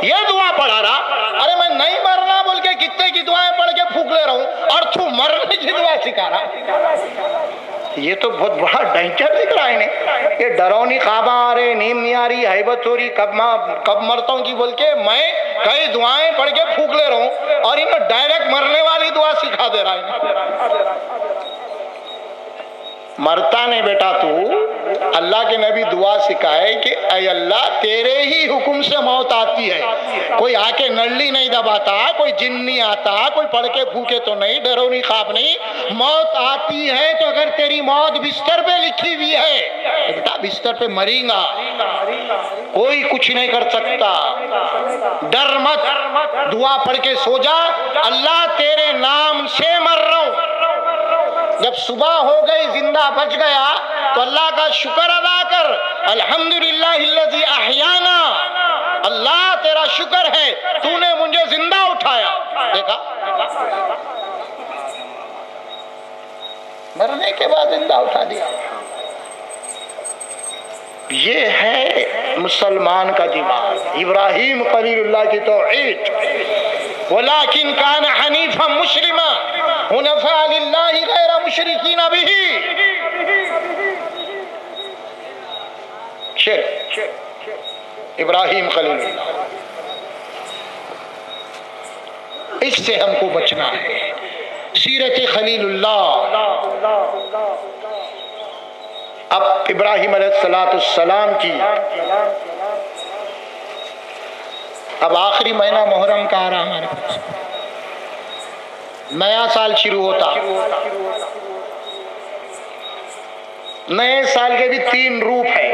یہ دعا پڑھا رہا. ارے میں نہیں مرنا بول کے کتنے کی دعائیں پڑھ کے پھونک لے رہا ہوں اور تو مرنے کی دعا سکھا رہا. یہ تو بہت بڑا ڈینجر دکھ رہا ہے انہیں. یہ ڈراؤنی خواب آ رہے، نیند نہیں آ رہی، ہیبت ہو رہی، کب مرتا ہوں کی بول کے میں کئی دعائیں پڑھ کے پھونک لے رہا ہوں اور انہیں ڈائریکٹ مرنے والی دعا سکھا دے رہا ہے. مرتا نہیں بیٹا تو. اللہ کے نبی دعا سکھائے کہ اے اللہ تیرے ہی حکم سے موت آتی ہے. کوئی آ کے نلی نہیں دباتا، کوئی جن نہیں آتا، کوئی پڑھ کے پھوکے تو نہیں، ڈرونی خواب نہیں. موت آتی ہے تو اگر تیری موت بستر پہ لکھی ہوئی ہے بیٹا بستر پہ مریں گا، کوئی کچھ نہیں کر سکتا. ڈر مت، دعا پڑھ کے سو جا اللہ تیرے نام سے مر رہا ہوں. جب صبح ہو گئی زندہ بچ گیا تو اللہ کا شکر ادا کر. الحمدللہ الذی احیانا، اللہ تیرا شکر ہے تو نے مجھے زندہ اٹھایا. دیکھا مرنے کے بعد زندہ اٹھا دیا. یہ ہے مسلمان کا دماغ. ابراہیم خلیل اللہ کی توحید. وَلَكِنْ كَانَ حَنِيفًا مُسْلِمًا حُنَفَاءَ لِلَّهِ غَيْرَ مُشْرِكِينَ بِهِ. شرک ابراہیم خلیل اللہ. اس سے ہم کو بچنا ہے. سیرت خلیل اللہ. اب ابراہیم علیہ السلام کی اب آخری مہینہ محرم کا آ رہا ہمارے پاس. نیا سال شروع ہوتا. نئے سال کے بھی 3 روپ ہیں.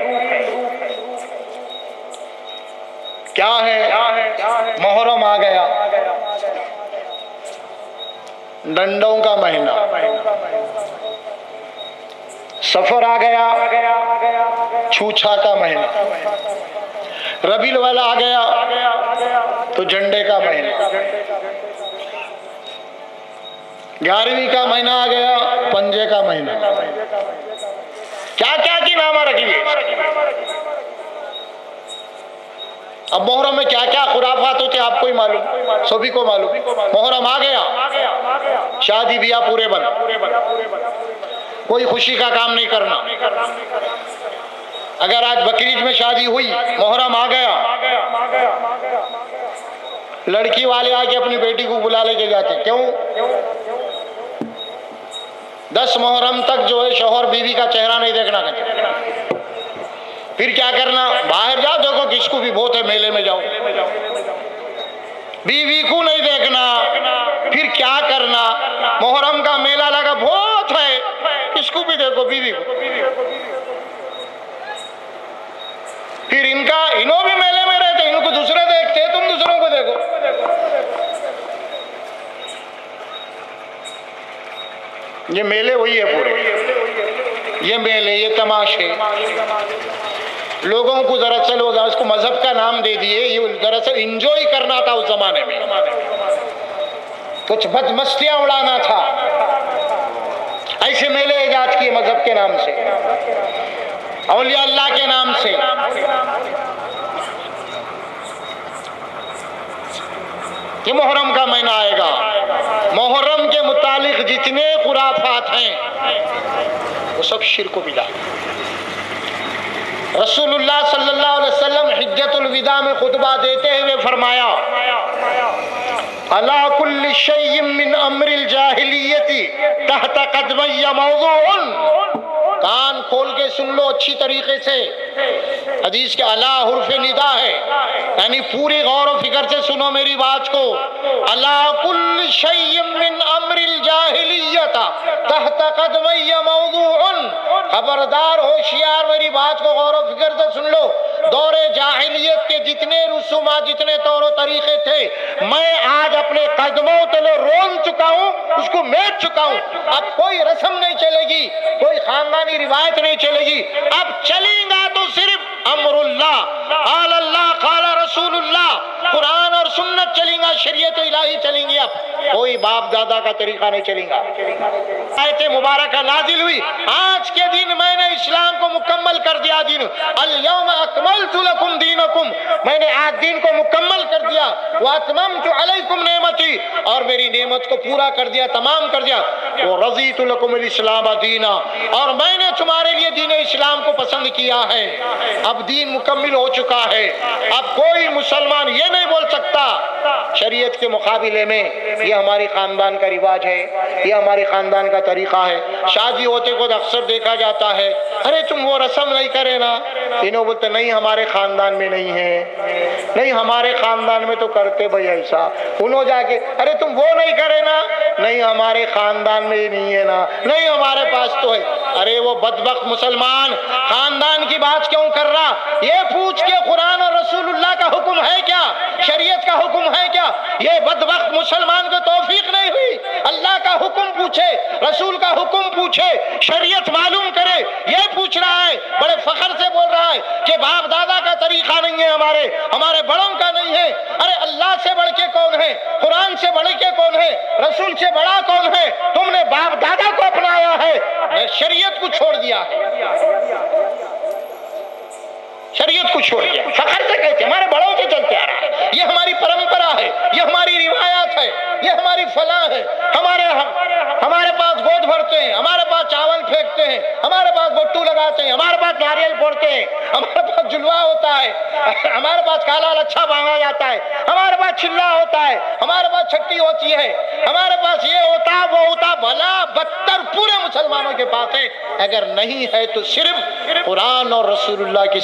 کیا ہے؟ محرم آ گیا، ڈنڈوں کا مہینہ. سفر آ گیا، چھوچھا کا مہینہ. ربیع الاول آ گیا تو جھنڈے کا مہینہ. 11ویں کا مہینہ آ گیا، پنجے کا مہینہ. کیا کیا کی نامہ رکھیے. اب محرم میں کیا کیا خرافات ہوتے آپ کو ہی معلوم، سبھی کو معلوم. محرم آ گیا، شادی بیاہ پورے بند. کوئی خوشی کا کام نہیں کرنا. اگر آج بقرعید میں شادی ہوئی، محرم آ گیا، لڑکی والے آ کے اپنی بیٹی کو بلا لے کے جاتے. کیوں؟ 10 محرم تک جو ہے شوہر بیوی کا چہرہ نہیں دیکھنا. پھر کیا کرنا؟ باہر جاؤ، دیکھو کس کو بھی بہت ہے، میلے میں جاؤ. بیوی کو نہیں دیکھنا. پھر کیا کرنا؟ محرم کا میلہ لگا، بہت ہے، کس کو بھی دیکھو، بیوی کو. پھر انہوں بھی میلے میں رہتے، ان کو دوسرے دیکھتے، تم دوسروں کو دیکھو. یہ میلے وہی ہے پورے. یہ میلے، یہ تماشے لوگوں کو دراصل اس کو مذہب کا نام دے دیے. یہ دراصل انجوائے کرنا تھا اس زمانے میں، کچھ بد مستیاں اڑانا تھا. ایسے میلے ایجاد کیے مذہب کے نام سے، اولیاء اللہ کے نام سے. یہ محرم کا مہینہ آئے گا. محرم کے متعلق جتنے خرافات ہیں وہ سب شرک و بدعت. رسول اللہ صلی اللہ علیہ وسلم حجۃ الوداع میں خطبہ دیتے ہوئے فرمایا، علی کل شیء من امر الجاہلیت تحت قدمی موضوع. کان کھول کے سن لو اچھی طریقے سے. حدیث کے اعلیٰ حرف ندا ہے، یعنی پوری غور و فکر سے سنو میری بات کو. علی کل شیء من امر الجاہلیت تحت قدمی موضوع. خبردار، ہوشیار، میری بات کو غور و فکر سے سن لو. دور جاہلیت کے جتنے رسومات، جتنے طور و طریقے تھے، میں آج اپنے قدموں تلے رون چکا ہوں، اس کو میٹ چکا ہوں. اب کوئی رسم نہیں چلے گی، کوئی خاندانی روایت نہیں چلے گی. اب چلیں گا تو صرف امر اللہ، قال اللہ قال رسول اللہ، قرآن اور سنت چلیں گا، شریعت الہی چلیں گی. اب کوئی باپ دادا کا طریقہ نہیں چلیں گا. آیت مبارکہ نازل ہوئی، آج کے دن میں نے اسلام کو مکمل کر دیا. دین الیوم اکملت لکم دینکم، میں نے آج دین کو مکمل کر دیا. واتممت علیکم نعمتی، اور میری نعمت کو پورا کر دیا، تمام کر دیا. ورضیت لکم الاسلام دینا، اور میں نے تمہارے لیے دین اسلام کو پسند کیا ہے. اب دین مکمل ہو چکا ہے. اب کوئی مسلمان یہ نہیں بول سکتا شریعت کے مقابلے میں یہ ہمارے خاندان کا رواج ہے، یہ ہمارے خاندان کا طریقہ ہے. شادی ہوتے کو اکثر دیکھا جاتا ہے، ارے تم وہ رسم نہیں کرے نا. انہوں بولتے نہیں ہمارے خاندان میں نہیں ہے، نہیں ہمارے خاندان میں تو کرتے بھائی ایسا. انہوں جا کے ارے تم وہ نہیں کرے نا، نہیں ہمارے خاندان میں نہیں ہے نا، نہیں ہمارے پاس تو ہے. ارے وہ بدبخت مسلمان خاندان کی بات کیوں کر رہا؟ یہ پوچھ کے قرآن اور رسول اللہ کا حکم ہے کیا، شریعت کا حکم ہے کیا؟ یہ بدبخت مسلمان کو توفیق نہیں ہوئی. اللہ کا حکم پوچھے، رسول کا حکم پوچھے، شریعت معلوم کرے. یہ پوچھ رہا ہے، بڑے فخر سے بول رہا ہے کہ باپ دادا کا طریقہ نہیں ہے، ہمارے بڑوں کا نہیں ہے. ارے اللہ سے بڑھ کے کون ہے؟ قرآن سے بڑھ کے کون ہے؟ رسول سے بڑا کون ہے؟ تم نے باپ دادا کو اپنایا ہے، دیا ہے، شریعت کو چھوڑ دیا، فخر سے کہتے ہمارے بڑوں سے چلتے آ رہا ہے، یہ ہماری پرمپرا ہے، یہ ہماری روایات ہے، یہ ہماری فلاں ہے، ہمارے پاس گود بھرتے ہیں، ہمارے پاس چاول پھینکتے ہیں، ہمارے پاس بٹو لگاتے ہیں، ہمارے پاس ناریل پھوڑتے ہیں، ہمارے پاس جلوہ ہوتا ہے، ہمارے پاس کالا لچھا مانگا جاتا ہے، ہمارے پاس چلہ ہوتا ہے، ہمارے پاس چھٹی ہوتی ہے، ہمارے پاس یہ ہوتا وہ ہوتا، بھلا بدتر پورے مسلمانوں کے پاس ہے۔ اگر نہیں ہے تو صرف قرآن اور رسول اللہ کی